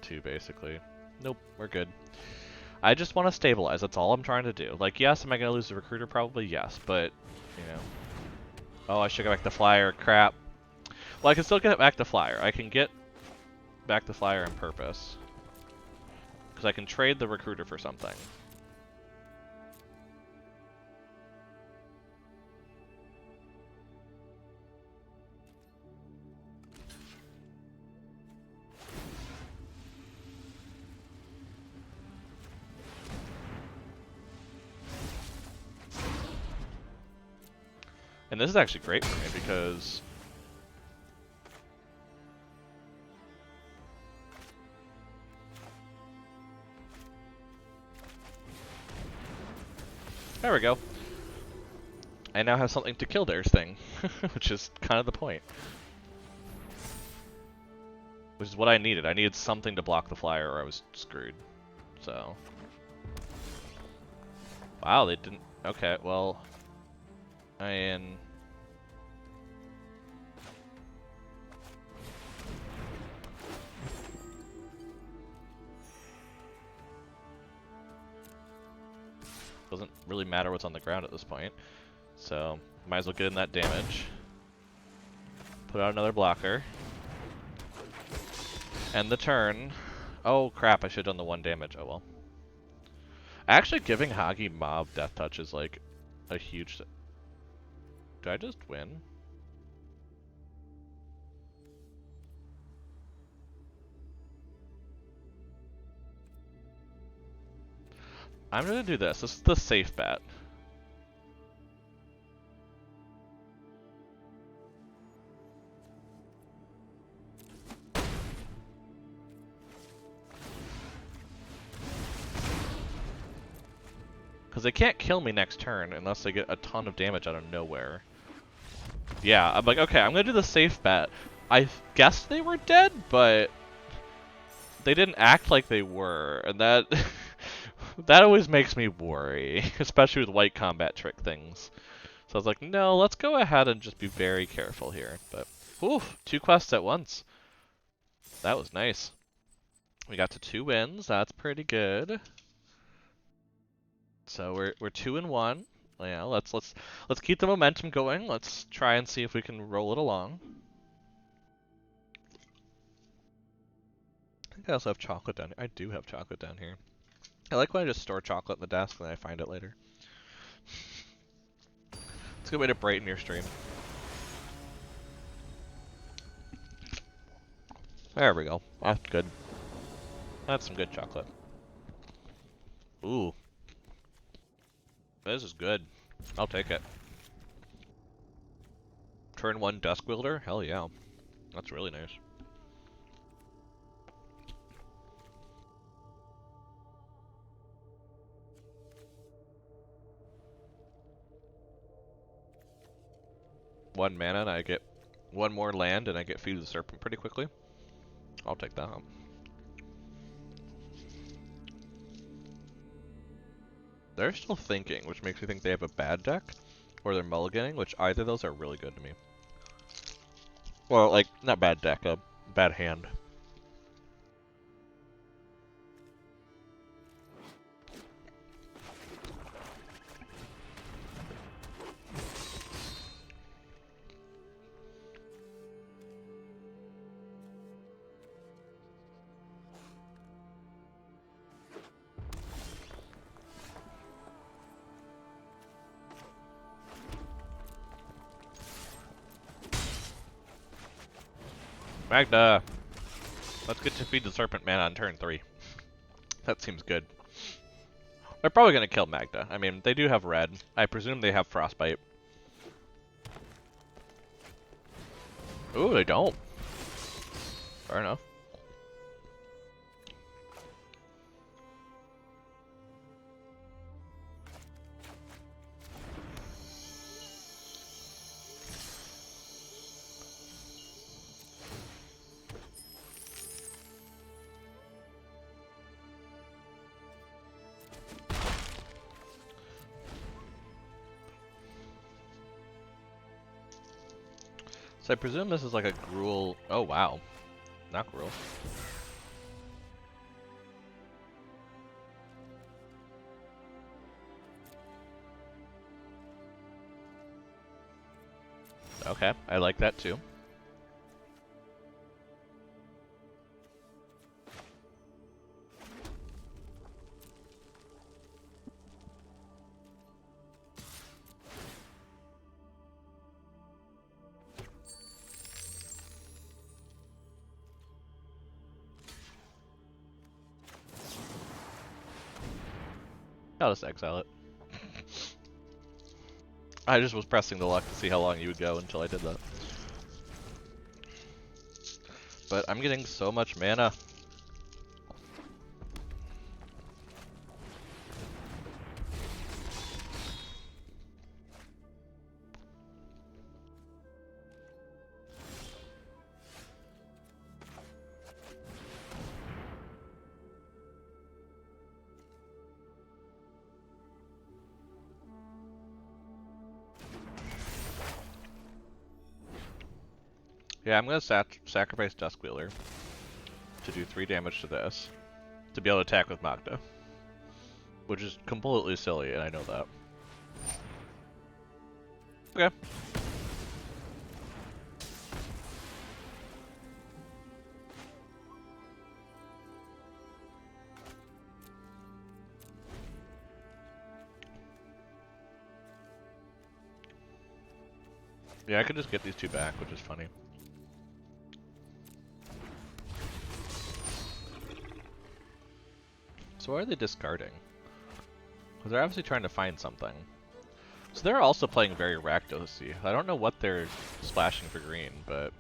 2 basically. Nope, we're good. I just want to stabilize, that's all I'm trying to do. Like, yes, am I going to lose the recruiter? Probably yes, but, you know. Oh, I should get back the flyer, crap. Well, I can still get back the flyer. I can get back the flyer on purpose. Because I can trade the recruiter for something. And this is actually great for me because... There we go. I now have something to kill theirs thing, which is kind of the point. Which is what I needed. I needed something to block the flyer or I was screwed. So... Wow, they didn't... Okay, well... doesn't really matter what's on the ground at this point. So, might as well get in that damage. Put out another blocker. End the turn. Oh crap, I should have done the 1 damage. Oh well. Actually, giving Hagi Mob Death Touch is like a huge... Did I just win? I'm gonna do this. This is the safe bet. Because they can't kill me next turn unless they get a ton of damage out of nowhere. Yeah, I'm like, okay, I'm gonna do the safe bet. I guessed they were dead, but they didn't act like they were, and that that always makes me worry, especially with white combat trick things. So I was like, no, let's go ahead and just be very careful here. But, oof, 2 quests at once. That was nice. We got to 2 wins. That's pretty good. So we're 2-1. Yeah, let's keep the momentum going. Let's try and see if we can roll it along. I think I also have chocolate down here. I do have chocolate down here. I like when I just store chocolate in the desk and then I find it later. It's a good way to brighten your stream. There we go. That's good. That's some good chocolate. Ooh. This is good. I'll take it. Turn 1 Dusk Wielder? Hell yeah. That's really nice. One mana and I get 1 more land and I get Feed of the Serpent pretty quickly. I'll take that. They're still thinking, which makes me think they have a bad deck, or they're mulliganing, which either of those are really good to me. Well, like, not bad deck, a bad hand. Magda! Let's get to Feed the Serpent mana on turn 3. That seems good. They're probably going to kill Magda. I mean, they do have red. I presume they have Frostbite. Ooh, they don't. Fair enough. So I presume this is like a gruel. Oh wow, not gruel. Okay, I like that too. I'll just exile it. I just was pressing the luck to see how long you would go until I did that. But I'm getting so much mana. Yeah, I'm gonna sacrifice Duskwheeler to do 3 damage to this, to be able to attack with Magda. Which is completely silly, and I know that. Okay. Yeah, I could just get these 2 back, which is funny. So why are they discarding? Because they're obviously trying to find something. So they're also playing very Rakdos-y. I don't know what they're splashing for green, but...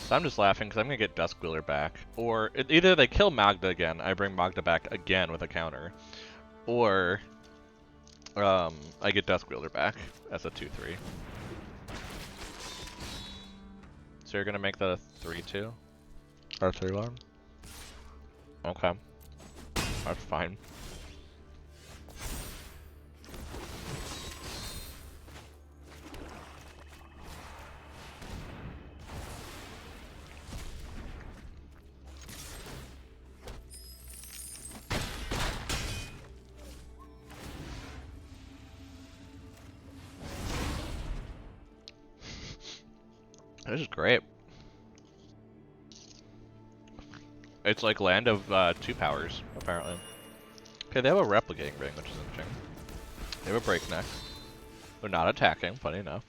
So I'm just laughing because I'm going to get Duskwheeler back. Or either they kill Magda again, I bring Magda back again with a counter. Or I get Duskwheeler back as a 2-3. So you're going to make that a 3-2? Or 3-1? Okay. That's fine. This is great. It's like land of 2 powers, apparently. Okay, they have a replicating ring, which is interesting. They have a breakneck. They're not attacking, funny enough.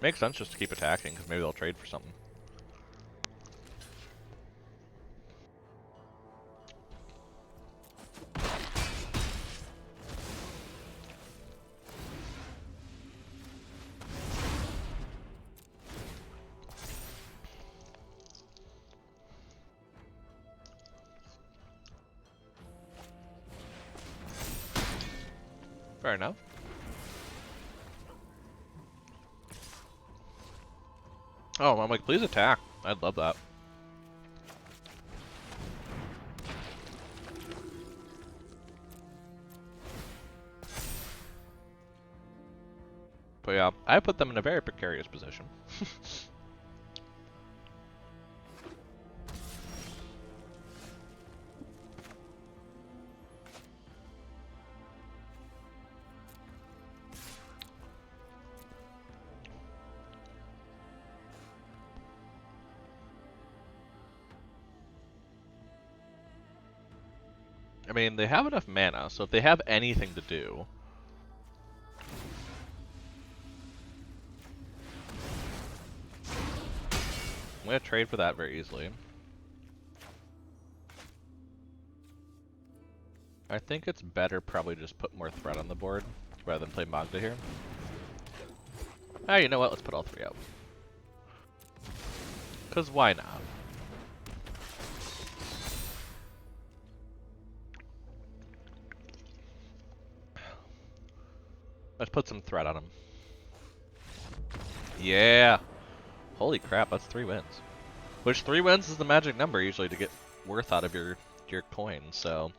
Makes sense just to keep attacking, because maybe they'll trade for something. Fair enough. Oh, I'm like, please attack. I'd love that. But yeah, I put them in a very precarious position. I mean, they have enough mana, so if they have anything to do... I'm gonna trade for that very easily. I think it's better probably just put more threat on the board rather than play Magda here. Ah, you know what? Let's put all three out. Because why not? Let's put some threat on him. Yeah! Holy crap, that's 3 wins. Which 3 wins is the magic number usually to get worth out of your coin, so...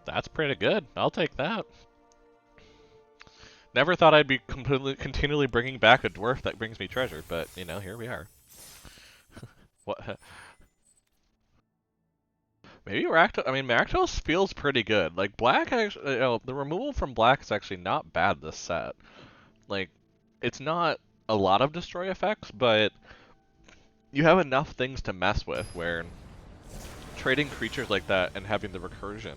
That's pretty good. I'll take that. Never thought I'd be continually bringing back a dwarf that brings me treasure, but, you know, here we are. What? Maybe Rakdos. I mean, Rakdos feels pretty good. Like black, actually, you know, the removal from black is actually not bad this set. Like, it's not a lot of destroy effects, but you have enough things to mess with where trading creatures like that and having the recursion.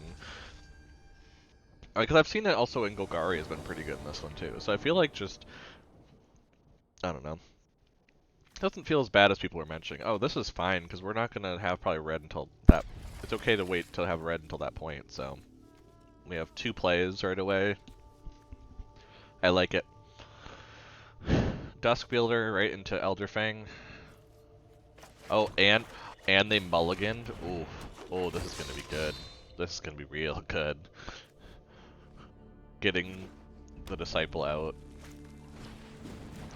Because I've seen it also in Golgari has been pretty good in this one too. So I feel like just, I don't know. It doesn't feel as bad as people are mentioning. Oh, this is fine because we're not gonna have probably red until that. It's okay to wait to have red until that point. So we have 2 plays right away. I like it. Duskwielder right into Elderfang. Oh, and they mulliganed. Ooh, oh, this is gonna be good. This is gonna be real good. Getting the Disciple out.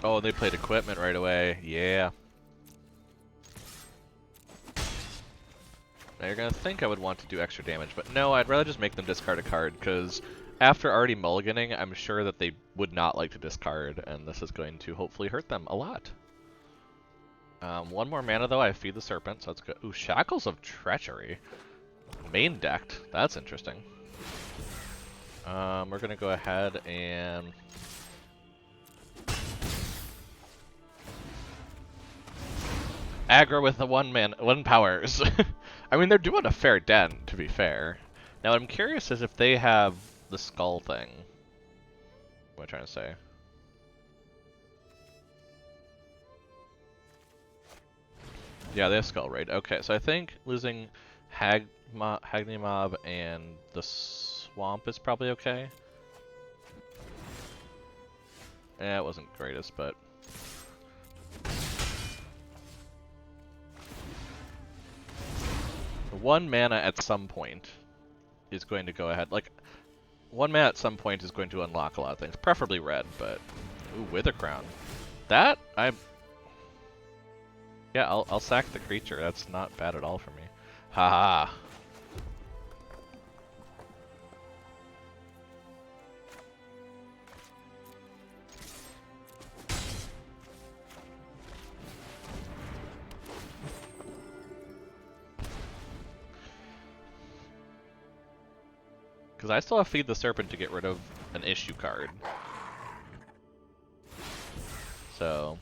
Oh, they played equipment right away. Yeah. Now you're gonna think I would want to do extra damage, but no, I'd rather just make them discard a card, because after already mulliganing, I'm sure that they would not like to discard, and this is going to hopefully hurt them a lot. 1 more mana though, I feed the Serpent, so that's good. Ooh, Shackles of Treachery. Main decked. That's interesting. We're gonna go ahead and... aggro with the 1 powers. I mean, they're doing a fair dent, to be fair. Now, what I'm curious is if they have the skull thing. What am I trying to say? Yeah, they have skull raid. Okay, so I think losing Hagni Mob and the swamp is probably okay. Yeah, it wasn't greatest, but... One mana at some point is going to go ahead. Like, 1 mana at some point is going to unlock a lot of things. Preferably red, but... Ooh, Wither Crown. That, yeah, I'll sack the creature. That's not bad at all for me. Haha. Because I still have Feed the Serpent to get rid of an issue card. So...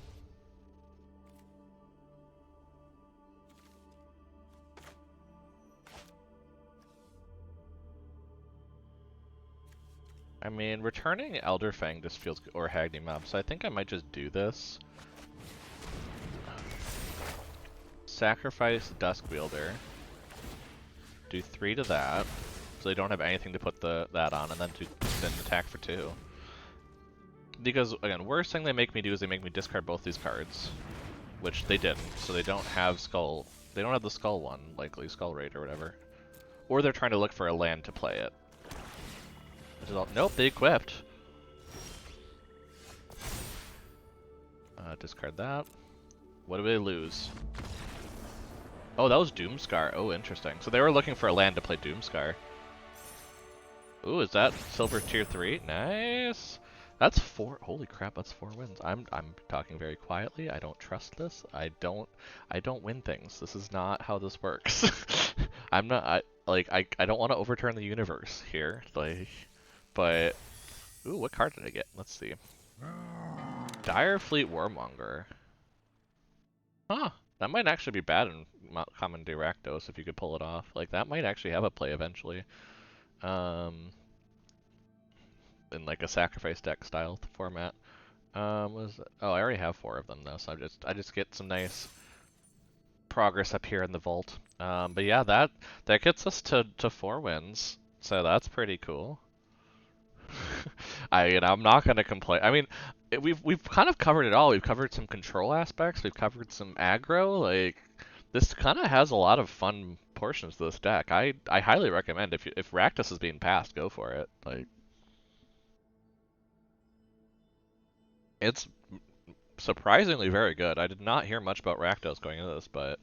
I mean, returning Elderfang just feels good, or Hagni Mob, so I think I might just do this. Sacrifice Duskwielder. Do 3 to that, so they don't have anything to put that on, and then attack for 2. Because, again, worst thing they make me do is they make me discard both these cards, which they didn't, so they don't have Skull. They don't have the Skull one, likely, Skull Raid or whatever. Or they're trying to look for a land to play it. Nope, they equipped. Discard that. What do they lose? Oh, that was Doomscar. Oh, interesting. So they were looking for a land to play Doomscar. Ooh, is that Silver Tier 3? Nice! That's 4. Holy crap, that's 4 wins. I'm talking very quietly. I don't trust this. I don't win things. This is not how this works. I'm not... I don't want to overturn the universe here. Like... But, ooh, what card did I get? Let's see. Dire Fleet Warmonger. Huh, That might actually be bad in Common Day Rakdos if you could pull it off. Like, that might actually have a play eventually. In like a sacrifice deck style format. Oh, I already have 4 of them though, so I just get some nice progress up here in the vault. But yeah, that gets us to 4 wins, so that's pretty cool. I'm not gonna complain. I mean, we've kind of covered it all. We've covered some control aspects. We've covered some aggro. Like, this kind of has a lot of fun portions to this deck. I highly recommend if Rakdos is being passed, go for it. Like, it's surprisingly very good. I did not hear much about Rakdos going into this, but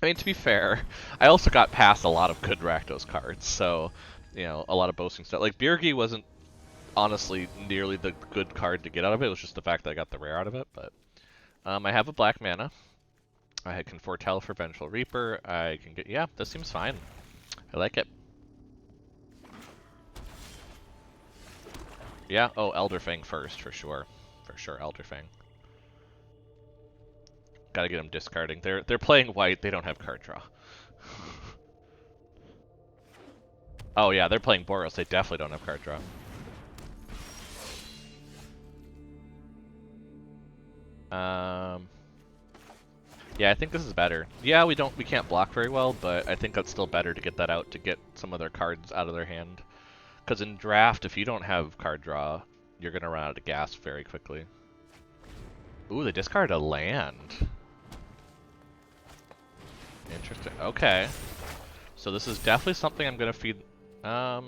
I mean, to be fair, I also got past a lot of good Rakdos cards, so, a lot of boasting stuff. Like, Birgi wasn't honestly nearly the good card to get out of it. It was just the fact that I got the rare out of it, but I have a black mana. I can foretell for Vengeful Reaper. I can get, yeah, this seems fine. I like it. Yeah, oh, Elderfang first, for sure. For sure, Elderfang. Gotta get them discarding. They're playing white, they don't have card draw. Oh yeah, they're playing Boros, they definitely don't have card draw. Yeah, I think this is better. Yeah, we can't block very well, but I think that's still better to get that out to get some of their cards out of their hand. Because in draft, if you don't have card draw, you're gonna run out of gas very quickly. Ooh, they discarded a land. Interesting. Okay. So this is definitely something I'm gonna feed. No,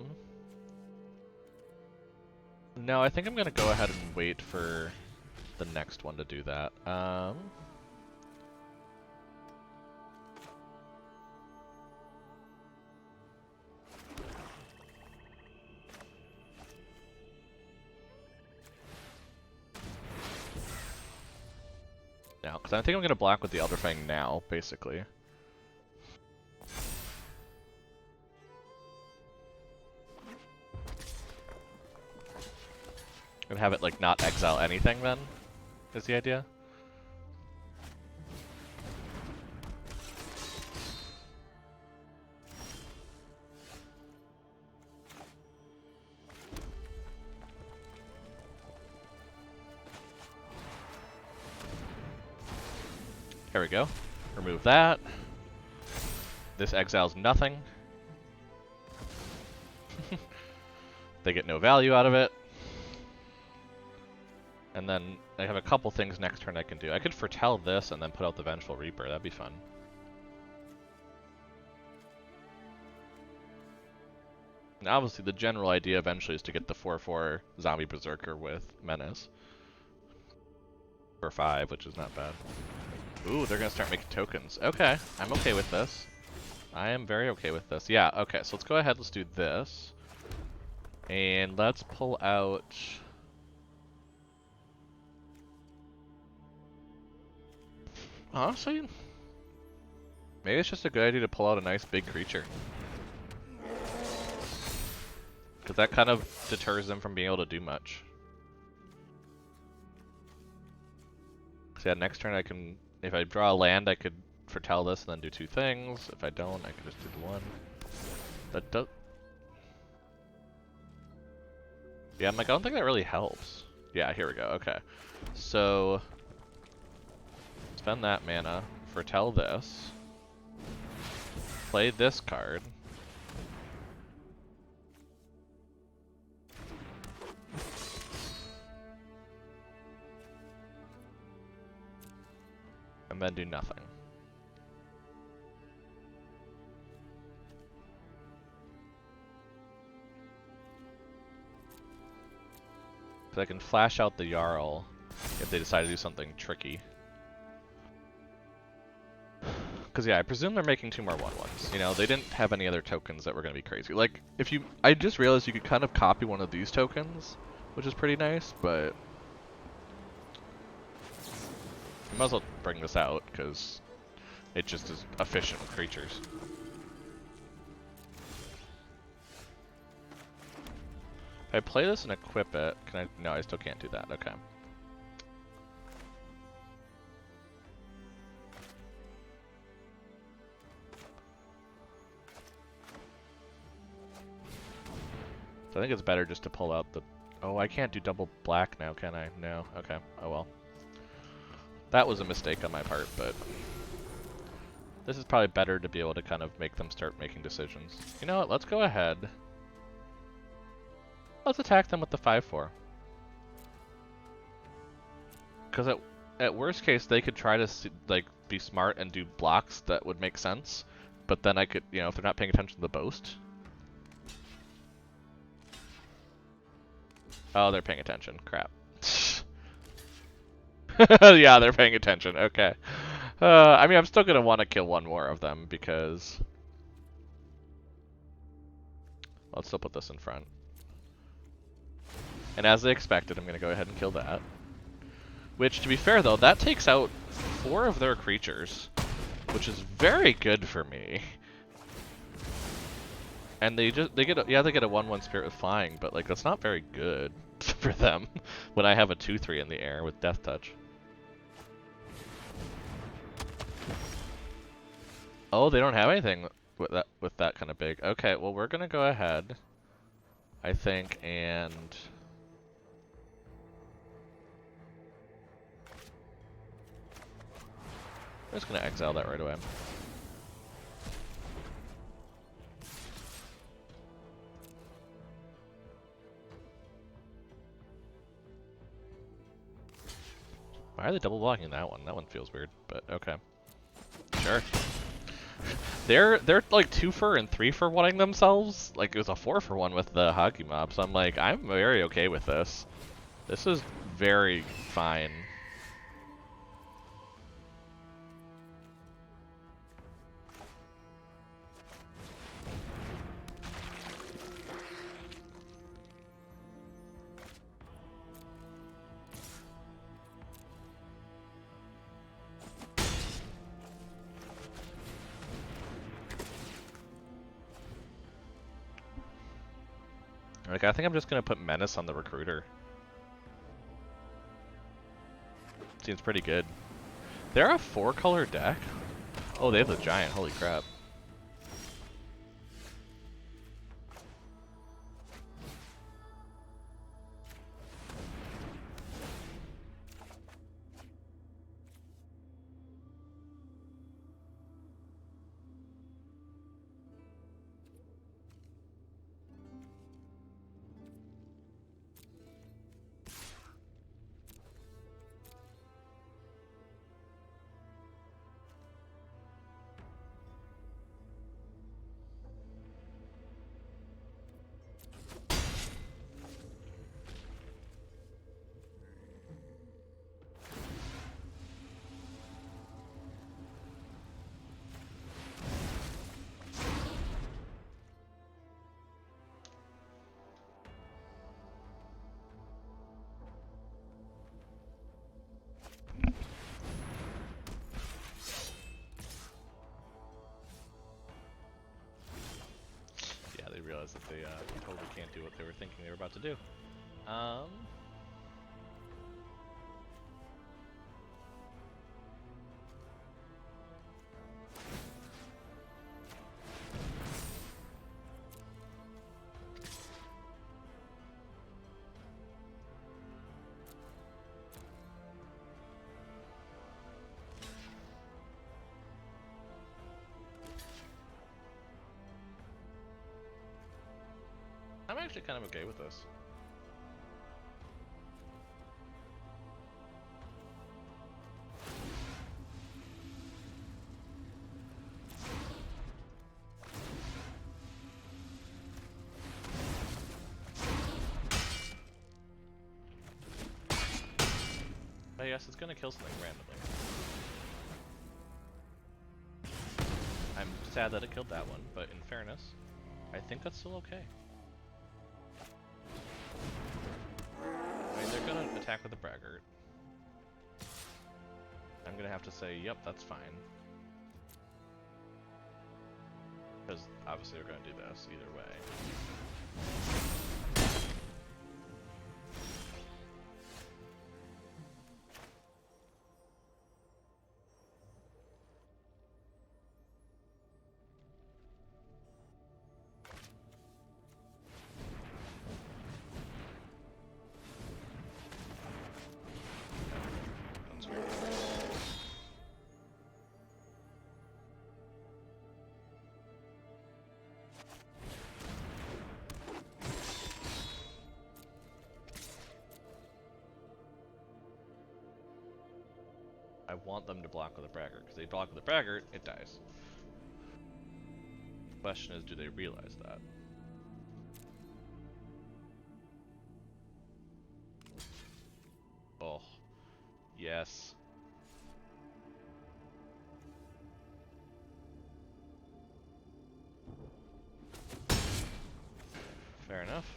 I think I'm gonna go ahead and wait for the next one to do that. Now, because I think I'm gonna block with the Elderfang now, basically. And have it like not exile anything then, is the idea. There we go. Remove that. This exiles nothing. They get no value out of it. And then I have a couple things next turn I can do. I could foretell this and then put out the Vengeful Reaper. That'd be fun. And obviously the general idea eventually is to get the 4/4 Zombie Berserker with Menace. For 5, which is not bad. Ooh, they're gonna start making tokens. Okay, I'm okay with this. I am very okay with this. Yeah, okay, so let's go ahead, let's do this. And let's pull out... Honestly, maybe it's just a good idea to pull out a nice big creature. Because that kind of deters them from being able to do much. So yeah, next turn I can, if I draw a land, I could foretell this and then do 2 things. If I don't, I could just do the 1. That does... Yeah, I'm like, I don't think that really helps. Yeah, here we go, okay. So... spend that mana, foretell this, play this card, and then do nothing. So I can flash out the Jarl if they decide to do something tricky. Because yeah, I presume they're making 2 more 1/1s. You know, they didn't have any other tokens that were going to be crazy. Like, if you... I just realized you could kind of copy one of these tokens, which is pretty nice, but... you might as well bring this out, because it just is efficient with creatures. If I play this and equip it, can I... no, I still can't do that. Okay. So I think it's better just to pull out the... Oh, I can't do double black now, can I? No. Okay. Oh well. That was a mistake on my part, but... This is probably better to be able to kind of make them start making decisions. You know what? Let's go ahead. Let's attack them with the 5-4. Because at worst case, they could try to like be smart and do blocks that would make sense. But then I could, you know, if they're not paying attention to the boast. Oh, they're paying attention. Crap. Yeah, they're paying attention. Okay. I mean, I'm still going to want to kill one more of them because... Let's still put this in front. And as they expected, I'm going to go ahead and kill that. Which, to be fair though, that takes out 4 of their creatures. Which is very good for me. And they get a 1/1 spirit with flying, but like that's not very good for them when I have a 2/3 in the air with death touch. Oh, they don't have anything with that kind of big. Okay, well we're gonna go ahead, I think, and I'm just gonna exile that right away. Why are they double blocking that one? That one feels weird, but okay. Sure. They're like 2-for and 3-for wanting themselves. Like it was a 4-for 1 with the hockey mob, so I'm like, I'm very okay with this. This is very fine. Like, I think I'm just gonna put Menace on the Recruiter. Seems pretty good. They're a 4-color deck? Oh, they have the Giant, holy crap. Realize that they totally can't do what they were thinking they were about to do. I'm actually kind of okay with this. But yes, it's gonna kill something randomly. I'm sad that it killed that one, but in fairness, I think that's still okay. I mean, they're gonna attack with a Braggart. I'm gonna have to say, yep, that's fine. Because obviously they're gonna do this either way. I want them to block with a braggart, because they block with a braggart, it dies. Question is, do they realize that? Oh, yes. Fair enough.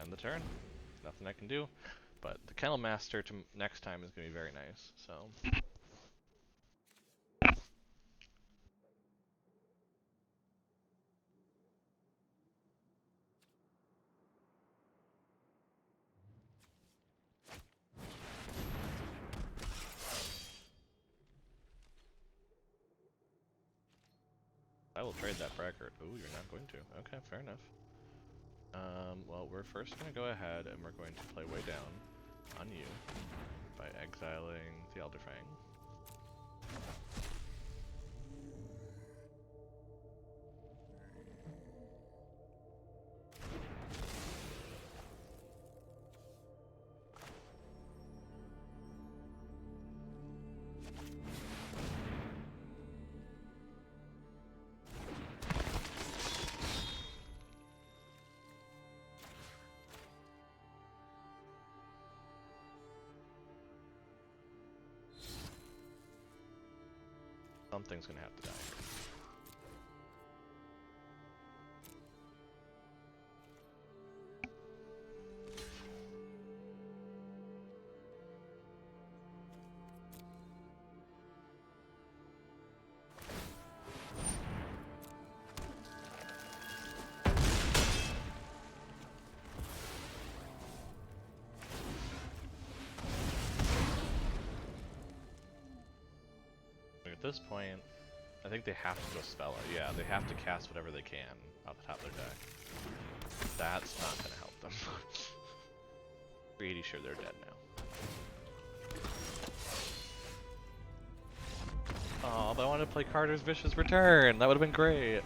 End the turn. Nothing I can do. But the Kennel Master to next time is going to be very nice, so... I will trade that braggart. Ooh, you're not going to. Okay, fair enough. Well, we're first going to go ahead and we're going to play way down on you by exiling the Elderfang. Something's gonna have to die. At this point, I think they have to go Spell. Yeah, they have to cast whatever they can off the top of their deck. That's not gonna help them. Pretty sure they're dead now. Oh, but I wanted to play Carter's Vicious Return. That would have been great.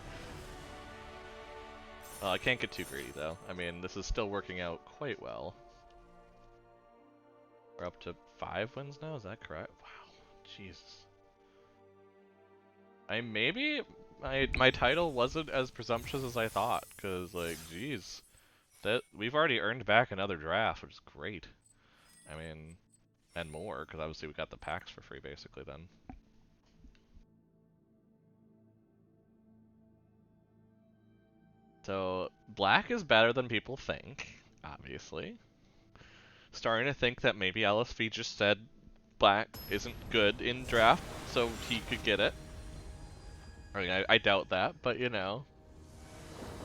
I can't get too greedy though. I mean, this is still working out quite well. We're up to 5 wins now. Is that correct? Wow, Jesus. Maybe my title wasn't as presumptuous as I thought, cause like, geez, that we've already earned back another draft, which is great. I mean, and more, cause obviously we got the packs for free basically then. So black is better than people think, obviously. Starting to think that maybe LSV just said black isn't good in draft, so he could get it. I mean, I doubt that, but you know,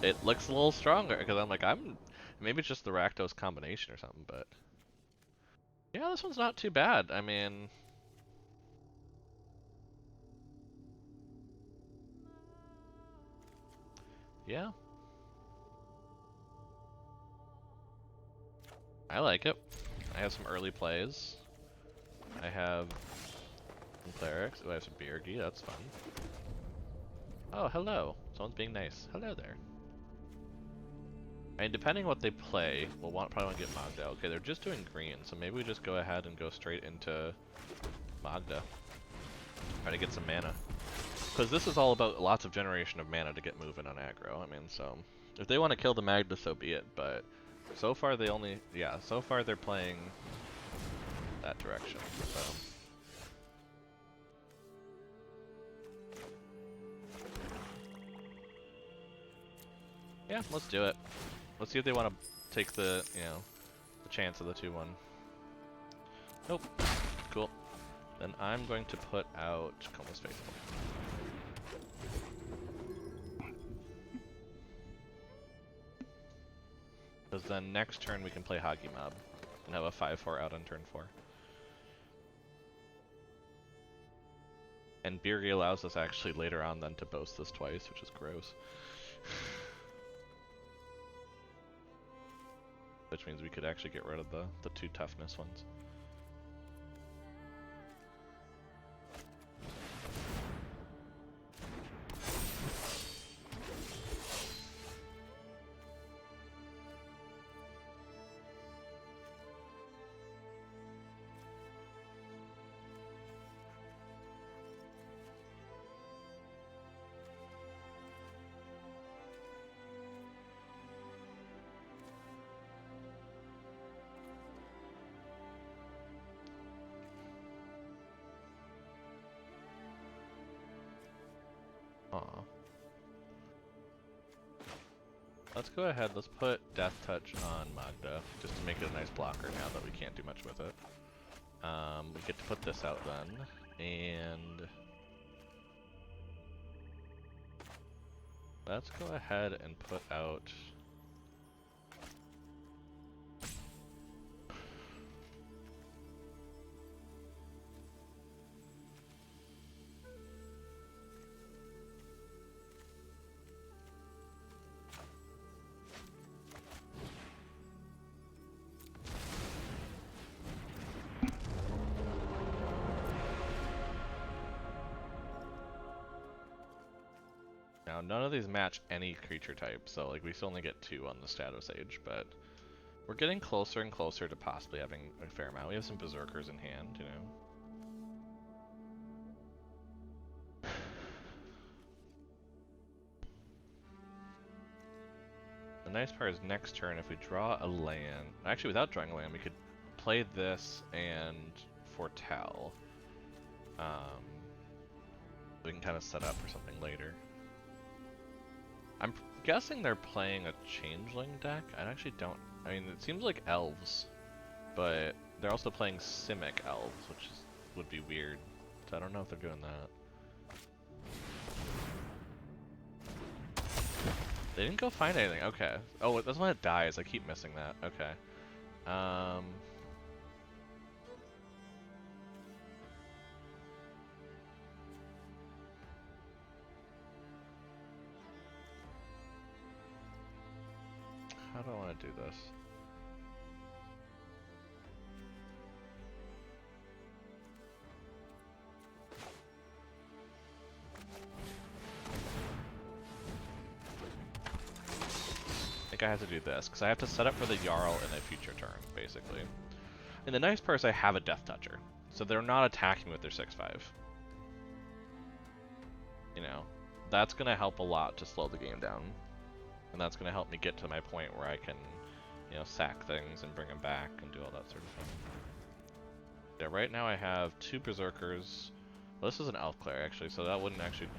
it looks a little stronger because I'm like, maybe it's just the Rakdos combination or something, but yeah, this one's not too bad. I mean, yeah, I like it. I have some early plays. I have some clerics. Oh, I have some Birgi. That's fun. Oh, hello. Someone's being nice. Hello there. I mean, depending on what they play, we'll probably want to get Magda. Okay, they're just doing green, so maybe we just go ahead and go straight into Magda. Try to get some mana. Because this is all about lots of generation of mana to get moving on aggro. I mean, so if they want to kill the Magda, so be it. But so far they only, yeah, so far they're playing that direction. So. Yeah, let's do it. Let's see if they want to take the, you know, the chance of the 2-1. Nope. Cool. Then I'm going to put out Coma's Faithful. Because then next turn we can play Hagi Mob and have a 5-4 out on turn 4. And Birgi allows us actually later on then to boast this twice, which is gross. Which means we could actually get rid of the 2 toughness ones. Aw. Let's go ahead, let's put Death Touch on Magda, just to make it a nice blocker now that we can't do much with it. We get to put this out then, and let's go ahead and put out... Now, none of these match any creature type, so like we still only get 2 on the Shadow Sage, but we're getting closer and closer to possibly having a fair amount. We have some Berserkers in hand, you know. The nice part is next turn, if we draw a land, actually without drawing a land, we could play this and foretell. We can kind of set up for something later. I'm guessing they're playing a Changeling deck. I actually don't. I mean, it seems like elves, but they're also playing Simic elves, which would be weird. So I don't know if they're doing that. They didn't go find anything. Okay. Oh, that's when it dies. I keep missing that. Okay. How do I want to do this? I think I have to do this, because I have to set up for the Jarl in a future turn, basically. And the nice part is I have a Death Toucher, so they're not attacking with their 6/5. You know, that's going to help a lot to slow the game down. And that's going to help me get to my point where I can, you know, sack things and bring them back and do all that sort of thing. Yeah, right now I have 2 Berserkers. Well, this is an Elf Cleric, actually, so that wouldn't actually...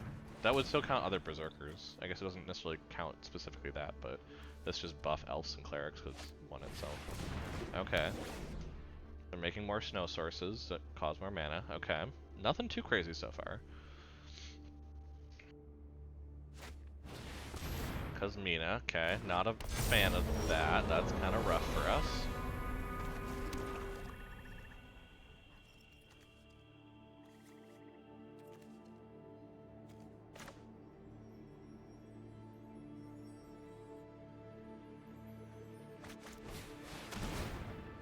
That would still count other Berserkers. I guess it doesn't necessarily count specifically that, but this just buff Elves and Clerics because it's one itself. Okay. They're making more snow sources that cause more mana. Okay. Nothing too crazy so far. Kazmina, okay. Not a fan of that. That's kind of rough for us.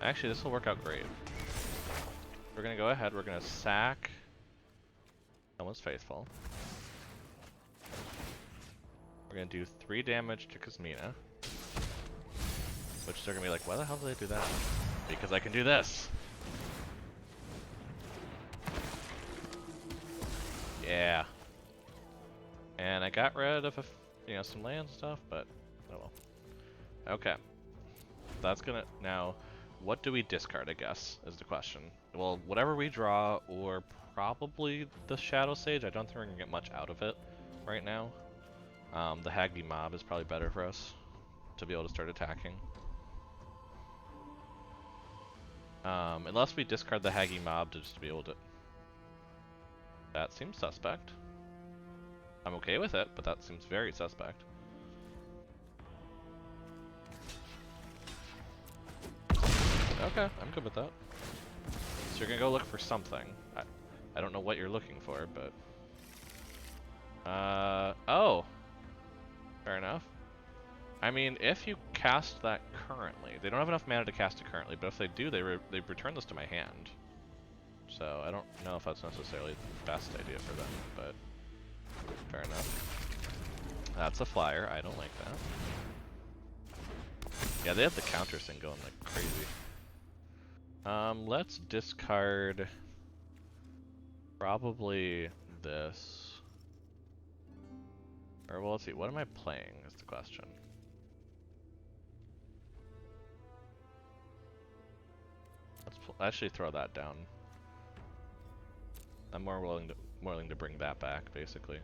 Actually, this will work out great. We're gonna go ahead, we're gonna sack Someone's Faithful. We're gonna do 3 damage to Kazmina. Which they're gonna be like, why the hell did they do that? Because I can do this! Yeah. And I got rid of some land stuff, but oh well. Okay. That's gonna... Now, what do we discard, I guess, is the question. Well, whatever we draw, or probably the Shadow Sage. I don't think we're gonna get much out of it right now. The Haggy Mob is probably better for us to be able to start attacking. Unless we discard the Haggy Mob to just to be able to... That seems suspect. I'm okay with it, but that seems very suspect. Okay, I'm good with that. So you're gonna go look for something. I don't know what you're looking for, but... Oh! Fair enough. I mean, if you cast that currently, they don't have enough mana to cast it currently, but if they do, they return this to my hand. So I don't know if that's necessarily the best idea for them, but fair enough. That's a flyer. I don't like that. Yeah, they have the counter thing going like crazy. Let's discard probably this. Or well, let's see. What am I playing is the question. Let's actually throw that down. I'm more willing to bring that back, basically.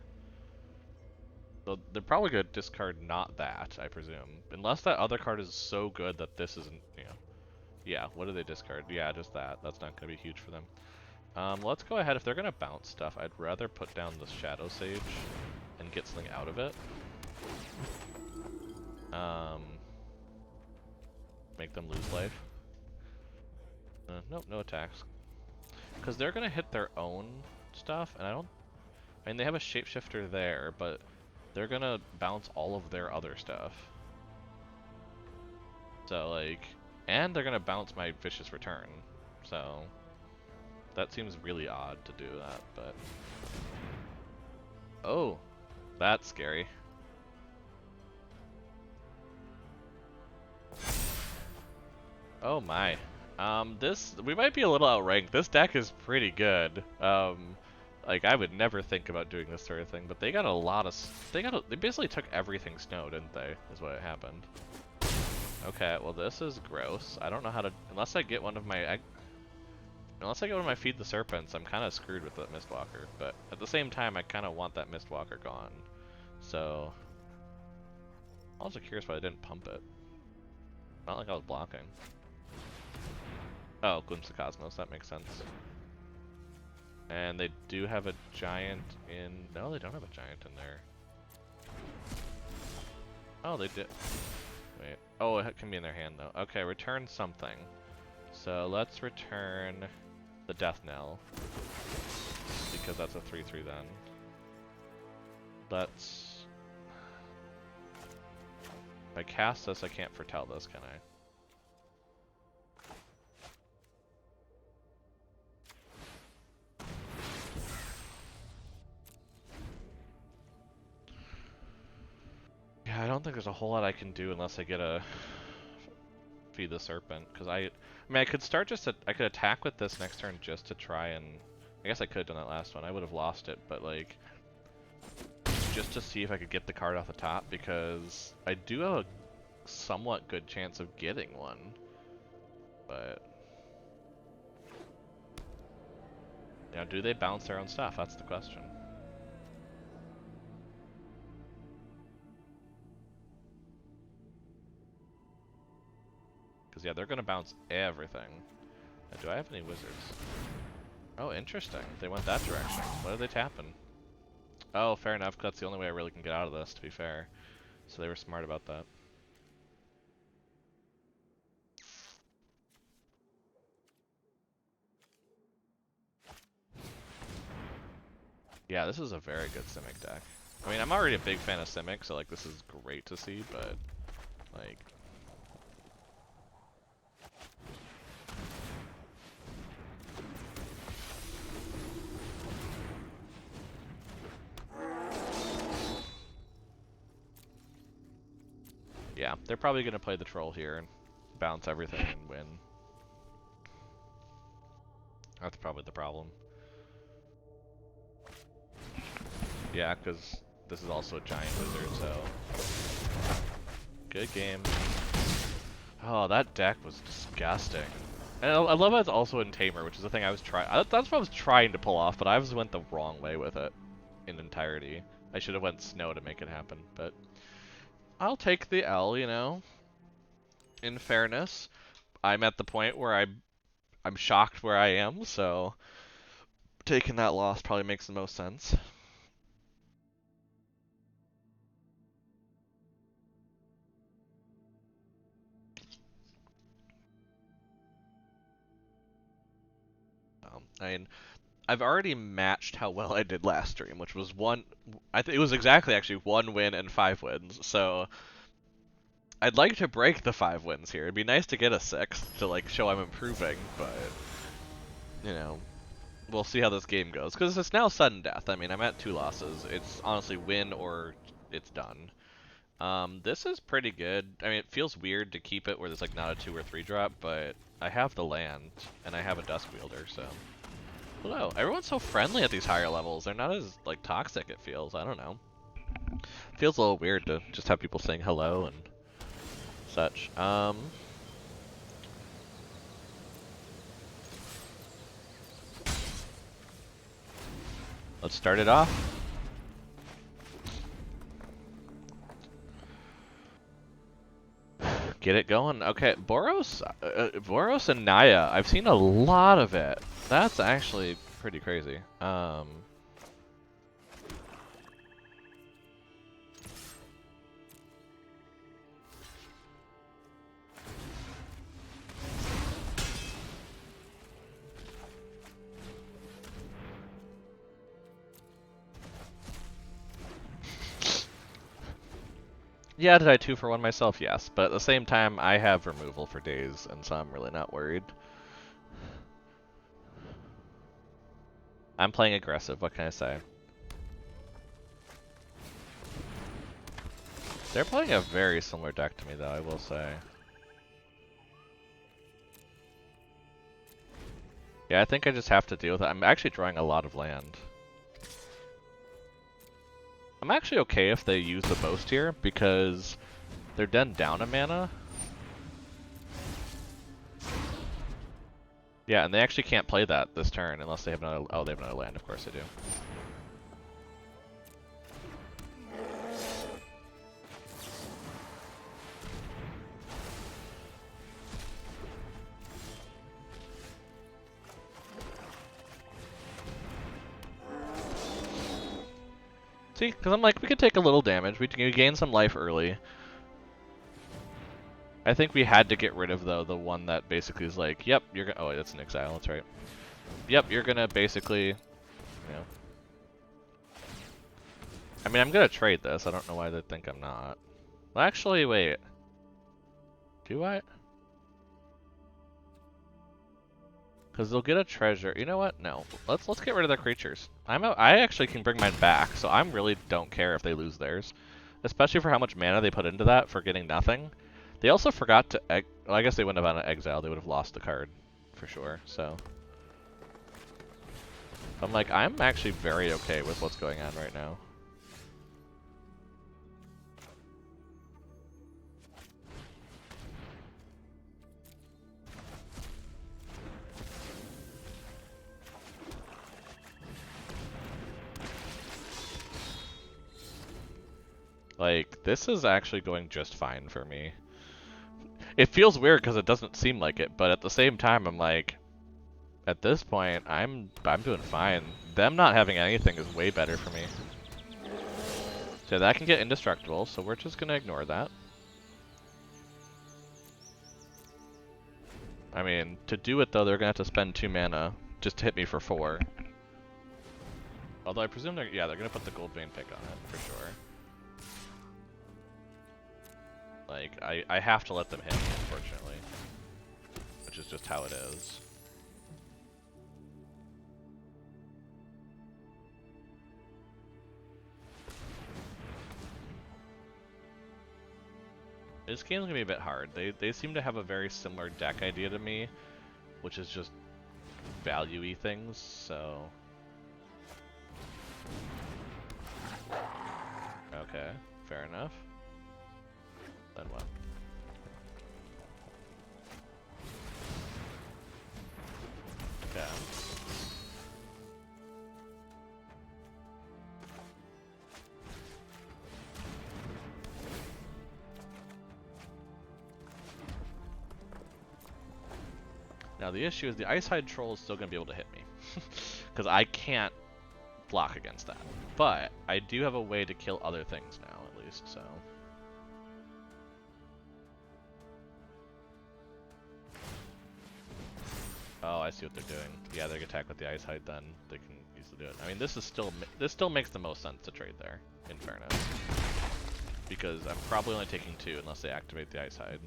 They're probably gonna discard not that, I presume. Unless that other card is so good that this isn't, you know. Yeah, what do they discard? Yeah, just that. That's not gonna be huge for them. Let's go ahead. If they're gonna bounce stuff, I'd rather put down the Shadow Sage and get something out of it. Make them lose life. Nope, no attacks. Because they're gonna hit their own stuff, and I mean, they have a shapeshifter there, but they're gonna bounce all of their other stuff. So, like, and they're gonna bounce my Vicious Return. So, that seems really odd to do that, but... Oh, that's scary. Oh my. We might be a little outranked. This deck is pretty good. Like, I would never think about doing this sort of thing, but they got a lot of... They basically took everything snow, didn't they? Is what happened. Okay, well this is gross. I don't know how to... Unless I get one of my Feed the Serpents, I'm kind of screwed with that Mistwalker. But at the same time, I kind of want that Mistwalker gone. So... I'm also curious why I didn't pump it. Not like I was blocking. Oh, Glimpse of Cosmos, that makes sense. And they do have a giant in... No, they don't have a giant in there. Oh, they did. Wait. Oh, it can be in their hand, though. Okay, return something. So let's return the Death Knell. Because that's a 3-3 then. Let's... If I cast this, I can't foretell this, can I? Yeah, I don't think there's a whole lot I can do unless I get a Feed the Serpent. Because I mean, I could start I could attack with this next turn just to try and... I guess I could have done that last one. I would have lost it, but like... Just to see if I could get the card off the top, because I do have a somewhat good chance of getting one. But... Now, do they bounce their own stuff? That's the question. Because, yeah, they're going to bounce everything. Now, do I have any wizards? Oh, interesting. They went that direction. What are they tapping? Oh, fair enough, 'cause that's the only way I really can get out of this, to be fair. So they were smart about that. Yeah, this is a very good Simic deck. I mean, I'm already a big fan of Simic, so, like, this is great to see, but, like... Yeah, they're probably going to play the troll here and bounce everything and win. That's probably the problem. Yeah, because this is also a giant wizard, so... Good game. Oh, that deck was disgusting. And I love how it's also in Tamer, which is the thing I was trying... That's what I was trying to pull off, but I went the wrong way with it in entirety. I should have went Snow to make it happen, but... I'll take the L, you know? In fairness, I'm at the point where I'm shocked where I am, so... Taking that loss probably makes the most sense. I mean, I've already matched how well I did last stream, which was it was exactly actually 1 win and 5 wins. So I'd like to break the 5 wins here. It'd be nice to get a 6th to like show I'm improving, but you know, we'll see how this game goes because it's now sudden death. I mean, I'm at 2 losses. It's honestly win or it's done. This is pretty good. I mean, it feels weird to keep it where there's like not a 2 or 3 drop, but I have the land and I have a Dusk Wielder, so. Hello. Everyone's so friendly at these higher levels. They're not as, like, toxic, it feels. I don't know. It feels a little weird to just have people saying hello and such. Let's start it off. Get it going. Okay, Boros and Naya. I've seen a lot of it. That's actually pretty crazy. Yeah, did I 2-for-1 myself? Yes, but at the same time, I have removal for days, and so I'm really not worried. I'm playing aggressive, what can I say? They're playing a very similar deck to me, though, I will say. Yeah, I think I just have to deal with it. I'm actually drawing a lot of land. I'm actually okay if they use the boast here, because they're then down a mana. Yeah, and they actually can't play that this turn unless they have another. Oh, they have another land. Of course they do. See, because I'm like, we could take a little damage. We gain some life early. I think we had to get rid of, though, the one that basically is like, yep, you're gonna. Oh, wait, that's an exile. That's right. Yep, you're gonna basically, you know. I mean, I'm gonna trade this. I don't know why they think I'm not. Well, actually, wait. Do I? Because they'll get a treasure. You know what? No. Let's get rid of their creatures. I actually can bring mine back, so I really don't care if they lose theirs. Especially for how much mana they put into that for getting nothing. They also forgot to well, I guess they wouldn't have had an exile. They would have lost the card for sure. So I'm like, I'm actually very okay with what's going on right now. Like, this is actually going just fine for me. It feels weird because it doesn't seem like it, but at the same time, I'm like, at this point, I'm doing fine. Them not having anything is way better for me. So that can get indestructible, so we're just gonna ignore that. I mean, to do it though, they're gonna have to spend 2 mana just to hit me for 4. Although I presume they're gonna put the gold vein pick on it for sure. Like, I have to let them hit me, unfortunately. Which is just how it is. This game's gonna be a bit hard. They seem to have a very similar deck idea to me, which is just value-y things, so... Okay, fair enough. Then what? Okay. Now the issue is the Ice Hide Troll is still going to be able to hit me. Because I can't block against that. But I do have a way to kill other things now, at least, so... Oh, I see what they're doing. Yeah, they can attack with the Ice Hide then. They can easily do it. I mean, this still makes the most sense to trade there, in fairness. Because I'm probably only taking 2 unless they activate the Ice Hide.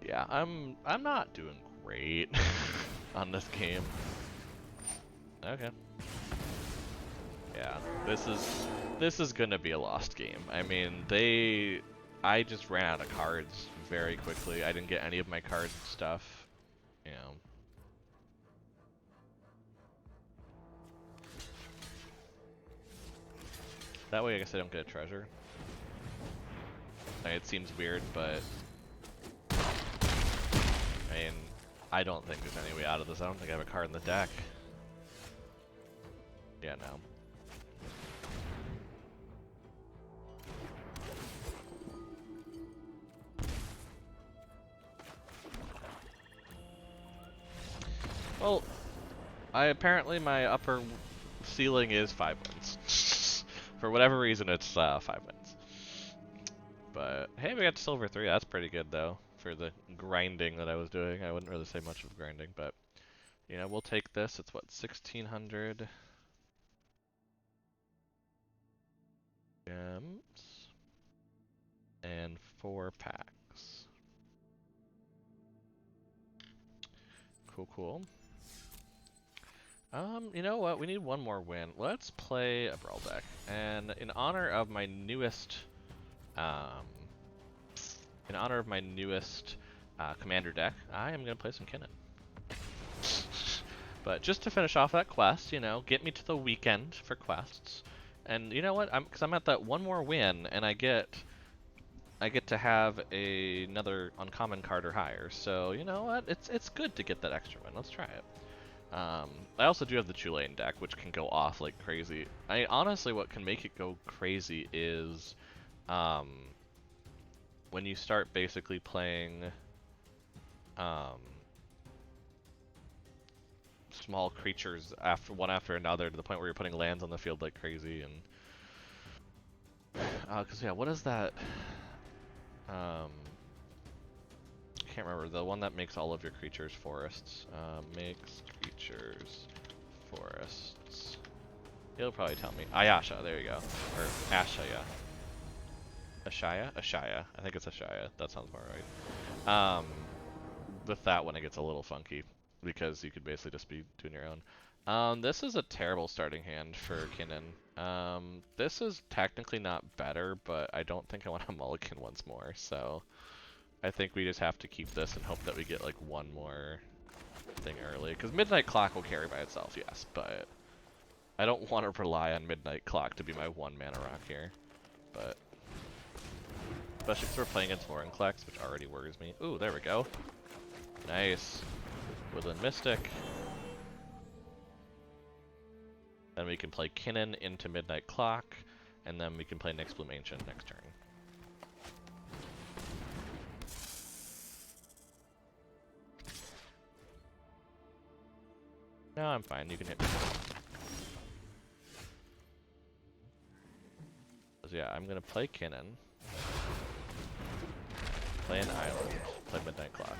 Yeah, I'm not doing great on this game. Okay. Yeah, this is gonna be a lost game. I mean, I just ran out of cards very quickly. I didn't get any of my card stuff, you know. That way I guess I don't get a treasure. It seems weird, but I mean, I don't think there's any way out of this. I don't think I have a card in the deck. Yeah, no. Well, apparently my upper ceiling is 5 wins. For whatever reason, it's 5 wins. But hey, we got to silver 3. That's pretty good though for the grinding that I was doing. I wouldn't really say much of grinding, but you know, we'll take this. It's what, 1600 gems and 4 packs. Cool, cool. You know what? We need one more win. Let's play a brawl deck, and in honor of my newest, commander deck, I am gonna play some Kinnan. But just to finish off that quest, you know, get me to the weekend for quests, and you know what? Because I'm at that one more win, and I get to have another uncommon card or higher. So you know what? It's good to get that extra win. Let's try it. I also do have the Tulane deck, which can go off like crazy. Honestly, what can make it go crazy is when you start basically playing small creatures one after another to the point where you're putting lands on the field like crazy. And because yeah, what is that? I can't remember, the one that makes all of your creatures forests. Makes creatures forests. He'll probably tell me. Ayasha, there you go. Or Ashaya. Ashaya? Ashaya. I think it's Ashaya. That sounds more right. With that one, it gets a little funky because you could basically just be doing your own. This is a terrible starting hand for Kinnan. This is technically not better, but I don't think I want to mulligan once more, so I think we just have to keep this and hope that we get like one more thing early. Because Midnight Clock will carry by itself, yes, but I don't want to rely on Midnight Clock to be my 1 mana rock here. But especially because we're playing against Vorinclex, which already worries me. Ooh, there we go. Nice. Woodland Mystic. Then we can play Kinnan into Midnight Clock, and then we can play Nyxbloom Ancient next turn. No, I'm fine. You can hit me. So yeah, I'm gonna play Kinnan. Play an island. Play Midnight Clock.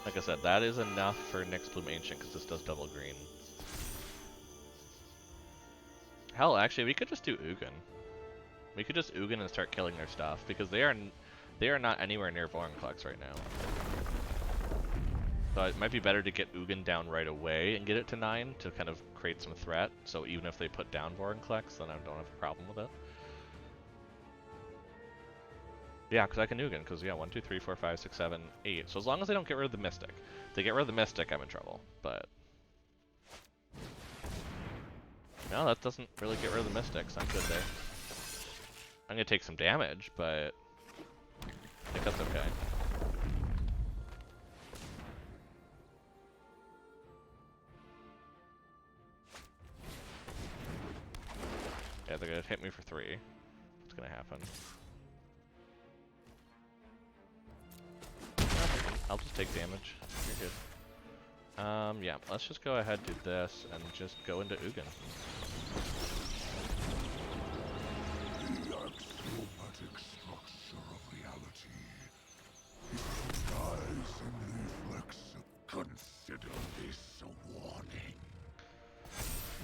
Like I said, that is enough for Nyxbloom Ancient because this does double green. Hell, actually, we could just do Ugin. We could just Ugin and start killing their stuff because they are not anywhere near Vorinclex right now. So it might be better to get Ugin down right away and get it to 9 to kind of create some threat. So even if they put down Vorinclex, then I don't have a problem with it. Yeah, because I can Ugin, because yeah, 1, 2, 3, 4, 5, 6, 7, 8. So as long as they don't get rid of the Mystic. If they get rid of the Mystic, I'm in trouble. But no, that doesn't really get rid of the Mystics. I'm good there. I'm gonna take some damage, but I think that's okay. Yeah, they're gonna hit me for 3. What's gonna happen? I'll just take damage. You're good. Yeah, let's just go ahead, do this, and just go into Ugin. The axiomatic structure of reality lies in reflex. Consider this a warning.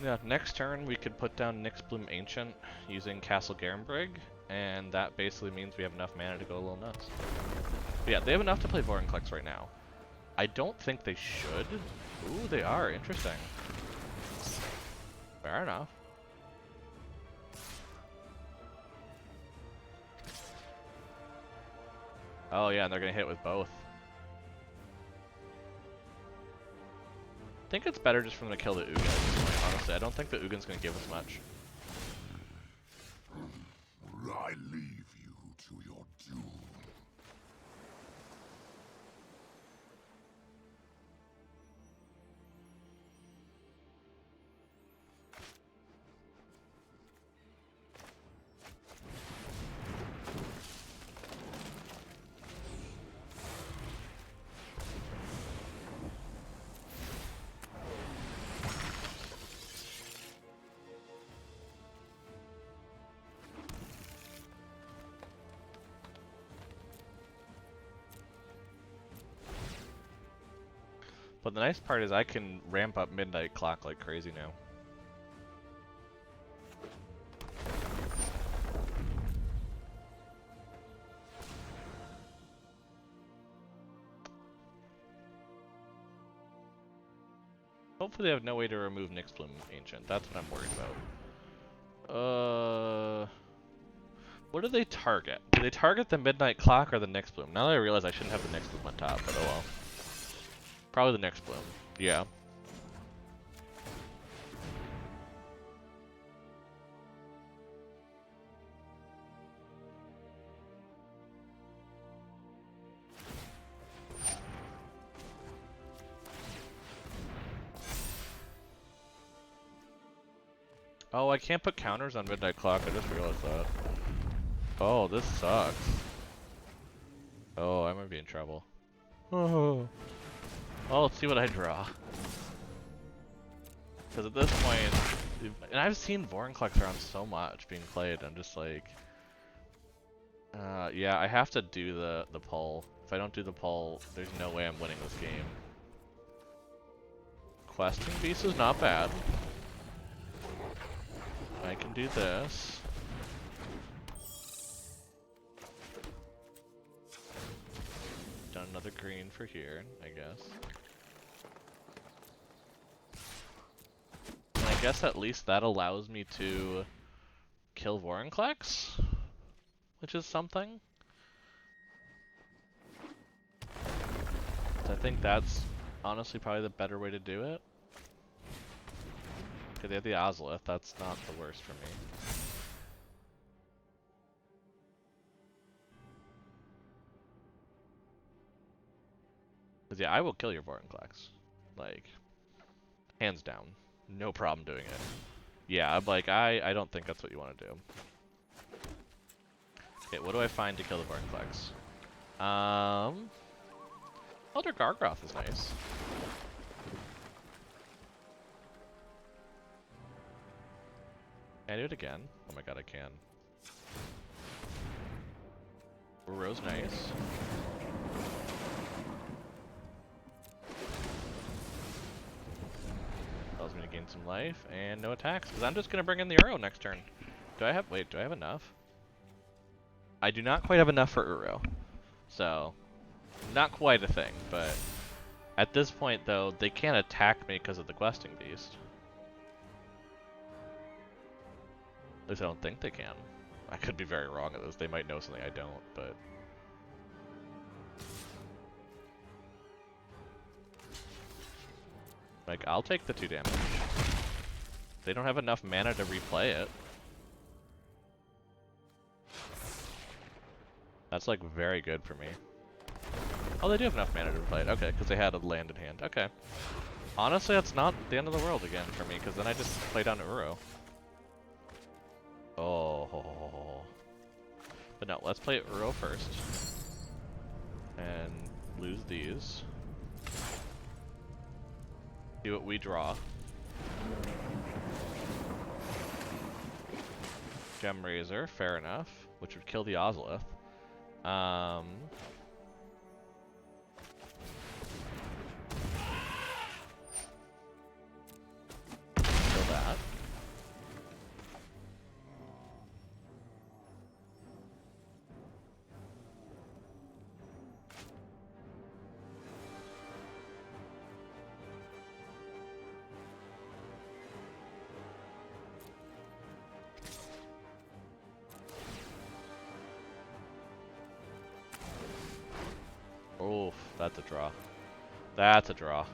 Yeah, next turn we could put down Nyxbloom Ancient using Castle Garenbrig, and that basically means we have enough mana to go a little nuts. But yeah, they have enough to play Vorinclex right now. I don't think they should. Ooh, they are. Interesting. Fair enough. Oh yeah, and they're gonna hit with both. I think it's better just for them to kill the Ugin at this point, honestly. I don't think the Ugin's gonna give us much. I lead But the nice part is I can ramp up Midnight Clock like crazy now. Hopefully they have no way to remove Nyxbloom Ancient. That's what I'm worried about. What do they target? Do they target the Midnight Clock or the Nyxbloom? Now that I realize I shouldn't have the Nyxbloom on top, but oh well. Probably the Nyxbloom. Yeah. Oh, I can't put counters on Midnight Clock. I just realized that. Oh, this sucks. Oh, I might be in trouble. Oh. Well, let's see what I draw. Because at this point, and I've seen Vorinclex around so much being played, I'm just like, yeah, I have to do the pull. If I don't do the pull, there's no way I'm winning this game. Questing Beast is not bad. I can do this. Done another green for here, I guess. And I guess at least that allows me to kill Vorinclex, which is something. So I think that's honestly probably the better way to do it. Okay, they have the Ozolith, that's not the worst for me. Cause yeah, I will kill your Vorinclex. Like, hands down. No problem doing it. Yeah, I'm like, I don't think that's what you want to do. Okay, what do I find to kill the Vorinclex? Elder Gargroth is nice. Can I do it again? Oh my god, I can. Uro's nice. Allows me to gain some life and no attacks, because I'm just going to bring in the Uro next turn. Do I have enough? I do not quite have enough for Uro. So, not quite a thing, but at this point though, they can't attack me because of the Questing Beast. At least I don't think they can. I could be very wrong at this. They might know something I don't, but... Like, I'll take the 2 damage. They don't have enough mana to replay it. That's like very good for me. Oh, they do have enough mana to replay it. Okay, because they had a land in hand. Okay. Honestly, that's not the end of the world again for me, because then I just play down Uro. Oh. But no, let's play Uro first. And lose these. See what we draw. Gem Razor, fair enough, which would kill the Ozolith. Kill that. Oof, that's a draw. That's a draw.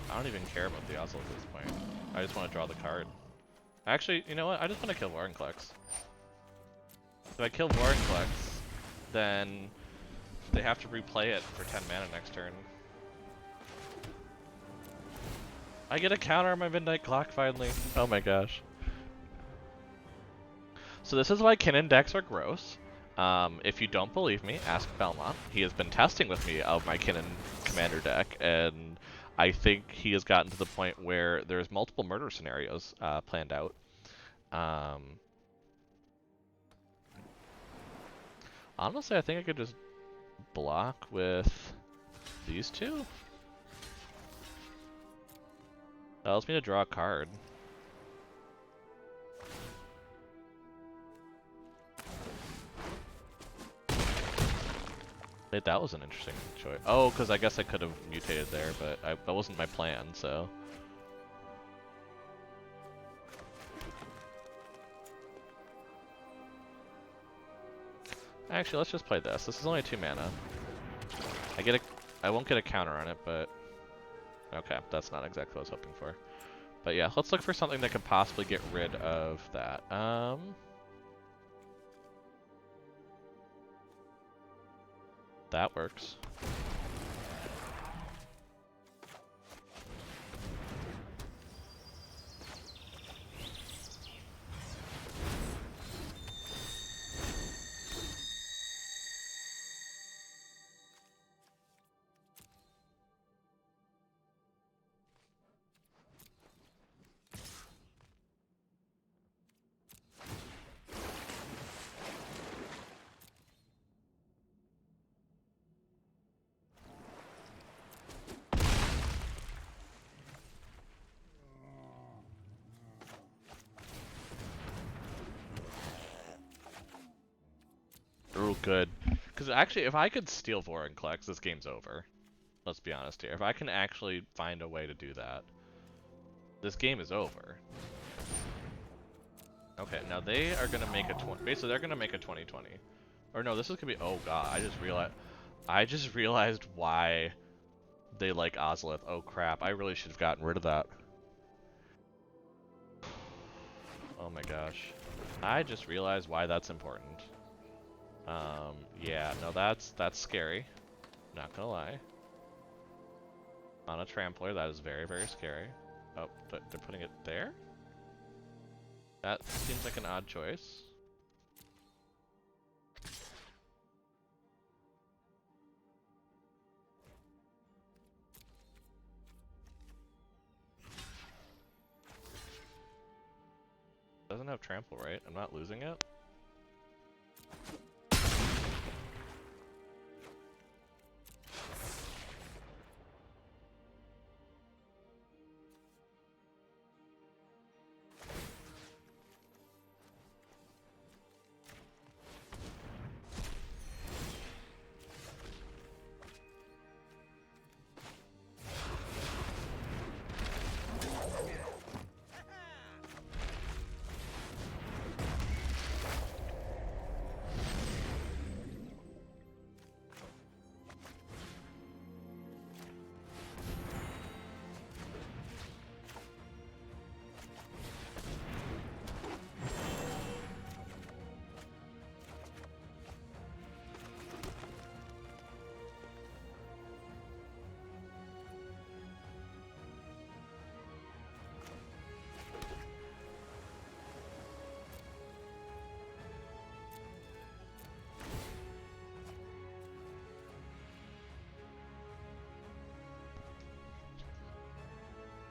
I don't even care about the Ozil at this point. I just want to draw the card. Actually, you know what? I just want to kill Vorinclex. If I kill Vorinclex, then they have to replay it for 10 mana next turn. I get a counter on my Midnight Clock finally. Oh my gosh. So this is why Kinnan decks are gross. If you don't believe me, ask Belmont. He has been testing with me of my Kinnan commander deck, and I think he has gotten to the point where there's multiple murder scenarios planned out. Um, Honestly, I think I could just block with these two. That allows me to draw a card. Wait, that was an interesting choice. Oh, because I guess I could have mutated there, but that wasn't my plan, so. Actually, let's just play this. This is only 2 mana. I won't get a counter on it, but okay, that's not exactly what I was hoping for. But yeah, let's look for something that could possibly get rid of that. That works. Ooh, good. Because actually, if I could steal Vorinclex, this game's over. Let's be honest here. If I can actually find a way to do that, this game is over. Okay, now they are gonna make a 20. Basically, they're gonna make a 20/20. Or no, this is gonna be. Oh god, I just realized why they like Ozolith. Oh crap, I really should have gotten rid of that. Oh my gosh, I just realized why that's important. Yeah, no, that's scary. Not gonna lie. On a trampler, that is very, very scary. Oh, but they're putting it there? That seems like an odd choice. Doesn't have trample, right? I'm not losing it?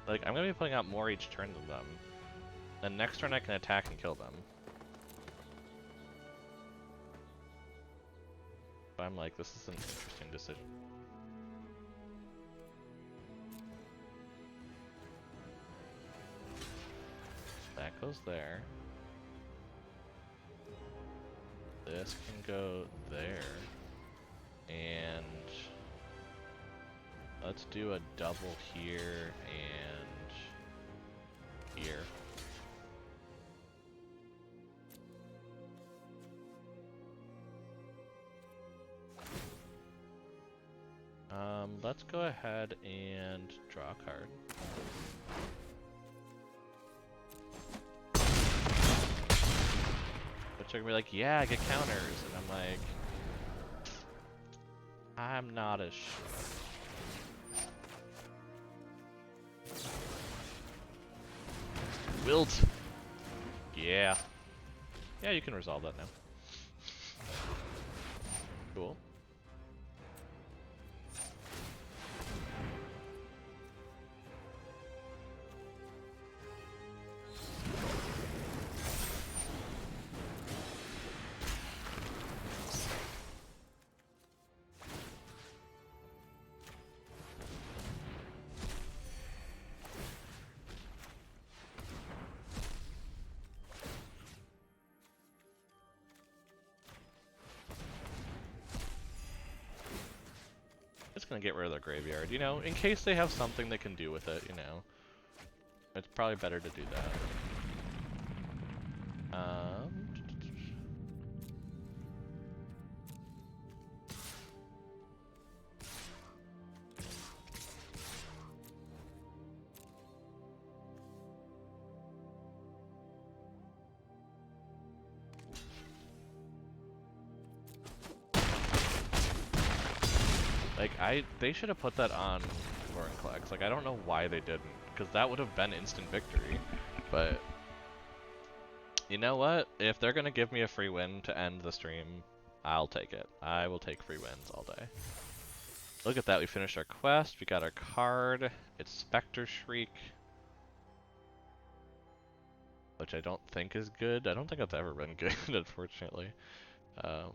Like, I'm gonna be putting out more each turn than them. And next turn I can attack and kill them. But I'm like, this is an interesting decision. That goes there. This can go there. And let's do a double here and here. Let's go ahead and draw a card. Which are gonna be like, yeah, get counters, and I'm like, I'm not as sure. Wilt! Yeah. Yeah, you can resolve that now. Cool. gonna get rid of their graveyard, in case they have something they can do with it. It's probably better to do that. Like, they should have put that on Vorinclex. Like, I don't know why they didn't, because that would have been instant victory. But, you know what? If they're gonna give me a free win to end the stream, I'll take it. I will take free wins all day. Look at that, we finished our quest, we got our card. It's Spectre Shriek, which I don't think is good. I don't think that's ever been good, unfortunately. Um,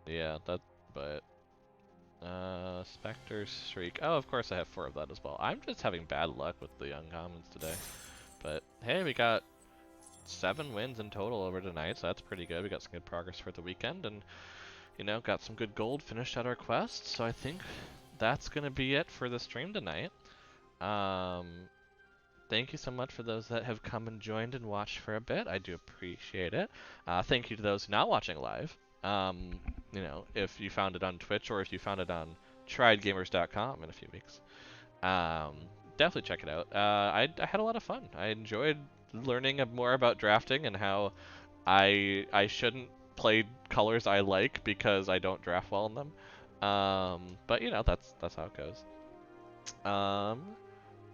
yeah, but Spectre Shriek. Oh, of course I have 4 of that as well. I'm just having bad luck with the uncommons today. But hey, we got 7 wins in total over tonight, so that's pretty good. We got some good progress for the weekend, and got some good gold, finished out our quest. So I think that's gonna be it for the stream tonight. Um, Thank you so much for those that have come and joined and watched for a bit. I do appreciate it. Thank you to those not watching live. If you found it on Twitch or if you found it on triedgamers.com in a few weeks. Um, Definitely check it out. I had a lot of fun. I enjoyed learning more about drafting and how I shouldn't play colors I like because I don't draft well in them. But that's how it goes. Um,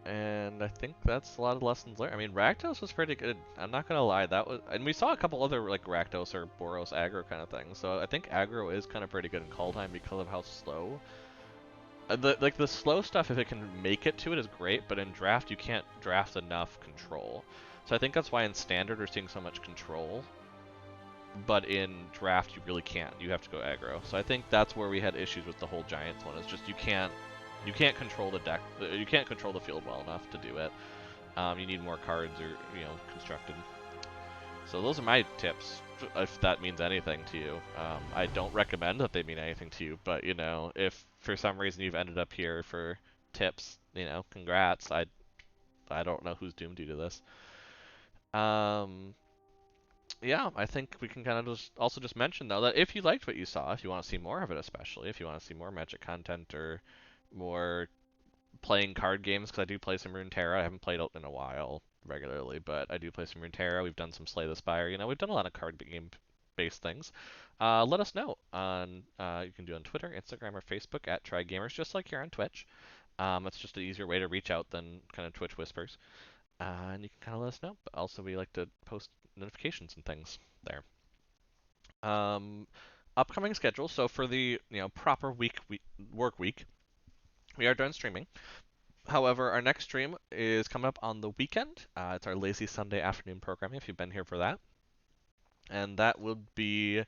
and I think that's a lot of lessons learned. I mean, Rakdos was pretty good. I'm not gonna lie, and we saw a couple other like Rakdos or Boros aggro kind of things. So I think aggro is kind of pretty good in Kaldheim because of how slow. The slow stuff, if it can make it to it, is great. But in draft, you can't draft enough control. So I think that's why in standard we're seeing so much control. But in draft, you really can't. You have to go aggro. So I think that's where we had issues with the whole Giants one. Is just you can't control the deck. You can't control the field well enough to do it. You need more cards or constructed. So those are my tips. If that means anything to you, I don't recommend that they mean anything to you. But if for some reason you've ended up here for tips, congrats. I don't know who's doomed due to this. Yeah, I think we can kind of just mention though that if you liked what you saw, if you want to see more of it, especially if you want to see more Magic content or more playing card games, because I do play some Runeterra. I haven't played it in a while regularly, but I do play some Runeterra. We've done some Slay the Spire. We've done a lot of card game based things. Let us know on you can do on Twitter, Instagram, or Facebook at TryGamers, just like you're on Twitch. It's just an easier way to reach out than kind of Twitch whispers. And you can kind of let us know. But also, we like to post notifications and things there. Um, Upcoming schedule. So for the proper work week, we are done streaming. However, our next stream is coming up on the weekend. It's our lazy Sunday afternoon programming. If you've been here for that, and that will be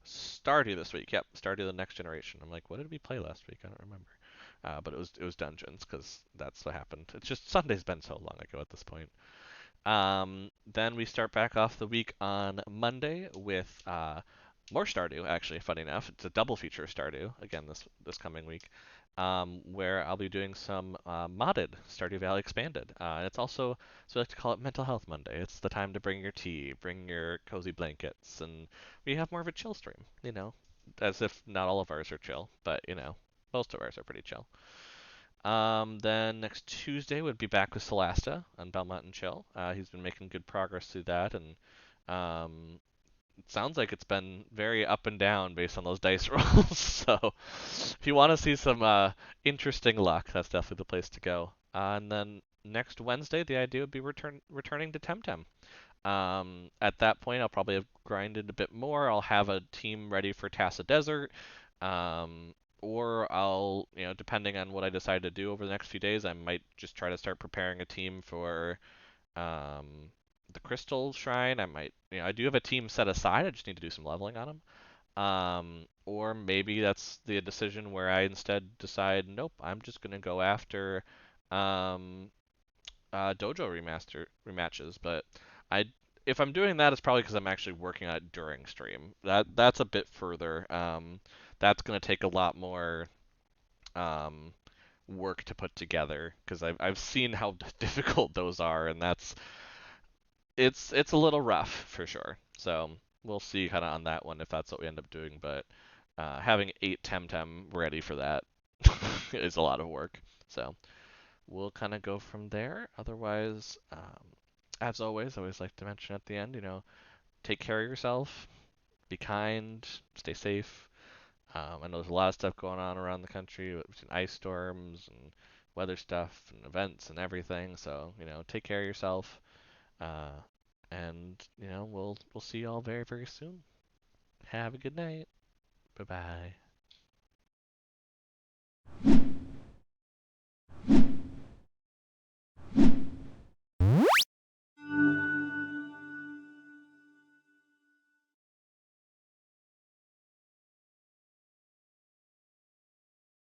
Stardew this week. Yep, Stardew the Next Generation. I'm like, what did we play last week? I don't remember. But it was Dungeons because that's what happened. It's just Sunday's been so long ago at this point. Then we start back off the week on Monday with more Stardew. Actually, funny enough, it's a double feature Stardew again this coming week, where I'll be doing some modded Stardew Valley Expanded. And it's also, so I like to call it Mental Health Monday. It's the time to bring your tea, bring your cozy blankets, and we have more of a chill stream. As if not all of ours are chill, but most of ours are pretty chill. Then next Tuesday would be back with Celasta on Belmont and Chill. He's been making good progress through that, and it sounds like it's been very up and down based on those dice rolls. So if you want to see some interesting luck, that's definitely the place to go. And then next Wednesday, the idea would be returning to Temtem. At that point, I'll probably have grinded a bit more. I'll have a team ready for Tassa Desert. Or I'll, depending on what I decide to do over the next few days, I might just try to start preparing a team for um, the Crystal Shrine. I might, I do have a team set aside. I just need to do some leveling on them. Or maybe that's the decision where I instead decide, nope, I'm just gonna go after um, Dojo rematches. But I, if I'm doing that, it's probably because I'm actually working on it during stream. That's a bit further. That's gonna take a lot more um, work to put together because I've seen how difficult those are, and it's a little rough for sure. So we'll see kind of on that one if that's what we end up doing. But having 8 Temtem ready for that is a lot of work. So we'll kind of go from there. Otherwise, as always, I always like to mention at the end, take care of yourself, be kind, stay safe. I know there's a lot of stuff going on around the country between ice storms and weather stuff and events and everything. So, take care of yourself. Uh, and we'll see you all very very soon. Have a good night. Bye bye.